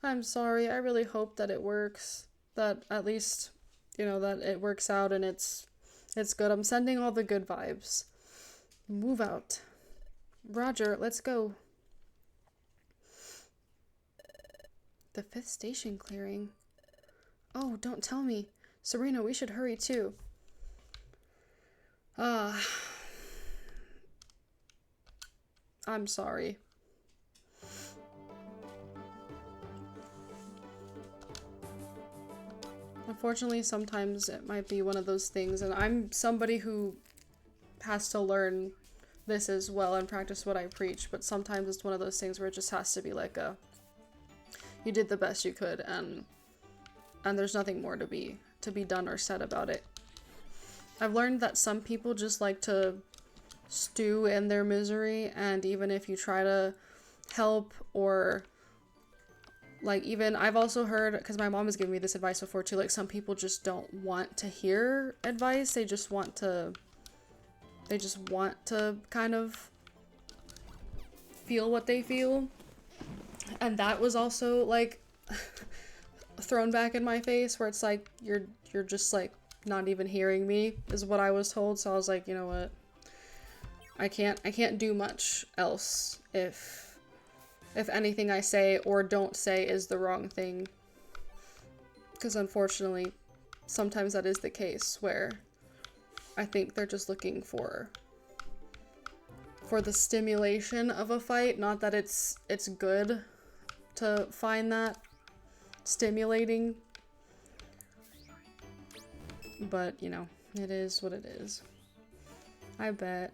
I'm sorry. I really hope that it works. That at least, you know, that it works out and it's good. I'm sending all the good vibes. Move out. Roger, let's go. The 5th station clearing. Oh, don't tell me. Serena, we should hurry too. I'm sorry. Unfortunately, sometimes it might be one of those things, and I'm somebody who has to learn this is well and practice what I preach, but sometimes it's one of those things where it just has to be like a, you did the best you could, and there's nothing more to be done or said about it. I've learned that some people just like to stew in their misery, and even if you try to help, or like, even I've also heard, because my mom has given me this advice before too, like some people just don't want to hear advice, they just want to kind of feel what they feel. And that was also like thrown back in my face, where it's like, you're just like not even hearing me, is what I was told. So I was like, you know what, I can't do much else if anything I say or don't say is the wrong thing, because unfortunately sometimes that is the case, where I think they're just looking for the stimulation of a fight. Not that it's good to find that stimulating, but you know, it is what it is. I bet.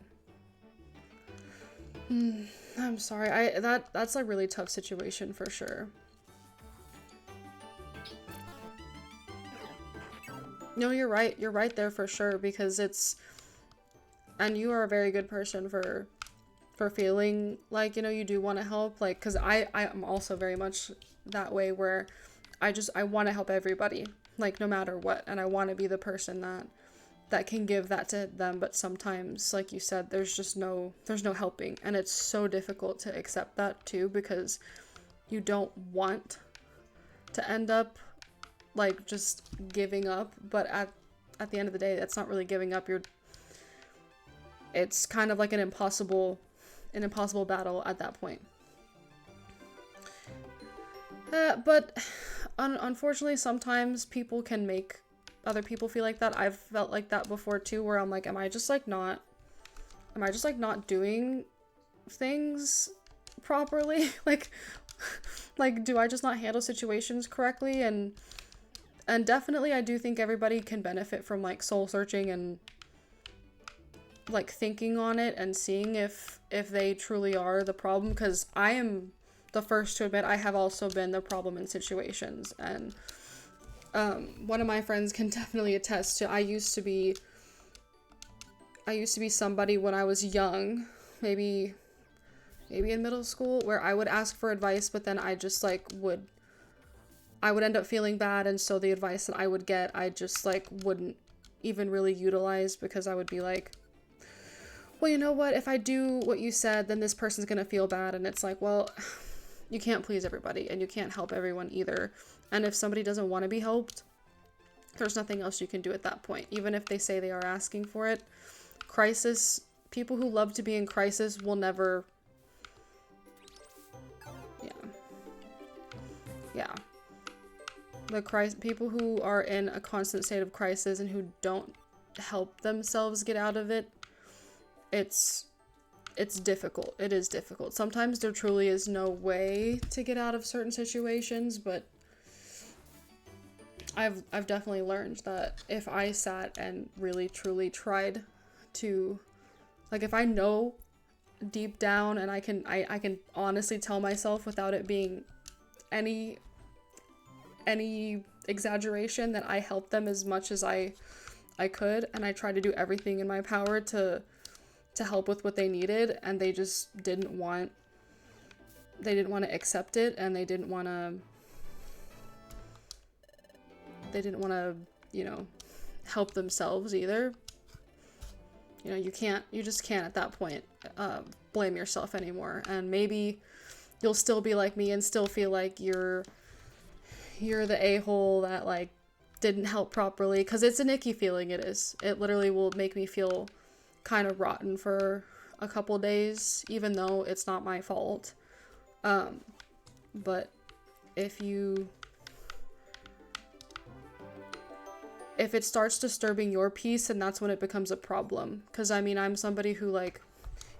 I'm sorry. That's a really tough situation for sure. No, you're right. You're right there for sure, because it's, and you are a very good person for feeling like, you know, you do want to help, like, because I am also very much that way, where I want to help everybody, like, no matter what, and I want to be the person that can give that to them. But sometimes, like you said, there's no helping, and it's so difficult to accept that too, because you don't want to end up like just giving up, but at the end of the day, that's not really giving up. It's kind of like an impossible battle at that point. But unfortunately, sometimes people can make other people feel like that. I've felt like that before too, where I'm like, am I just like not doing things properly? like do I just not handle situations correctly? And definitely I do think everybody can benefit from like soul searching and like thinking on it and seeing if they truly are the problem, because I am the first to admit I have also been the problem in situations. And one of my friends can definitely attest to, I used to be somebody when I was young, maybe in middle school, where I would ask for advice, but then I just like I would end up feeling bad, and so the advice that I would get, I just like wouldn't even really utilize, because I would be like, well, you know what, if I do what you said, then this person's gonna feel bad. And it's like, well, you can't please everybody, and you can't help everyone either. And if somebody doesn't want to be helped, there's nothing else you can do at that point, even if they say they are asking for it. People who love to be in crisis will never, yeah. People who are in a constant state of crisis and who don't help themselves get out of it, it's difficult. It is difficult. Sometimes there truly is no way to get out of certain situations, but I've definitely learned that if I sat and really truly tried to, like, if I know deep down and I can honestly tell myself without it being any exaggeration that I helped them as much as I could, and I tried to do everything in my power to help with what they needed, and they just didn't want to accept it, and they didn't want to, you know, help themselves either. You know, you just can't at that point blame yourself anymore. And maybe you'll still be like me and still feel like you're the a-hole that like didn't help properly, because it's an icky feeling. It literally will make me feel kind of rotten for a couple days, even though it's not my fault. But if it starts disturbing your peace, and that's when it becomes a problem. Because I mean, I'm somebody who, like,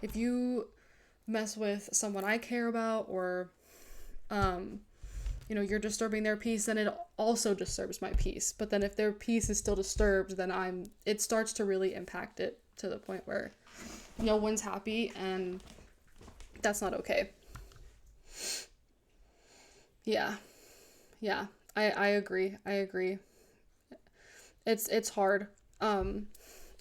if you mess with someone I care about, or you know, you're disturbing their peace, then it also disturbs my peace. But then if their peace is still disturbed, then it starts to really impact it to the point where no one's happy, and that's not okay. Yeah. Yeah. I agree. I agree. It's hard. Um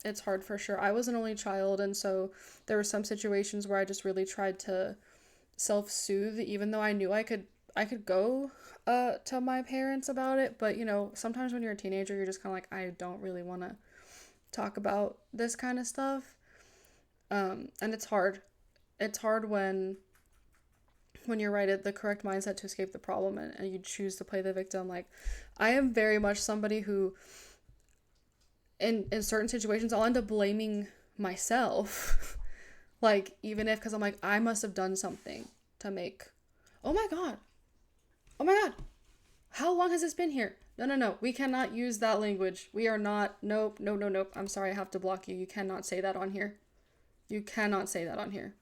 it's hard for sure. I was an only child, and so there were some situations where I just really tried to self-soothe, even though I knew I could go to my parents about it, but sometimes when you're a teenager you're just kind of like, I don't really want to talk about this kind of stuff. And it's hard. It's hard when you're right at the correct mindset to escape the problem, and you choose to play the victim. Like, I am very much somebody who in certain situations I'll end up blaming myself. Like, even if, because I'm like, I must have done something to make, oh my god, oh my god, how long has this been here? No, no, no, we cannot use that language. We are not, nope, no, no, nope, I'm sorry, I have to block you. You cannot say that on here. You cannot say that on here.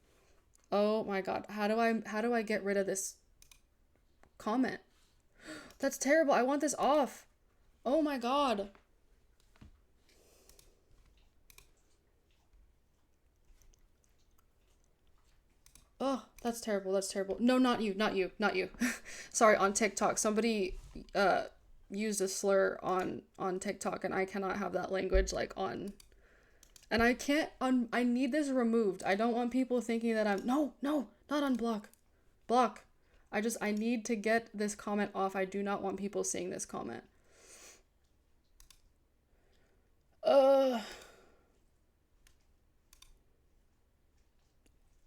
Oh my god, how do I get rid of this comment? That's terrible. I want this off. Oh my god. Oh, that's terrible. That's terrible. No, not you, not you, not you. Sorry, on TikTok, somebody used a slur on TikTok, and I cannot have that language like on. And I can't I need this removed. I don't want people thinking that I'm no, no, not unblock. Block. I need to get this comment off. I do not want people seeing this comment. Uh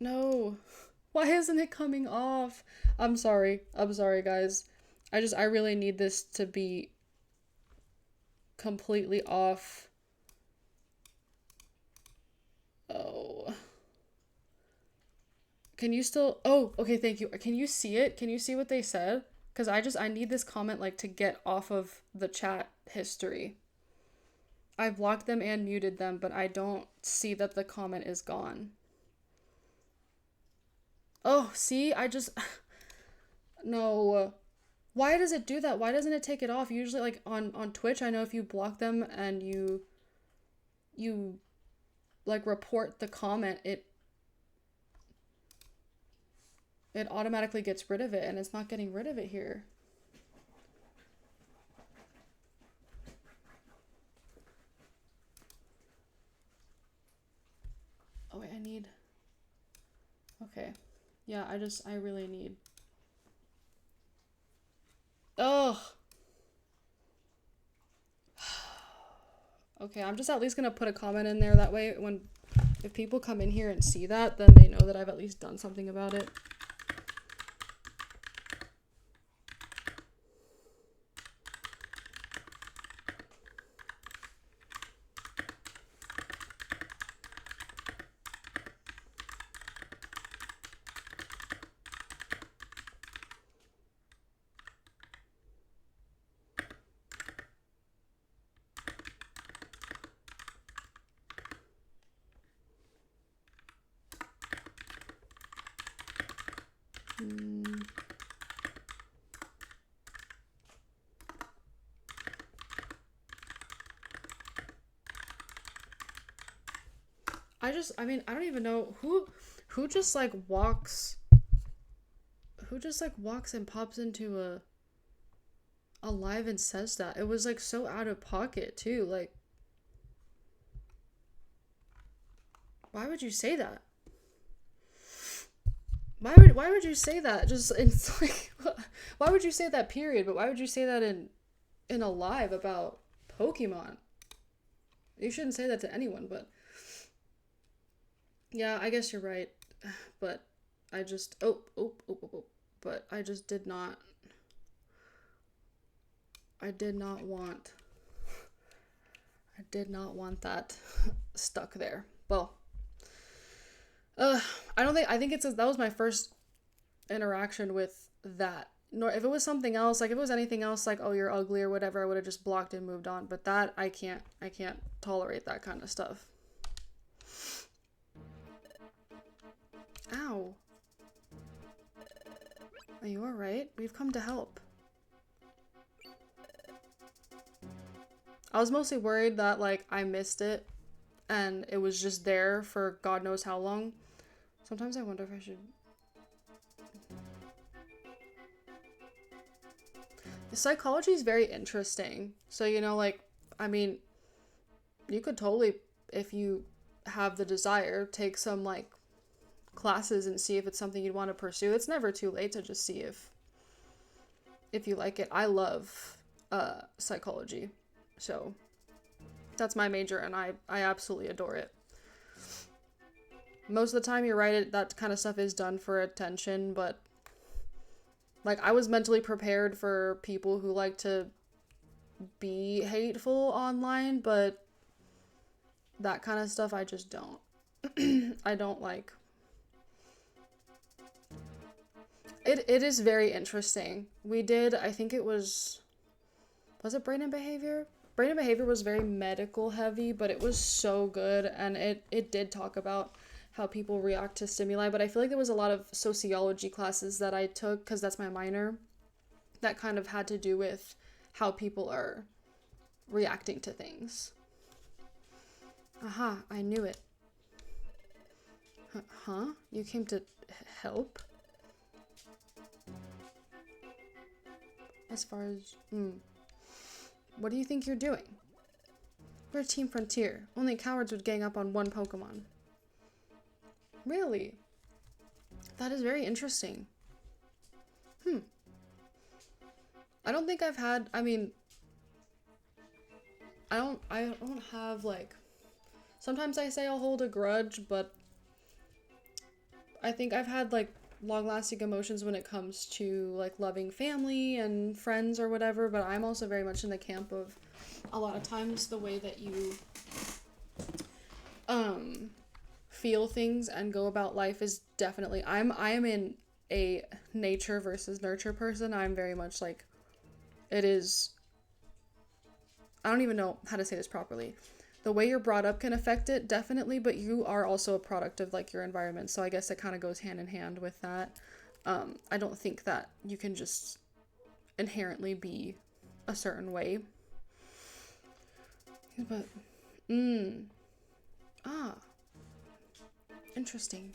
no. Why isn't it coming off? I'm sorry. I'm sorry, guys. I really need this to be completely off. Oh. Can you still? Oh, okay, thank you. Can you see it? Can you see what they said? Cuz I need this comment like to get off of the chat history. I blocked them and muted them, but I don't see that the comment is gone. Oh, see? I just no. Why does it do that? Why doesn't it take it off? Usually like on Twitch, I know if you block them and you like report the comment, it automatically gets rid of it, and it's not getting rid of it here. Oh wait, I need. Okay. Yeah, I really need. Ugh. Okay, I'm just at least gonna put a comment in there, that way if people come in here and see that, then they know that I've at least done something about it. I don't even know who just like walks and pops into a live and says that. It was like so out of pocket too. Like, why would you say that? Why would you say that? Just, it's like, why would you say that, period? But why would you say that in a live about Pokemon? You shouldn't say that to anyone, but yeah, I guess you're right. But I just but I just did not I did not want that stuck there. Well, I think that was my first interaction with that. Nor if it was something else, like if it was anything else, like, oh, you're ugly or whatever, I would have just blocked and moved on. But that, I can't tolerate that kind of stuff. Ow. Are you alright? We've come to help. I was mostly worried that, like, I missed it and it was just there for God knows how long. Sometimes I wonder if I should. Psychology is very interesting. So, like, I mean, you could totally, if you have the desire, take some, like, classes and see if it's something you'd want to pursue. It's never too late to just see if you like it. I love psychology. So, that's my major, and I absolutely adore it. Most of the time, you're right, that kind of stuff is done for attention, but like, I was mentally prepared for people who like to be hateful online, but that kind of stuff I just don't. I don't like. It is very interesting. We did, I think it was it brain and behavior? Brain and behavior was very medical heavy, but it was so good, and it did talk about how people react to stimuli, but I feel like there was a lot of sociology classes that I took, because that's my minor, that kind of had to do with how people are reacting to things. Aha, I knew it. Huh? You came to help? As far as, what do you think you're doing? We're Team Frontier. Only cowards would gang up on one Pokemon. Really? That is very interesting. I don't think I've had, I mean, I don't have, like, sometimes I say I'll hold a grudge, but I think I've had, like, long-lasting emotions when it comes to, like, loving family and friends or whatever, but I'm also very much in the camp of a lot of times the way that you, feel things and go about life is definitely, I am in a nature versus nurture person. I'm very much like, it is, I don't even know how to say this properly. The way you're brought up can affect it, definitely, but you are also a product of, like, your environment, so I guess it kind of goes hand in hand with that. I don't think that you can just inherently be a certain way. But, interesting.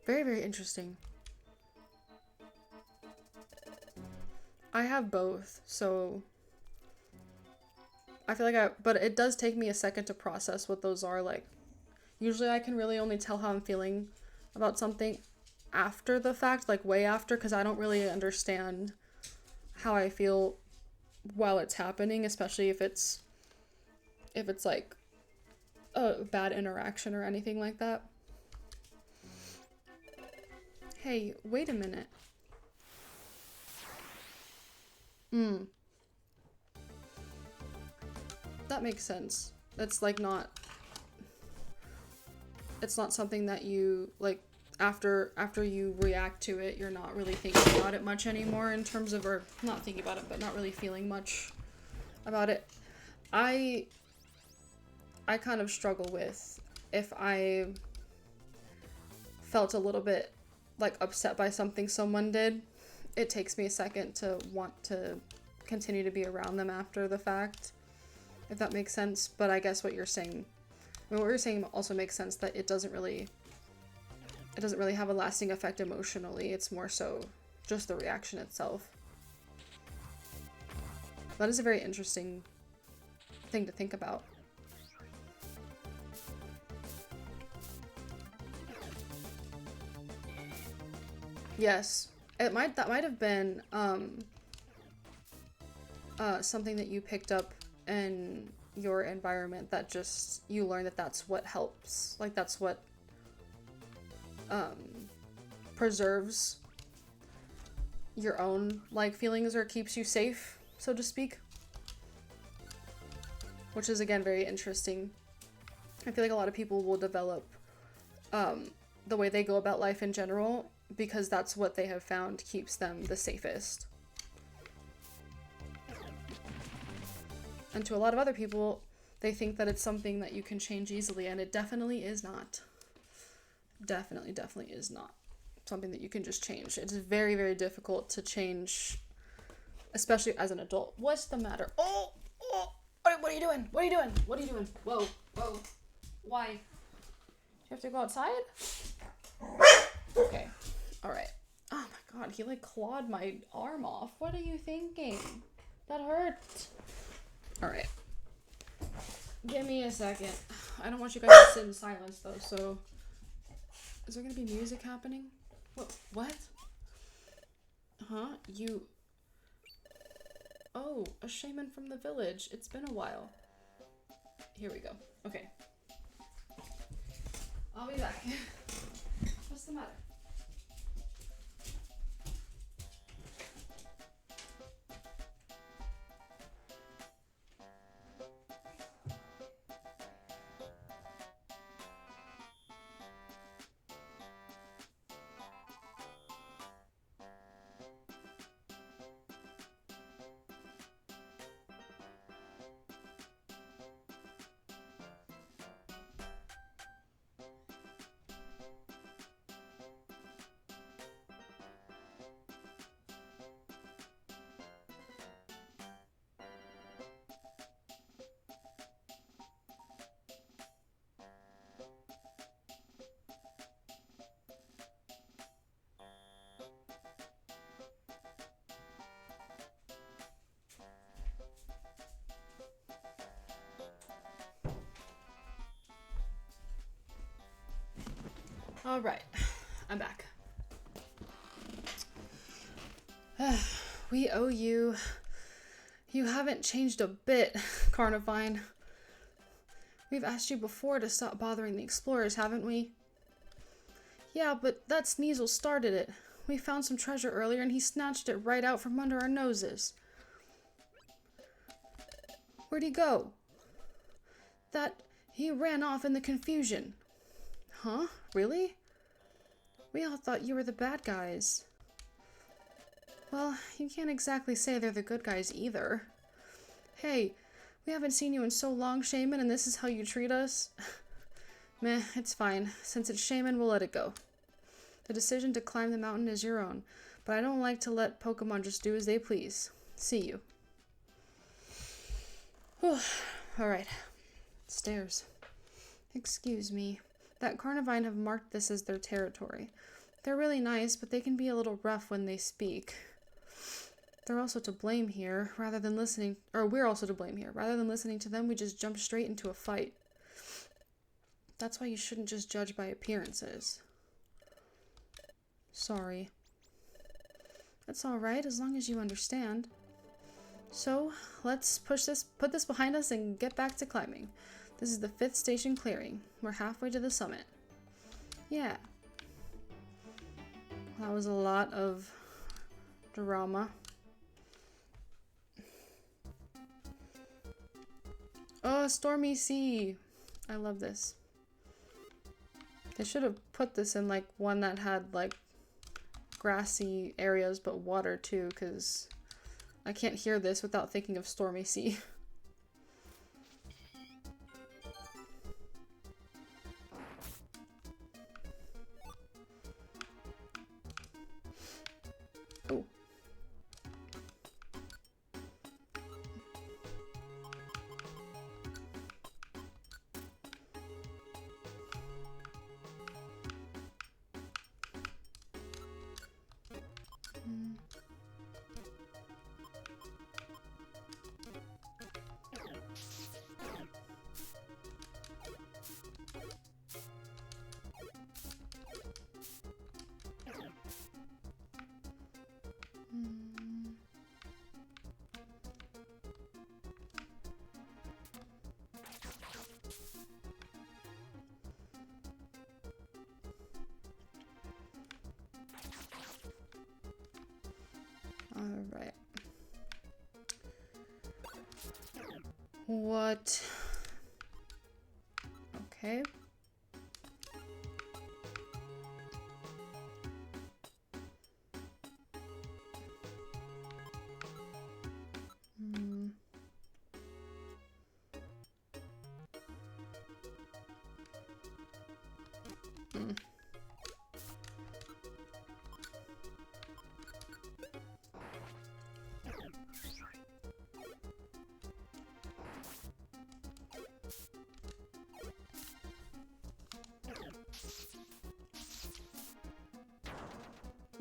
Very, very interesting. I have both, so I feel like but it does take me a second to process what those are. Like, usually I can really only tell how I'm feeling about something after the fact, like way after, because I don't really understand how I feel while it's happening, especially if it's like a bad interaction or anything like that. Hey, wait a minute. That makes sense. It's like it's not something that you, like, after you react to it, you're not really thinking about it much anymore, in terms of, or not thinking about it, but not really feeling much about it. I kind of struggle with, if I felt a little bit, like, upset by something someone did, it takes me a second to want to continue to be around them after the fact, if that makes sense. But I guess what you're saying also makes sense, that it doesn't really have a lasting effect emotionally. It's more so just the reaction itself. That is a very interesting thing to think about. Yes, that might have been something that you picked up in your environment, that just, you learn that that's what helps, like, that's what preserves your own, like, feelings, or keeps you safe, so to speak, which is, again, very interesting. I feel like a lot of people will develop the way they go about life in general, because that's what they have found keeps them the safest. And to a lot of other people, they think that it's something that you can change easily, and it definitely is not. Definitely is not something that you can just change. It's very, very difficult to change, especially as an adult. What's the matter? Oh, what are you doing? What are you doing? Whoa. Why? Do you have to go outside? Okay. Alright. Oh my god, he like clawed my arm off. What are you thinking? That hurt. Alright. Give me a second. I don't want you guys to sit in silence though, so... Is there gonna be music happening? What? Huh? You... Oh, a shaman from the village. It's been a while. Here we go. Okay. I'll be back. What's the matter? All right, I'm back. We owe you. You haven't changed a bit, Carnivine. We've asked you before to stop bothering the explorers, haven't we? Yeah, but that Sneasel started it. We found some treasure earlier and he snatched it right out from under our noses. Where'd he go? He ran off in the confusion. Huh? Really? We all thought you were the bad guys. Well, you can't exactly say they're the good guys either. Hey, we haven't seen you in so long, Shaman, and this is how you treat us? Meh, it's fine. Since it's Shaman, we'll let it go. The decision to climb the mountain is your own, but I don't like to let Pokemon just do as they please. See you. Alright. Stairs. Excuse me. That Carnivine have marked this as their territory. They're really nice, but they can be a little rough when they speak. They're also to blame here, we're also to blame here. Rather than listening to them, we just jump straight into a fight. That's why you shouldn't just judge by appearances. Sorry. That's alright, as long as you understand. So, let's put this behind us and get back to climbing. This is the 5th station clearing. We're halfway to the summit. Yeah. That was a lot of drama. Oh, Stormy Sea. I love this. They should have put this in like one that had like grassy areas but water too, because I can't hear this without thinking of Stormy Sea. Oh. Alright. What? Okay.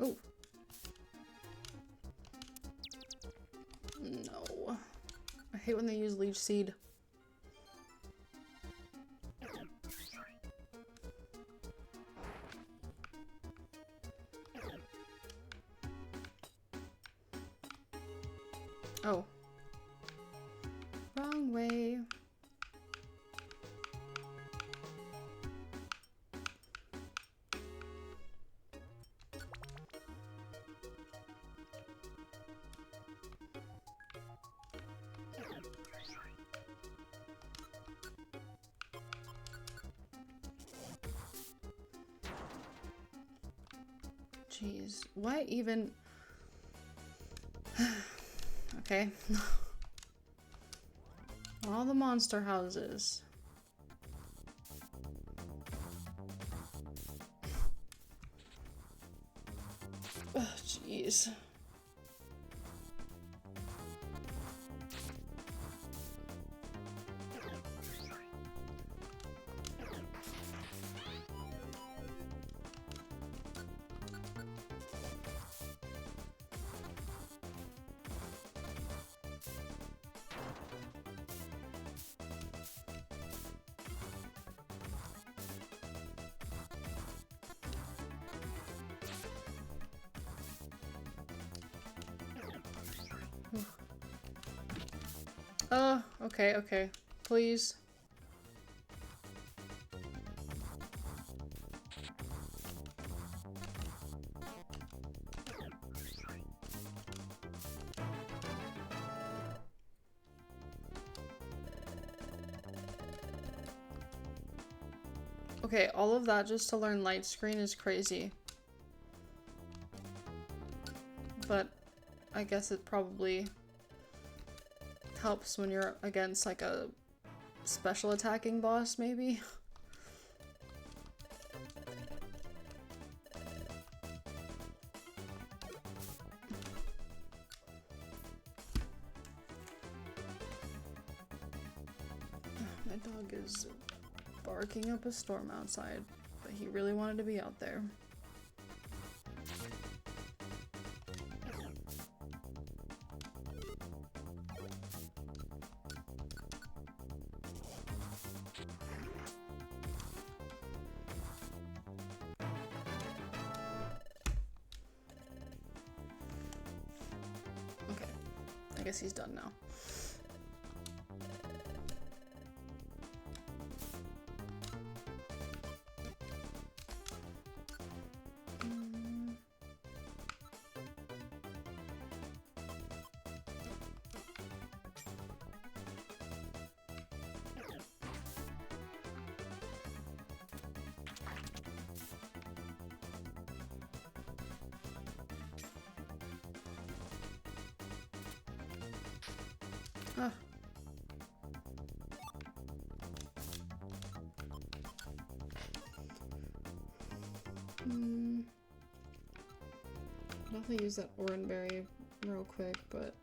Oh. No. I hate when they use leech seed. Oh. Wrong way. Jeez. Why even... Okay. All the monster houses. Oh, jeez. Oh, okay, okay. Please. Okay, all of that just to learn light screen is crazy. But I guess it probably helps when you're against like a special attacking boss, maybe? My dog is barking up a storm outside, but he really wanted to be out there. Okay, I guess he's done now. Ah. I'll definitely use that oranberry real quick, but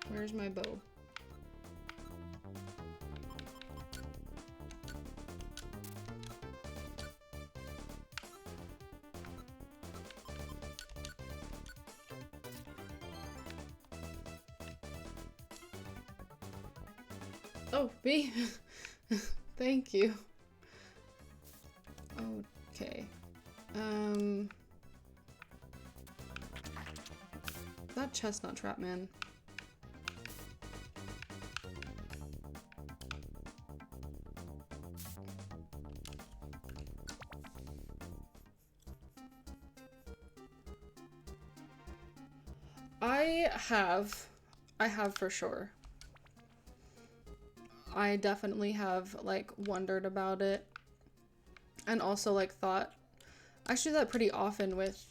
where's my bow? Oh, B. Thank you. Okay. That chestnut trap, man. I have for sure. I definitely have like wondered about it and also like thought I actually do that pretty often with,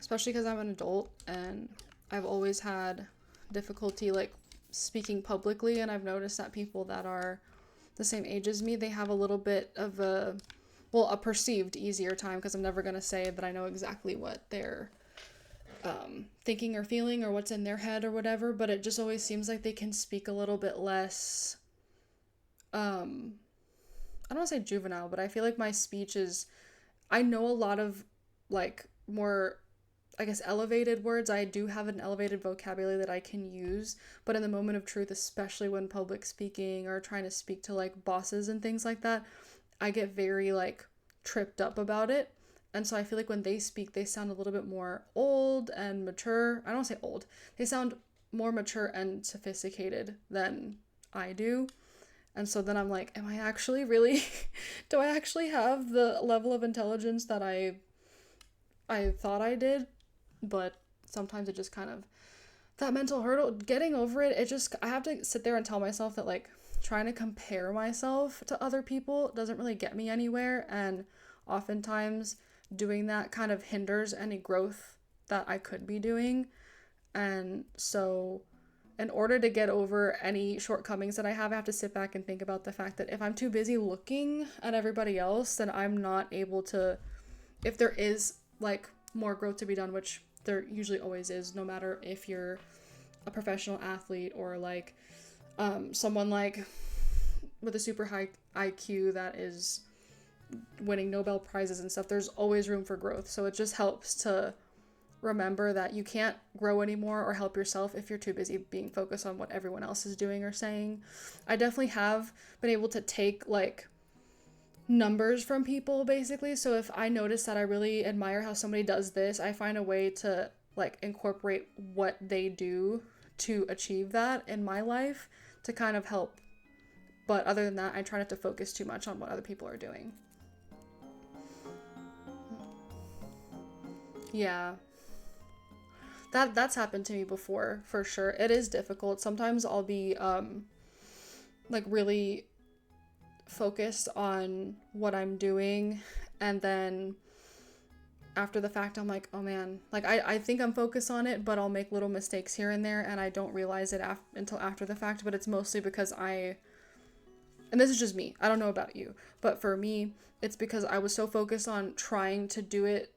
especially because I'm an adult and I've always had difficulty like speaking publicly, and I've noticed that people that are the same age as me, they have a little bit of a, well, a perceived easier time because I'm never gonna say that I know exactly what they're thinking or feeling or what's in their head or whatever, but it just always seems like they can speak a little bit less I don't want to say juvenile, but I feel like my speech is I know a lot of like more, I guess, elevated words. I do have an elevated vocabulary that I can use, but in the moment of truth, especially when public speaking or trying to speak to like bosses and things like that, I get very like tripped up about it. And so I feel like when they speak, they sound a little bit more old and mature. I don't say old. They sound more mature and sophisticated than I do. And so then I'm like, am I actually really do I actually have the level of intelligence that I thought I did? But sometimes it just kind of, that mental hurdle, getting over it, it just, I have to sit there and tell myself that like trying to compare myself to other people doesn't really get me anywhere, and oftentimes doing that kind of hinders any growth that I could be doing. And so in order to get over any shortcomings that I have to sit back and think about the fact that if I'm too busy looking at everybody else, then I'm not able to, if there is like more growth to be done, which there usually always is, no matter if you're a professional athlete or like someone like with a super high IQ that is winning Nobel Prizes and stuff, there's always room for growth. So it just helps to remember that you can't grow anymore or help yourself if you're too busy being focused on what everyone else is doing or saying. I definitely have been able to take like numbers from people basically. So if I notice that I really admire how somebody does this, I find a way to like incorporate what they do to achieve that in my life to kind of help. But other than that, I try not to focus too much on what other people are doing. Yeah. That's happened to me before, for sure. It is difficult. Sometimes I'll be like really focused on what I'm doing, and then after the fact I'm like, oh man, like I think I'm focused on it, but I'll make little mistakes here and there and I don't realize it until after the fact. But it's mostly because and this is just me, I don't know about you, but for me it's because I was so focused on trying to do it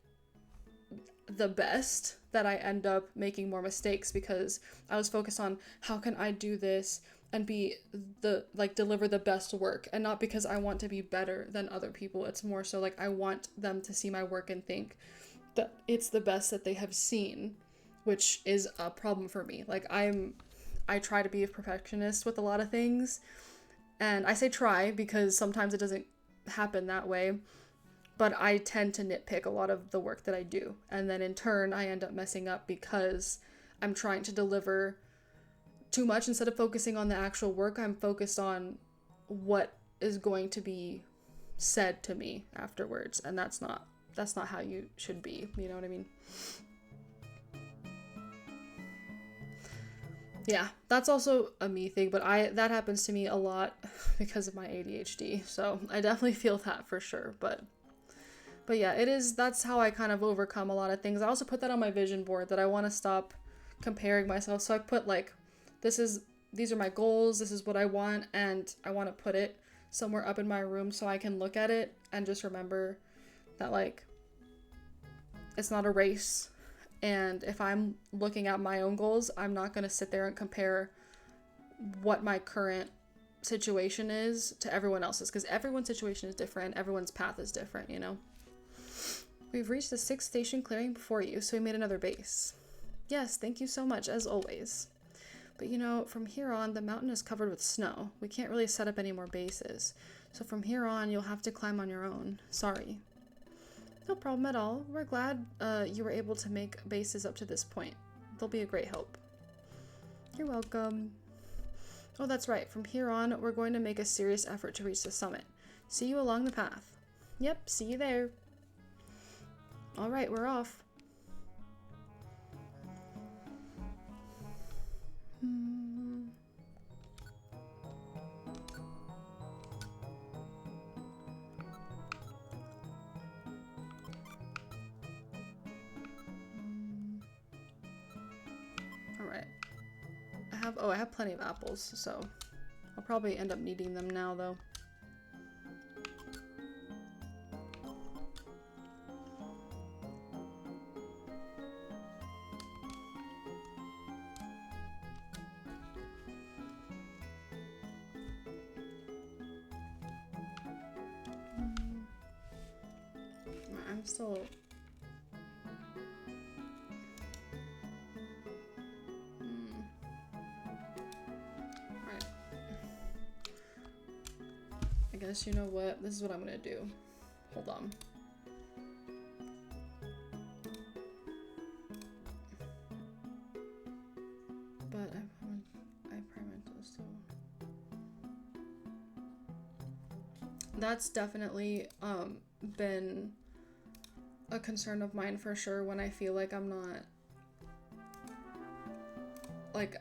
the best that I end up making more mistakes, because I was focused on how can I do this and be the like deliver the best work, and not because I want to be better than other people. It's more so like I want them to see my work and think that it's the best that they have seen, which is a problem for me. Like I try to be a perfectionist with a lot of things, and I say try because sometimes it doesn't happen that way. But I tend to nitpick a lot of the work that I do. And then in turn, I end up messing up because I'm trying to deliver too much. Instead of focusing on the actual work, I'm focused on what is going to be said to me afterwards. And that's not how you should be. You know what I mean? Yeah, that's also a me thing, but that happens to me a lot because of my ADHD. So I definitely feel that for sure. But yeah, that's how I kind of overcome a lot of things. I also put that on my vision board that I want to stop comparing myself. So I put like, these are my goals, this is what I want, and I want to put it somewhere up in my room so I can look at it and just remember that like, it's not a race. And if I'm looking at my own goals, I'm not going to sit there and compare what my current situation is to everyone else's, because everyone's situation is different, everyone's path is different, you know? We've reached the 6th station clearing before you, so we made another base. Yes, thank you so much, as always. But you know, from here on, the mountain is covered with snow. We can't really set up any more bases. So from here on, you'll have to climb on your own. Sorry. No problem at all. We're glad you were able to make bases up to this point. They'll be a great help. You're welcome. Oh, that's right. From here on, we're going to make a serious effort to reach the summit. See you along the path. Yep, see you there. All right, we're off. All right. I have plenty of apples, so I'll probably end up needing them now, though. I'm still... Alright. I guess you know what? This is what I'm gonna do. Hold on. But I probably meant to still... That's definitely been a concern of mine for sure when I feel like I'm not like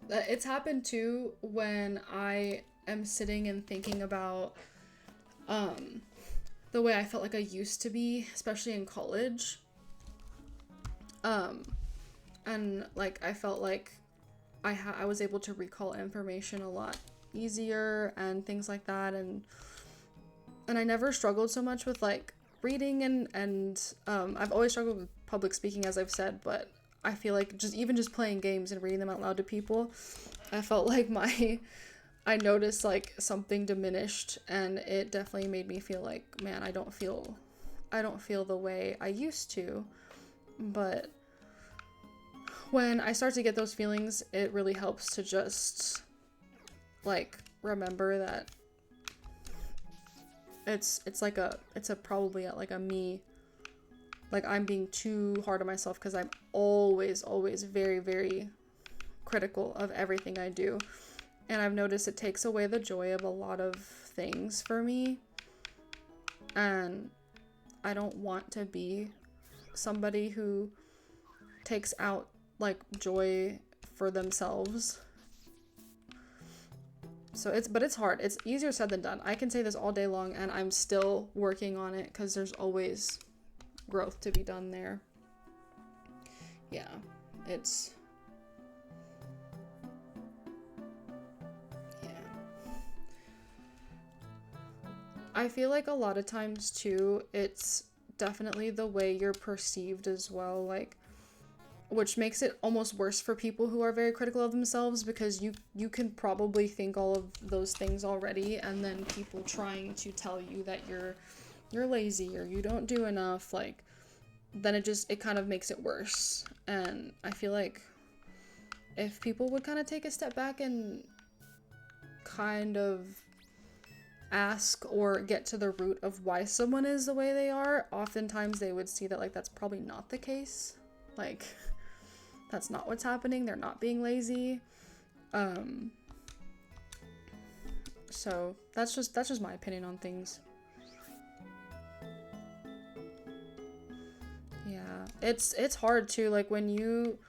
it's happened too when I am sitting and thinking about the way I felt like I used to be, especially in college. And like I felt like I was able to recall information a lot easier and things like that, and I never struggled so much with like reading and I've always struggled with public speaking, as I've said, but I feel like just playing games and reading them out loud to people, I felt like I noticed like something diminished, and it definitely made me feel like, man, I don't feel the way I used to. But when I start to get those feelings, it really helps to just like remember that it's probably like a me, like I'm being too hard on myself because I'm always very, very critical of everything I do. And I've noticed it takes away the joy of a lot of things for me. And I don't want to be somebody who takes out like joy for themselves. So it's hard. It's easier said than done. I can say this all day long and I'm still working on it because there's always growth to be done there. Yeah, it's... Yeah. I feel like a lot of times too, it's definitely the way you're perceived as well, like, which makes it almost worse for people who are very critical of themselves, because you can probably think all of those things already, and then people trying to tell you that you're lazy or you don't do enough, like, then it kind of makes it worse. And I feel like if people would kind of take a step back and kind of ask or get to the root of why someone is the way they are, oftentimes they would see that like that's probably not the case. Like, that's not what's happening. They're not being lazy. So that's just my opinion on things. Yeah, it's hard too, like when you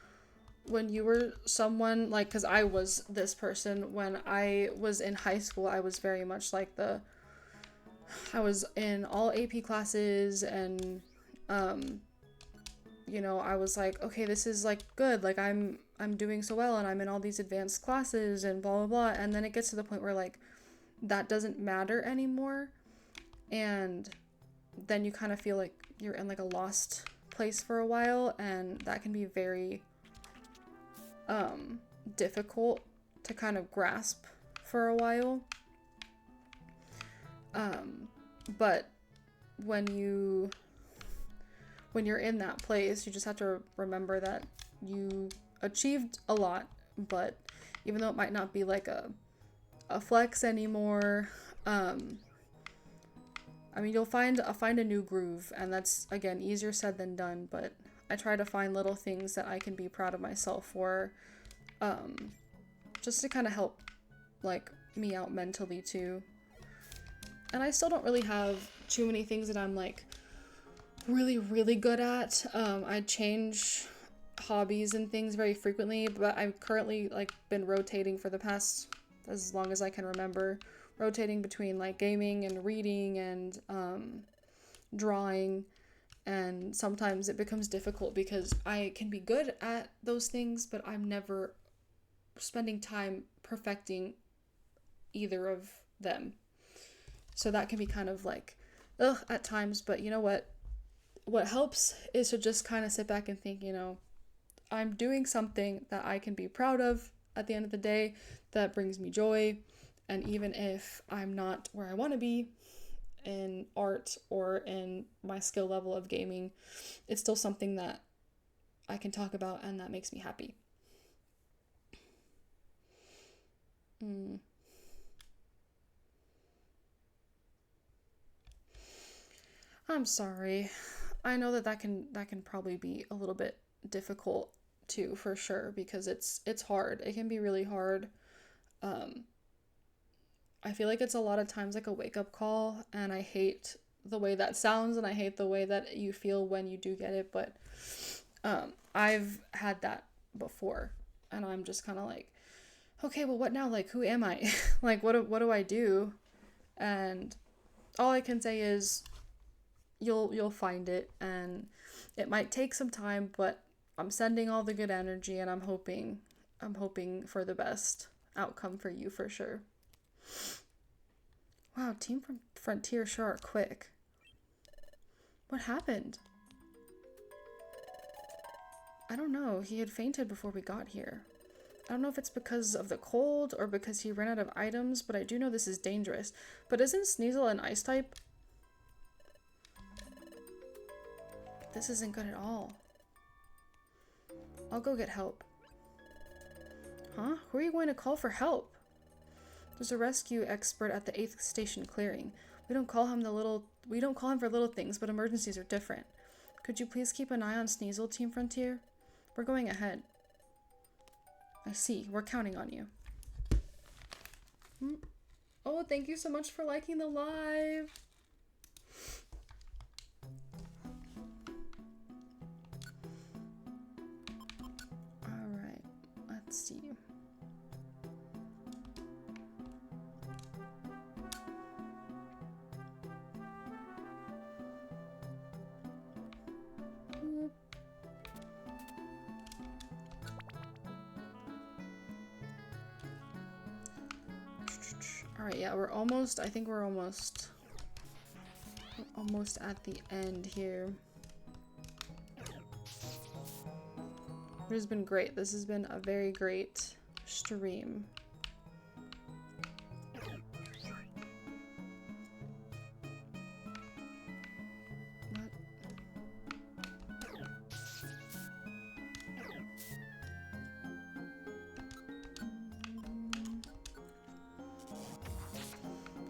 were someone, like, because I was this person when I was in high school. I was very much like I was in all AP classes, and you know, I was like, okay, this is like good, like I'm doing so well and I'm in all these advanced classes and blah blah blah. And then it gets to the point where like that doesn't matter anymore, and then you kind of feel like you're in like a lost place for a while, and that can be very difficult to kind of grasp for a while. But when you're in that place, you just have to remember that you achieved a lot, but even though it might not be like a flex anymore, I mean, you'll find a new groove, and that's, again, easier said than done, but I try to find little things that I can be proud of myself for, just to kind of help, like, me out mentally, too. And I still don't really have too many things that I'm, like, really, really good at. I change hobbies and things very frequently, but I've currently, like, been rotating for the past, as long as I can remember, rotating between, like, gaming and reading and, drawing. And sometimes it becomes difficult because I can be good at those things, but I'm never spending time perfecting either of them. So that can be kind of like, ugh, at times. But you know what? What helps is to just kind of sit back and think, you know, I'm doing something that I can be proud of at the end of the day, that brings me joy. And even if I'm not where I want to be, in art or in my skill level of gaming, it's still something that I can talk about and that makes me happy. I'm sorry. I know that can probably be a little bit difficult too, for sure, because it's hard. It can be really hard. Um, I feel like it's a lot of times like a wake up call, and I hate the way that sounds, and I hate the way that you feel when you do get it. But I've had that before, and I'm just kind of like, okay, well, what now? Like, who am I? Like, what do I do? And all I can say is you'll find it, and it might take some time, but I'm sending all the good energy, and I'm hoping for the best outcome for you for sure. Wow, Team from Frontier sure are quick. What happened? I don't know. He had fainted before we got here. I don't know if it's because of the cold or because he ran out of items, but I do know this is dangerous. But isn't Sneasel an ice type? This isn't good at all. I'll go get help. Huh? Who are you going to call for help? There's a rescue expert at the 8th station clearing. We don't call him for little things, but emergencies are different. Could you please keep an eye on Sneasel, Team Frontier? We're going ahead. I see. We're counting on you. Oh, thank you so much for liking the live. Alright, let's see. Alright, yeah, I think we're almost at the end here. It has been great. This has been a very great stream.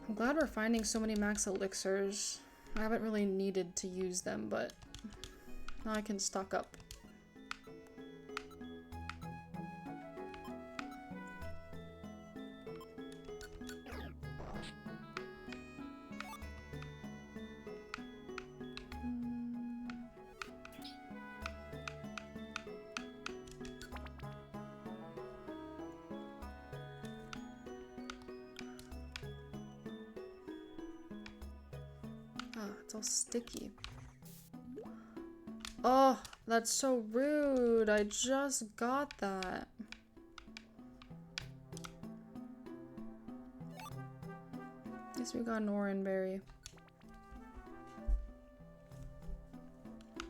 I'm glad we're finding so many max elixirs. I haven't really needed to use them, but now I can stock up. It's all sticky. Oh, that's so rude. I just got that. At least we got an orange berry. Oh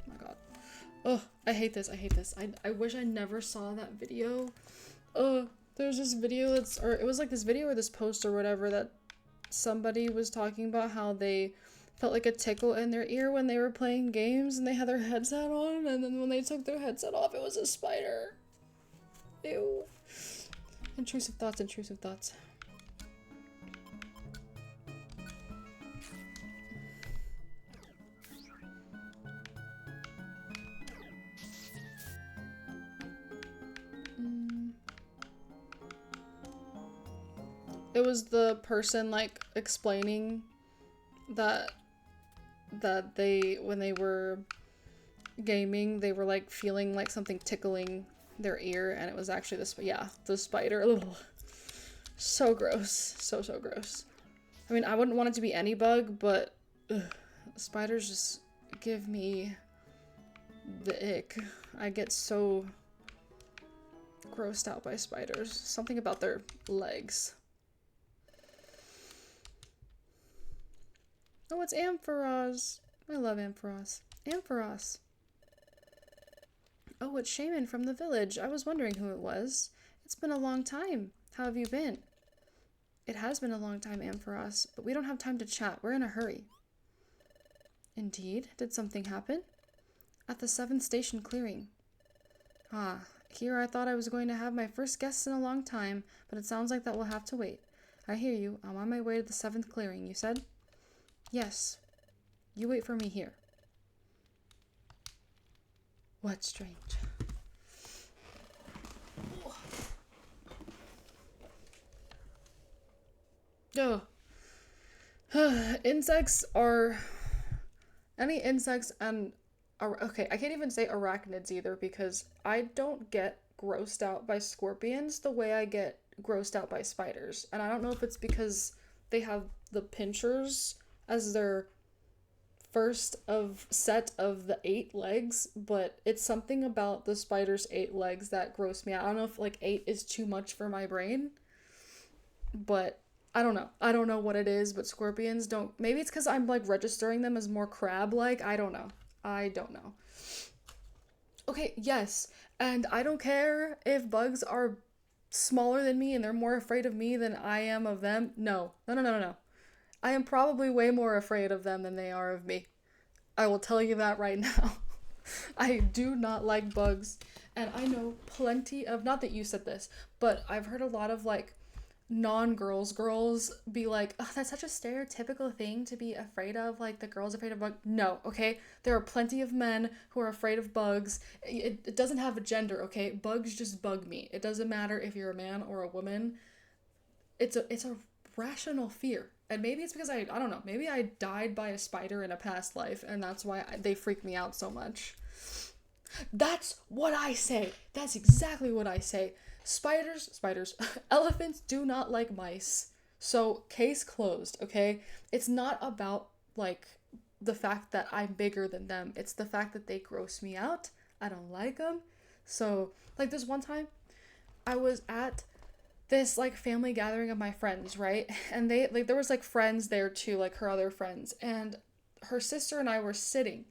my god. Oh, I hate this. I hate this. I wish I never saw that video. There's this video it was like this video or this post or whatever that somebody was talking about how they felt like a tickle in their ear when they were playing games and they had their headset on, and then when they took their headset off, it was a spider. Ew. Intrusive thoughts, intrusive thoughts. It was the person like explaining that they, when they were gaming, they were like feeling like something tickling their ear, and it was actually the spider. Ugh. So gross. So gross. I mean, I wouldn't want it to be any bug, but spiders just give me the ick. I get so grossed out by spiders. Something about their legs. Oh, it's Ampharos. I love Ampharos. Ampharos. Oh, it's Shaman from the village. I was wondering who it was. It's been a long time. How have you been? It has been a long time, Ampharos, but we don't have time to chat. We're in a hurry. Indeed? Did something happen? At the 7th station clearing. Ah, here I thought I was going to have my first guests in a long time, but it sounds like that will have to wait. I hear you. I'm on my way to the 7th clearing, you said? Yes. You wait for me here. What strange? Oh. Insects are... Any insects and... Okay, I can't even say arachnids either because I don't get grossed out by scorpions the way I get grossed out by spiders. And I don't know if it's because they have the pinchers as their first of set of the 8 legs, but it's something about the spider's 8 legs that gross me out. I don't know if like 8 is too much for my brain, but I don't know. I don't know what it is, but scorpions don't. Maybe it's because I'm like registering them as more crab-like. I don't know. I don't know. Okay, yes. And I don't care if bugs are smaller than me and they're more afraid of me than I am of them. No. No, no, no, no, no. I am probably way more afraid of them than they are of me. I will tell you that right now. I do not like bugs. And I know plenty of, not that you said this, but I've heard a lot of like non-girls be like, oh, that's such a stereotypical thing to be afraid of, like the girl's afraid of bugs. No, okay? There are plenty of men who are afraid of bugs. It doesn't have a gender, okay? Bugs just bug me. It doesn't matter if you're a man or a woman. It's a rational fear. And maybe it's because I don't know, maybe I died by a spider in a past life and that's why they freak me out so much. That's what I say. That's exactly what I say. Spiders, elephants do not like mice. So, case closed, okay? It's not about, like, the fact that I'm bigger than them. It's the fact that they gross me out. I don't like them. So, like, this one time, I was at this, like, family gathering of my friends, right? And they, like, there was, like, friends there too, like, her other friends. And her sister and I were sitting.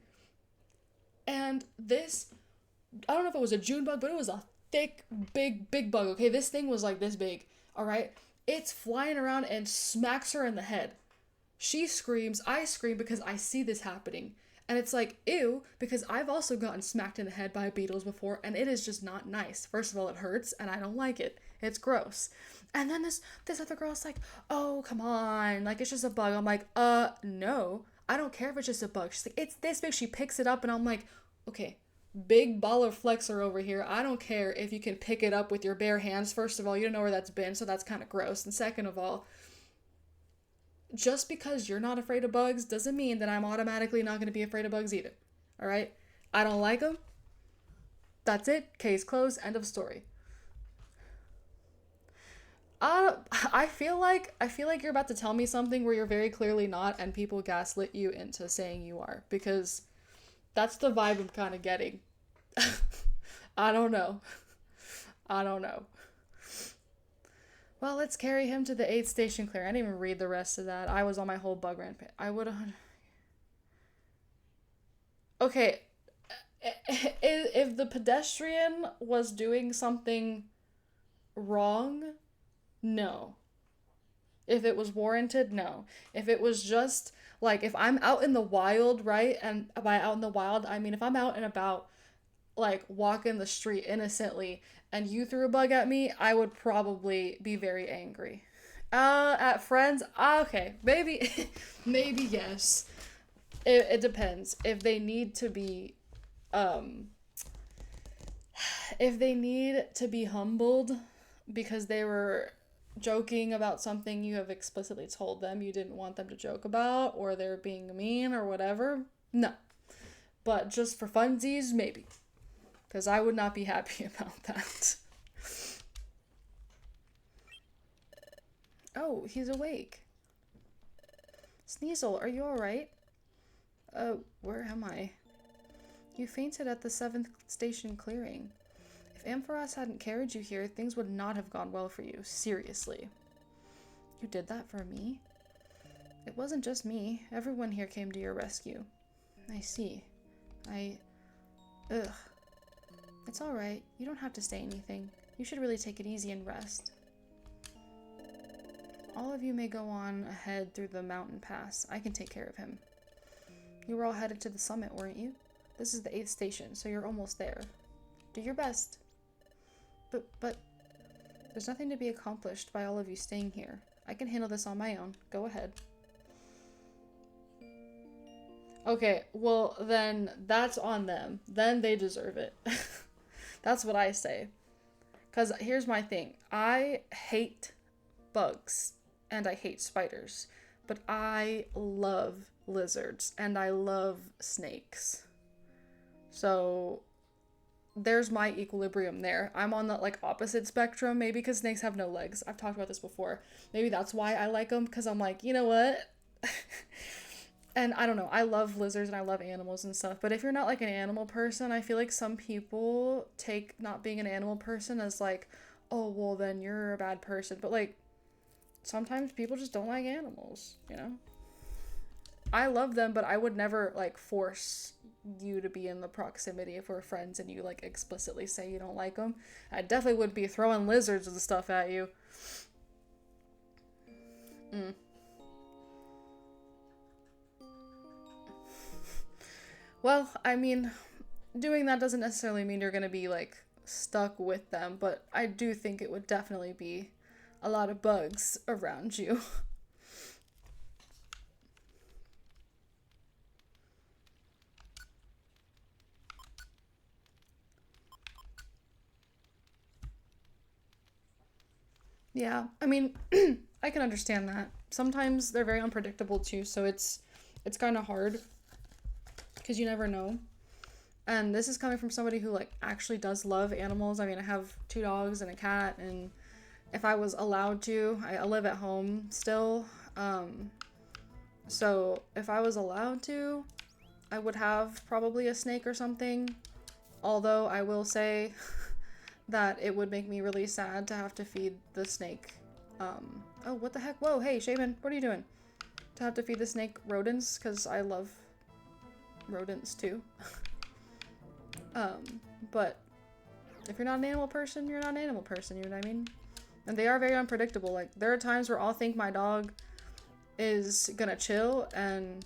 And this, I don't know if it was a June bug, but it was a thick, big bug, okay? This thing was like this big, alright? It's flying around and smacks her in the head. She screams, I scream because I see this happening. And it's like, ew, because I've also gotten smacked in the head by beetles before, and it is just not nice. First of all, it hurts, and I don't like it. It's gross. And then this other girl's like, oh, come on, like, it's just a bug. I'm like, no, I don't care if it's just a bug. She's like, it's this big. She picks it up, and I'm like, okay, big baller flexer over here. I don't care if you can pick it up with your bare hands. First of all, you don't know where that's been, so that's kind of gross. And second of all, just because you're not afraid of bugs doesn't mean that I'm automatically not going to be afraid of bugs either. All right? I don't like them. That's it. Case closed. End of story. I feel like you're about to tell me something where you're very clearly not, and people gaslit you into saying you are, because that's the vibe I'm kind of getting. I don't know. Well, let's carry him to the 8th station clear. I didn't even read the rest of that. I was on my whole bug rampage. I would have... Okay. If the pedestrian was doing something wrong, no. If it was warranted, no. If it was just, like, if I'm out in the wild, right? And by out in the wild, I mean if I'm out and about, like, walking the street innocently, and you threw a bug at me, I would probably be very angry. At friends, okay, maybe, maybe yes. It depends. If they need to be, if they need to be humbled because they were joking about something you have explicitly told them you didn't want them to joke about, or they're being mean or whatever, no. But just for funsies, maybe. Because I would not be happy about that. Oh, he's awake. Sneasel, are you alright? Where am I? You fainted at the 7th station clearing. If Ampharos hadn't carried you here, things would not have gone well for you. Seriously. You did that for me? It wasn't just me. Everyone here came to your rescue. I see. Ugh. It's alright. You don't have to say anything. You should really take it easy and rest. All of you may go on ahead through the mountain pass. I can take care of him. You were all headed to the summit, weren't you? This is the 8th station, so you're almost there. Do your best. But there's nothing to be accomplished by all of you staying here. I can handle this on my own. Go ahead. Okay, well then that's on them. Then they deserve it. That's what I say. Because here's my thing. I hate bugs and I hate spiders. But I love lizards and I love snakes. So there's my equilibrium there. I'm on the like opposite spectrum, maybe because snakes have no legs. I've talked about this before. Maybe that's why I like them, because I'm like, you know what? And I don't know, I love lizards and I love animals and stuff, but if you're not like an animal person, I feel like some people take not being an animal person as like, oh, well then you're a bad person. But like, sometimes people just don't like animals, you know? I love them, but I would never like force you to be in the proximity if we're friends and you like explicitly say you don't like them. I definitely would be throwing lizards and stuff at you. Well, I mean, doing that doesn't necessarily mean you're gonna be like stuck with them, but I do think it would definitely be a lot of bugs around you. Yeah, I mean, I can understand that. Sometimes they're very unpredictable too, so it's kind of hard because you never know. And this is coming from somebody who like actually does love animals. I mean, I have 2 dogs and a cat, and if I was allowed to, I live at home still. So if I was allowed to, I would have probably a snake or something. Although I will say that it would make me really sad to have to feed the snake. Oh, what the heck? Whoa, hey, Shaman, what are you doing? To have to feed the snake rodents, because I love rodents too. But if you're not an animal person, you're not an animal person, you know what I mean? And they are very unpredictable. Like, there are times where I'll think my dog is gonna chill, and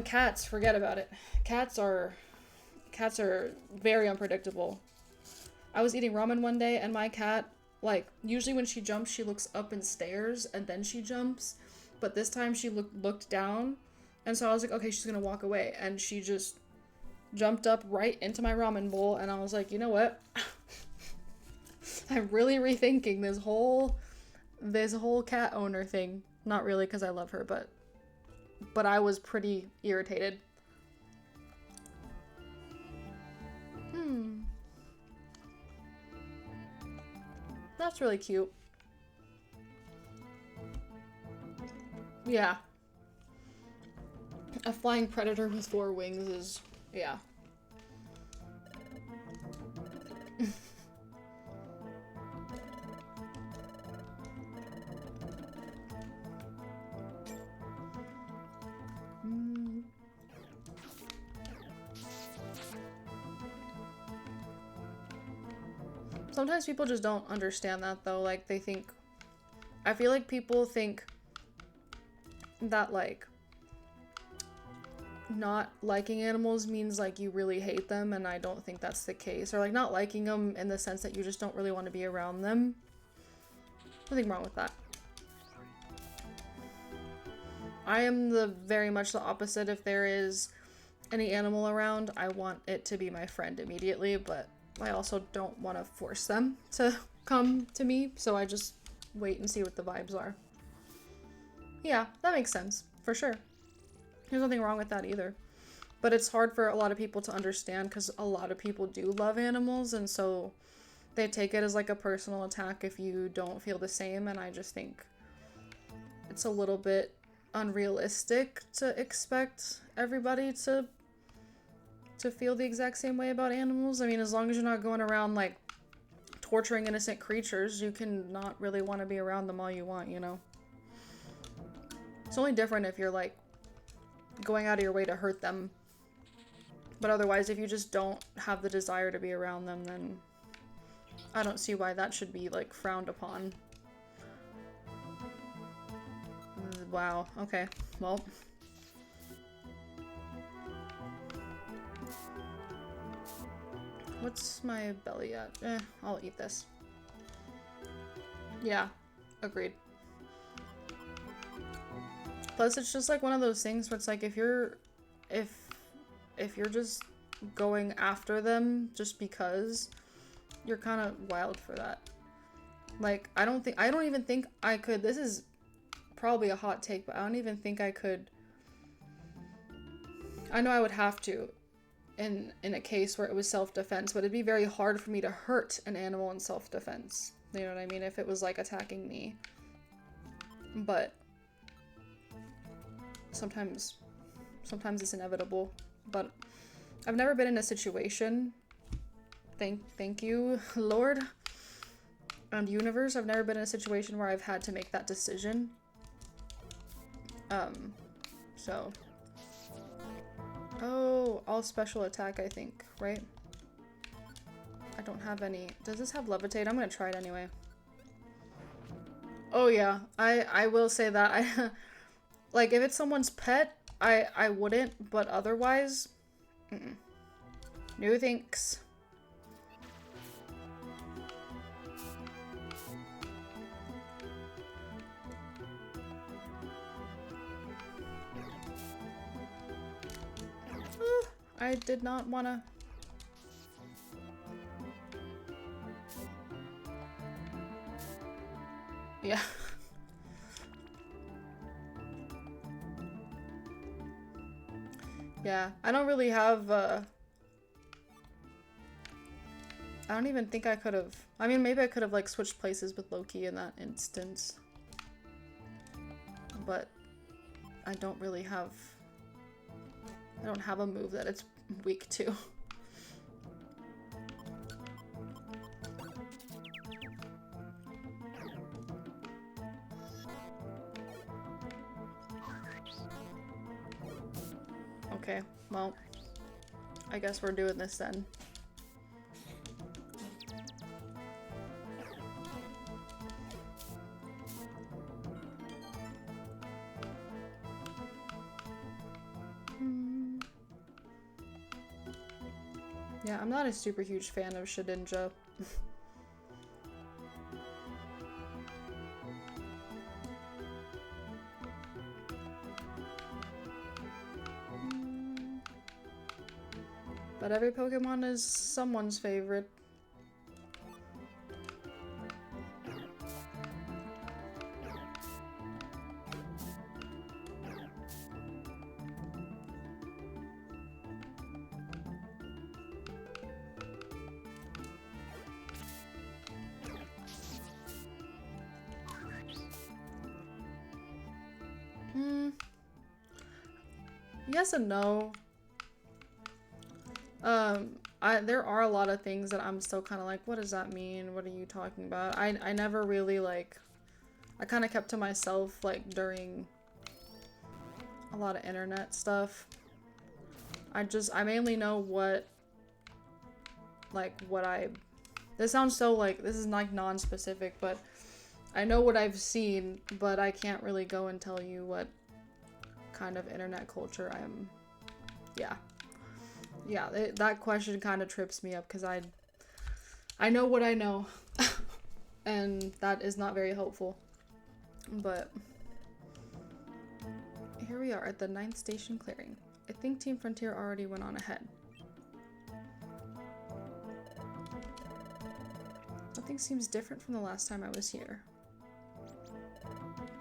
cats, forget about it. Cats are very unpredictable. I was eating ramen one day, and my cat, like, usually when she jumps, she looks up and stares, and then she jumps. But this time she looked down, and so I was like, okay, she's gonna walk away. And she just jumped up right into my ramen bowl, and I was like, you know what? I'm really rethinking this whole cat owner thing. Not really, because I love her, but I was pretty irritated. That's really cute. Yeah. A flying predator with 4 wings is, yeah. Sometimes people just don't understand that though. Like, they think, I feel like people think that like not liking animals means like you really hate them, and I don't think that's the case. Or like not liking them in the sense that you just don't really want to be around them. Nothing wrong with that. I am very much the opposite. If there is any animal around, I want it to be my friend immediately, but I also don't want to force them to come to me, so I just wait and see what the vibes are. Yeah, that makes sense, for sure. There's nothing wrong with that either. But it's hard for a lot of people to understand, because a lot of people do love animals, and so they take it as like a personal attack if you don't feel the same, and I just think it's a little bit unrealistic to expect everybody to feel the exact same way about animals. I mean, as long as you're not going around like torturing innocent creatures, you can not really want to be around them all you want, you know? It's only different if you're like going out of your way to hurt them. But otherwise, if you just don't have the desire to be around them, then I don't see why that should be like frowned upon. Wow. Okay. Well. What's my belly at? I'll eat this. Yeah. Agreed. Plus, it's just like one of those things where it's like if you're just going after them just because, you're kind of wild for that. Like, I don't even think I could. This is probably a hot take, but I don't even think I could. I know I would have to in a case where it was self-defense, but it'd be very hard for me to hurt an animal in self-defense. You know what I mean? If it was like attacking me. But sometimes it's inevitable. But I've never been in a situation, thank you, Lord and universe, I've never been in a situation where I've had to make that decision. So. Oh, all special attack, I think, right? I don't have any. Does this have levitate? I'm gonna try it anyway. Oh yeah, I will say that. I like, if it's someone's pet, I wouldn't, but otherwise, no thanks. I did not wanna. Yeah. Yeah, I don't really have, I don't even think I could have. I mean, maybe I could have, like, switched places with Loki in that instance. But I don't really have. I don't have a move that it's weak to. Okay, well, I guess we're doing this then. Yeah, I'm not a super huge fan of Shedinja. But every Pokemon is someone's favorite. Yes and no. There are a lot of things that I'm still kind of like, what does that mean? What are you talking about? I never really, like, I kind of kept to myself, like, during a lot of internet stuff. I mainly know what, like, this sounds so, like, this is, like, non-specific, but I know what I've seen, but I can't really go and tell you what kind of internet culture I'm, yeah. Yeah, that question kind of trips me up because I know what I know, and that is not very helpful. But here we are at the 9th station clearing. I think Team Frontier already went on ahead. Nothing seems different from the last time I was here.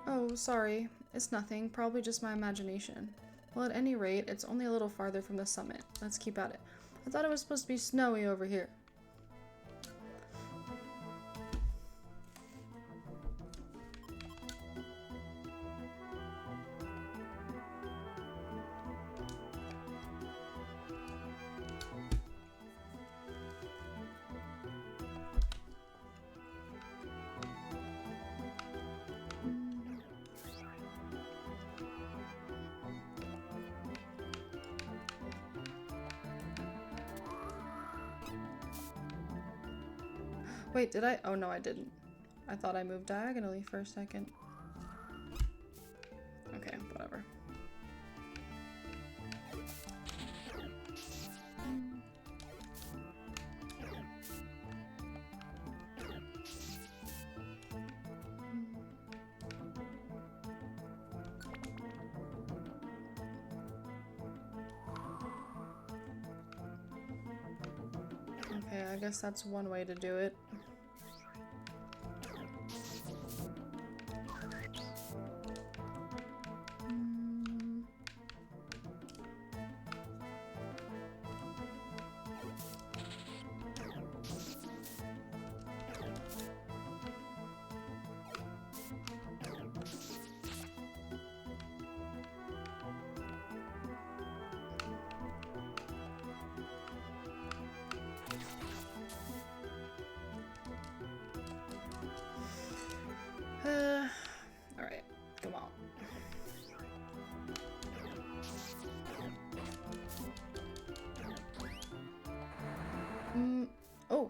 Oh, sorry. It's nothing. Probably just my imagination. Well, at any rate, it's only a little farther from the summit. Let's keep at it. I thought it was supposed to be snowy over here. Wait, did I? Oh no, I didn't. I thought I moved diagonally for a second. guess that's one way to do it. Alright, come on. Oh.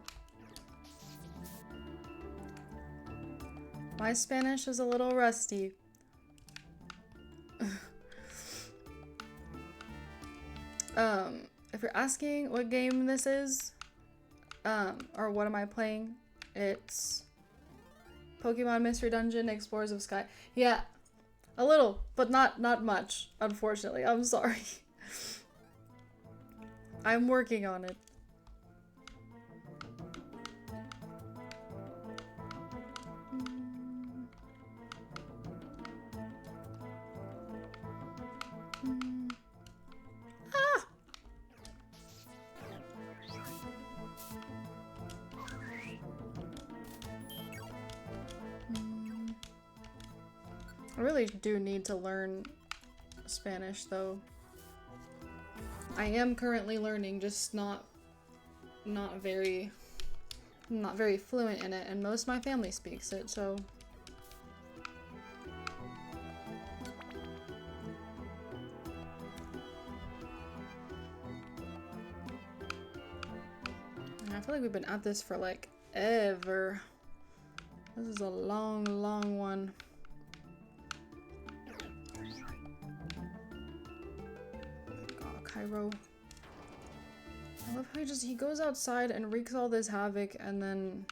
My Spanish is a little rusty. If you're asking what game this is, or what am I playing, it's Pokemon Mystery Dungeon Explorers of Sky. Yeah, a little, but not much, unfortunately. I'm sorry. I'm working on it. I really do need to learn Spanish, though. I am currently learning, just not very fluent in it, and most of my family speaks it, so. And I feel like we've been at this for like ever. This is a long one. Cairo. I love how he goes outside and wreaks all this havoc, and then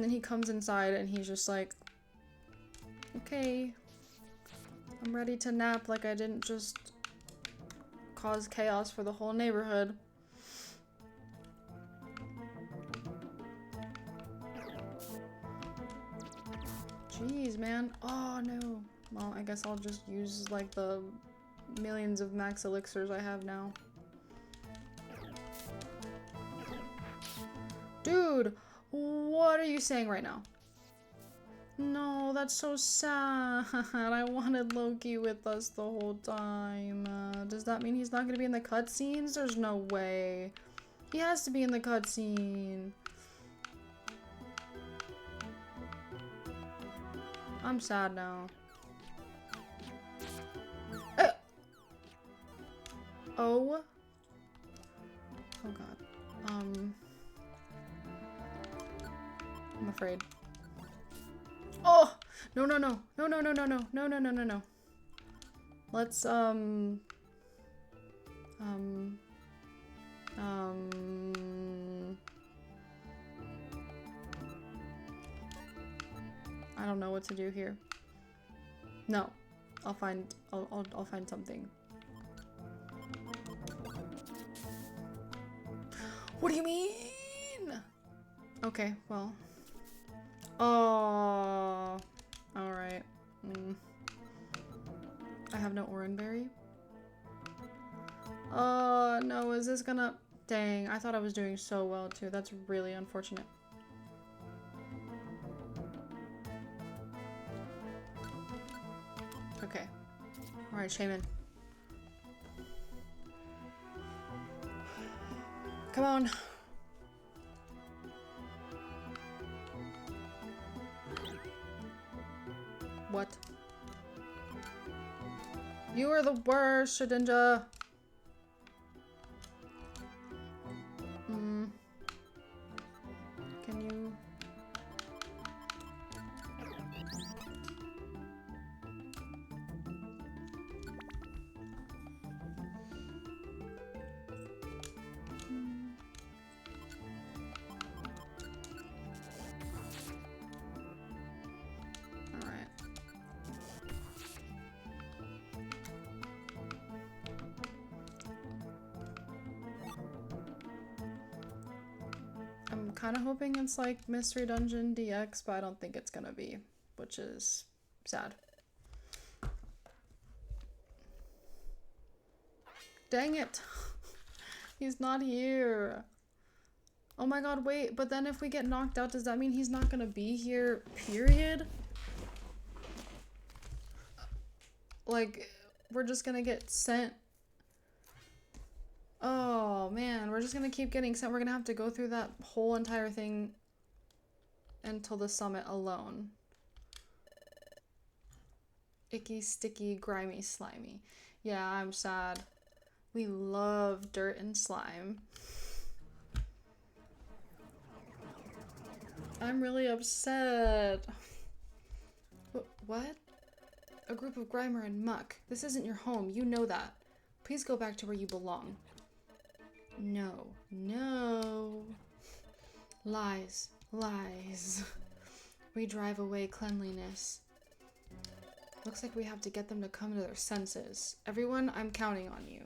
he comes inside and he's just like, okay, I'm ready to nap, like I didn't just cause chaos for the whole neighborhood. Jeez, man. Oh no. Well, I guess I'll just use like the millions of max elixirs I have now. Dude, what are you saying right now? No, that's so sad. I wanted Loki with us the whole time. Does that mean he's not gonna be in the cutscenes? There's no way. He has to be in the cutscene. I'm sad now. Oh. Oh god. I'm afraid. Oh! No. Let's, I don't know what to do here. No. I'll find something. What do you mean? Okay, well. Oh. Alright. I have no Oranberry. Oh, no, is this gonna... Dang, I thought I was doing so well, too. That's really unfortunate. Okay. Alright, Shaman. Come on. What? You are the worst, Shedinja. Can you... kind of hoping it's like Mystery Dungeon DX, but I don't think it's gonna be, which is sad. Dang it. He's not here. Oh my god, wait, but then if we get knocked out, does that mean he's not gonna be here, period? Like, we're just gonna get sent. Oh man, we're just gonna keep getting sent. We're gonna have to go through that whole entire thing until the summit alone. Icky, sticky, grimy, slimy. Yeah, I'm sad. We love dirt and slime. I'm really upset. What? A group of Grimer and Muck. This isn't your home, you know that. Please go back to where you belong. No. No. Lies. Lies. We drive away cleanliness. Looks like we have to get them to come to their senses. Everyone, I'm counting on you.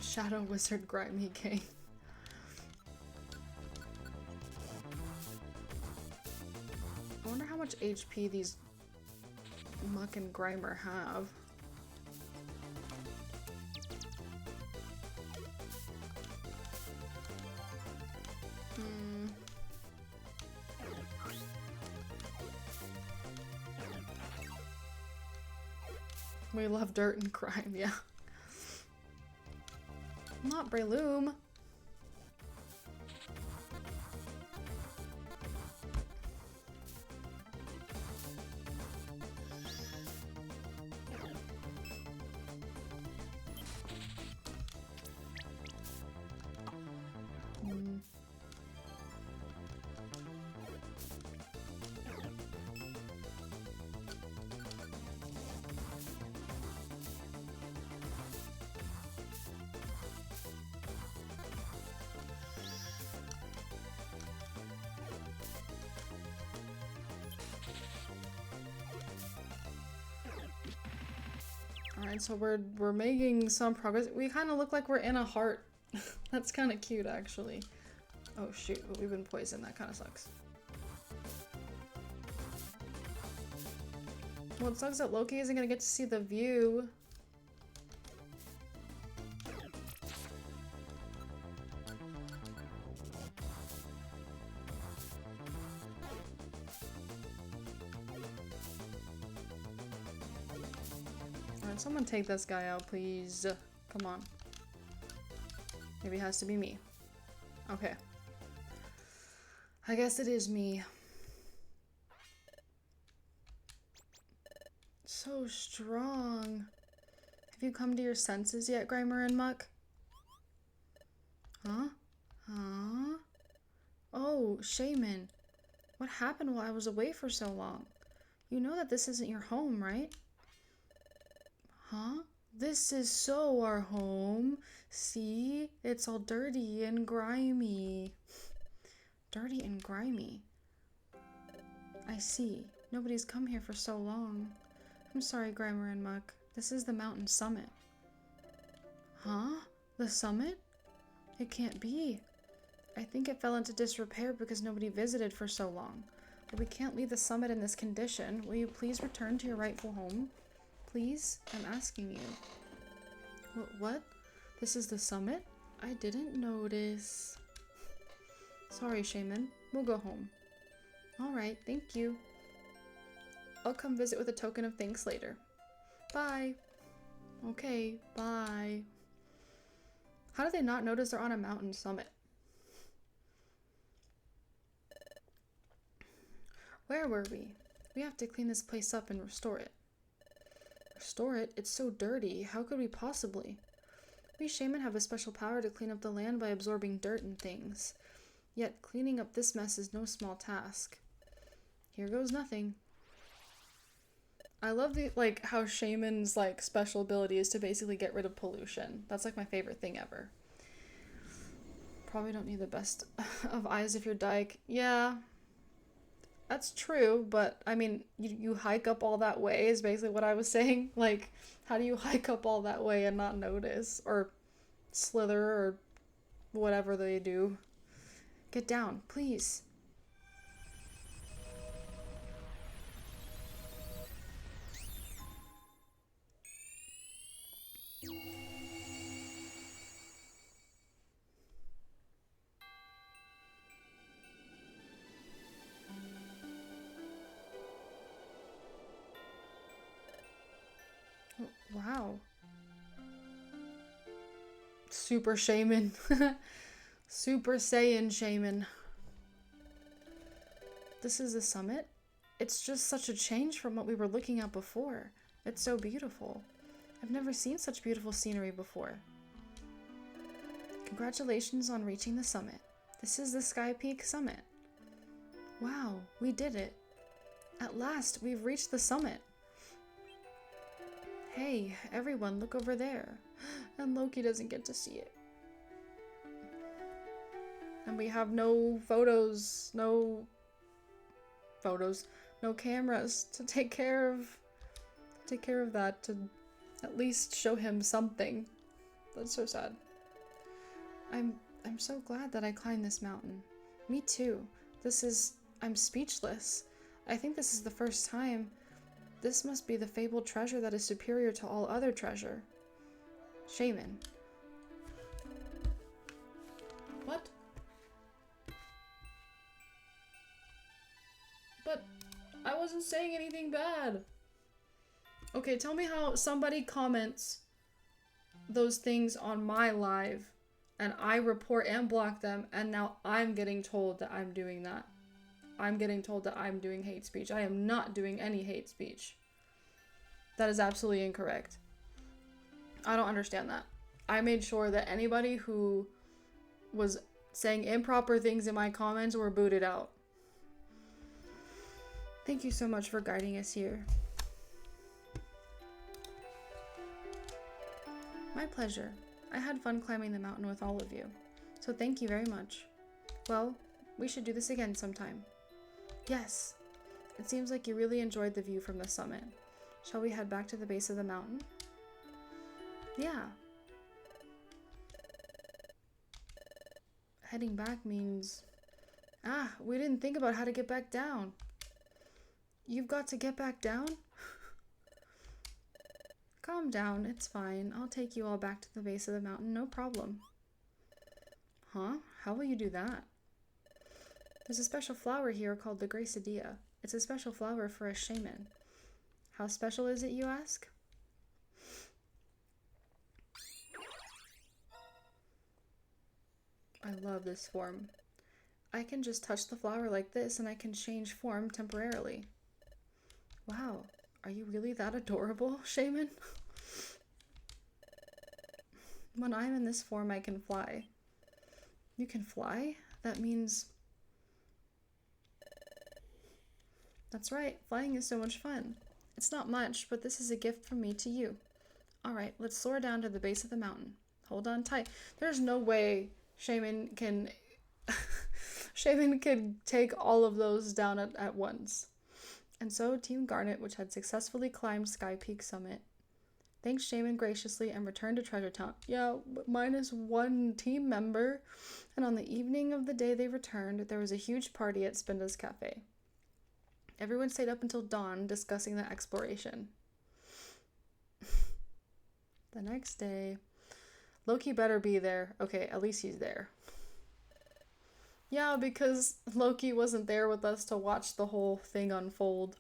Shadow Wizard Grimy King. I wonder how much HP these Muck and Grimer have. We love dirt and crime, yeah. Not Breloom. Alright, so we're making some progress. We kind of look like we're in a heart. That's kind of cute, actually. Oh shoot, but we've been poisoned. That kind of sucks. Well, it sucks that Loki isn't gonna get to see the view. Alright, someone take this guy out, please. Come on. Maybe it has to be me. Okay. I guess it is me. So strong. Have you come to your senses yet, Grimer and Muck? Huh? Huh? Oh, Shaman. What happened while I was away for so long? You know that this isn't your home, right? Huh? This is so our home. See? It's all dirty and grimy. Dirty and grimy. I see. Nobody's come here for so long. I'm sorry, Grimer and Muck. This is the mountain summit. Huh? The summit? It can't be. I think it fell into disrepair because nobody visited for so long. But we can't leave the summit in this condition. Will you please return to your rightful home? Please? I'm asking you. What? This is the summit? I didn't notice. Sorry, Shaman. We'll go home. Alright, thank you. I'll come visit with a token of thanks later. Bye. Okay, bye. How do they not notice they're on a mountain summit? Where were we? We have to clean this place up and restore it. Restore it? It's so dirty. How could we possibly? We shaman have a special power to clean up the land by absorbing dirt and things. Yet cleaning up this mess is no small task. Here goes nothing. I love the how shaman's special ability is to basically get rid of pollution. That's my favorite thing ever. Probably don't need the best of eyes if you're dyke. Yeah, that's true, but I mean, you hike up all that way is basically what I was saying. Like, how do you hike up all that way and not notice? Or slither or whatever they do. Get down, please. Wow. Super shaman. Super Saiyan shaman. This is the summit? It's just such a change from what we were looking at before. It's so beautiful. I've never seen such beautiful scenery before. Congratulations on reaching the summit. This is the Sky Peak Summit. Wow, we did it. At last, we've reached the summit. Hey, everyone, look over there. And Loki doesn't get to see it. And we have no photos, no cameras to take care of that, to at least show him something. That's so sad. I'm so glad that I climbed this mountain. Me too. I'm speechless. I think this is the first time. This must be the fabled treasure that is superior to all other treasure. Shaman. What? But I wasn't saying anything bad. Okay, tell me how somebody comments those things on my live and I report and block them, and now I'm getting told that I'm doing that. I'm getting told that I'm doing hate speech. I am not doing any hate speech. That is absolutely incorrect. I don't understand that. I made sure that anybody who was saying improper things in my comments were booted out. Thank you so much for guiding us here. My pleasure. I had fun climbing the mountain with all of you, so thank you very much. Well, we should do this again sometime. Yes. It seems like you really enjoyed the view from the summit. Shall we head back to the base of the mountain? Yeah. Heading back means... we didn't think about how to get back down. You've got to get back down? Calm down, it's fine. I'll take you all back to the base of the mountain, no problem. Huh? How will you do that? There's a special flower here called the Gracidia. It's a special flower for a shaman. How special is it, you ask? I love this form. I can just touch the flower like this and I can change form temporarily. Wow, are you really that adorable, shaman? When I'm in this form, I can fly. You can fly? That means... That's right, flying is so much fun. It's not much, but this is a gift from me to you. Alright, let's soar down to the base of the mountain. Hold on tight. There's no way Shaman can... Shaman could take all of those down at once. And so Team Garnet, which had successfully climbed Sky Peak Summit, thanked Shaman graciously and returned to Treasure Town. Yeah, minus one team member. And on the evening of the day they returned, there was a huge party at Spinda's Cafe. Everyone stayed up until dawn discussing the exploration. The next day, Loki better be there. Okay, at least he's there. Yeah, because Loki wasn't there with us to watch the whole thing unfold.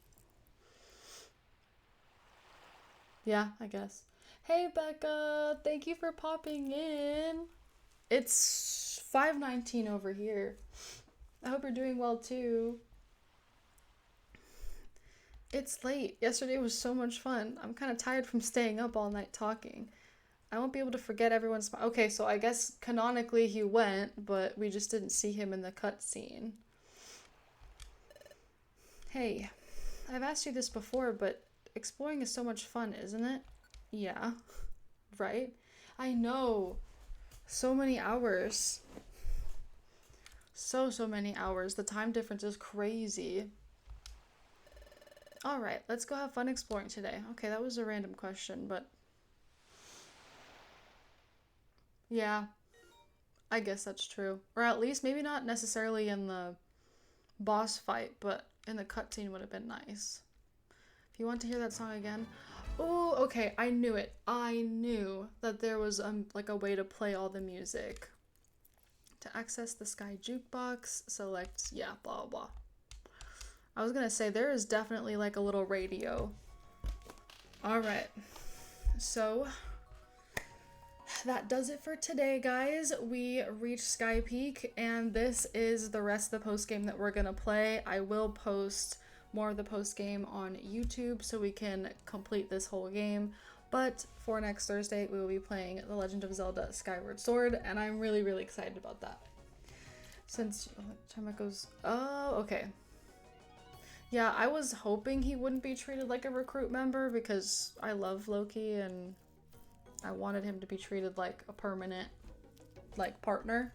Yeah, I guess. Hey, Becca! Thank you for popping in. It's 5:19 over here. I hope you're doing well, too. It's late. Yesterday was so much fun. I'm kind of tired from staying up all night talking. I won't be able to forget everyone's... Okay, so I guess canonically he went, but we just didn't see him in the cutscene. Hey, I've asked you this before, but exploring is so much fun, isn't it? Yeah, right? I know. So many hours. So many hours. The time difference is crazy. All right, let's go have fun exploring today. Okay, that was a random question, but yeah, I guess that's true. Or at least maybe not necessarily in the boss fight, but in the cutscene would have been nice. If you want to hear that song again, oh, okay, I knew it. I knew that there was like a way to play all the music. To access the Sky Jukebox, select yeah, blah blah. I was gonna say there is definitely like a little radio. All right, so that does it for today, guys. We reached Sky Peak, and this is the rest of the post game that we're gonna play. I will post more of the post game on YouTube so we can complete this whole game. But for next Thursday, we will be playing The Legend of Zelda Skyward Sword, and I'm really excited about that. Since time it goes, oh, okay. Yeah, I was hoping he wouldn't be treated like a recruit member because I love Loki and I wanted him to be treated like a permanent, like, partner.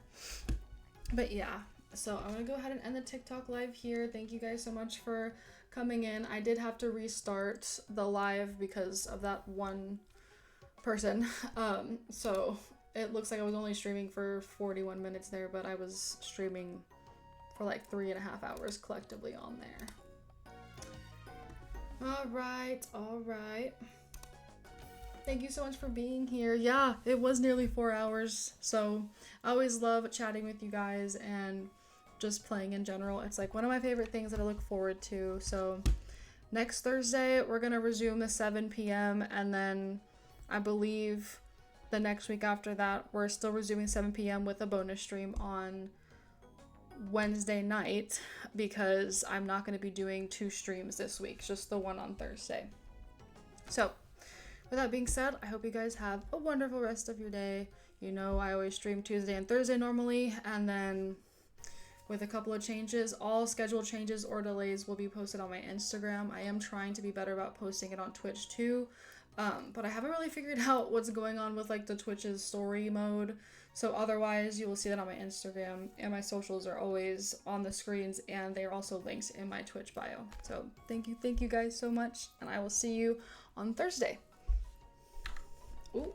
But yeah, so I'm gonna go ahead and end the TikTok live here. Thank you guys so much for coming in. I did have to restart the live because of that one person. So it looks like I was only streaming for 41 minutes there, but I was streaming for like 3.5 hours collectively on there. All right. Thank you so much for being here. Yeah, it was nearly 4 hours. So I always love chatting with you guys and just playing in general. It's like one of my favorite things that I look forward to. So next Thursday, we're going to resume the 7 p.m. And then I believe the next week after that, we're still resuming 7 p.m. with a bonus stream on Wednesday night because I'm not going to be doing 2 streams this week, just the one on Thursday. So with that being said, I hope you guys have a wonderful rest of your day. You know, I always stream Tuesday and Thursday normally, and then with a couple of changes, all schedule changes or delays will be posted on my Instagram. I am trying to be better about posting it on Twitch too, but I haven't really figured out what's going on with like the Twitch's story mode. So otherwise, you will see that on my Instagram, and my socials are always on the screens, and they are also linked in my Twitch bio. So thank you guys so much, and I will see you on Thursday. Ooh.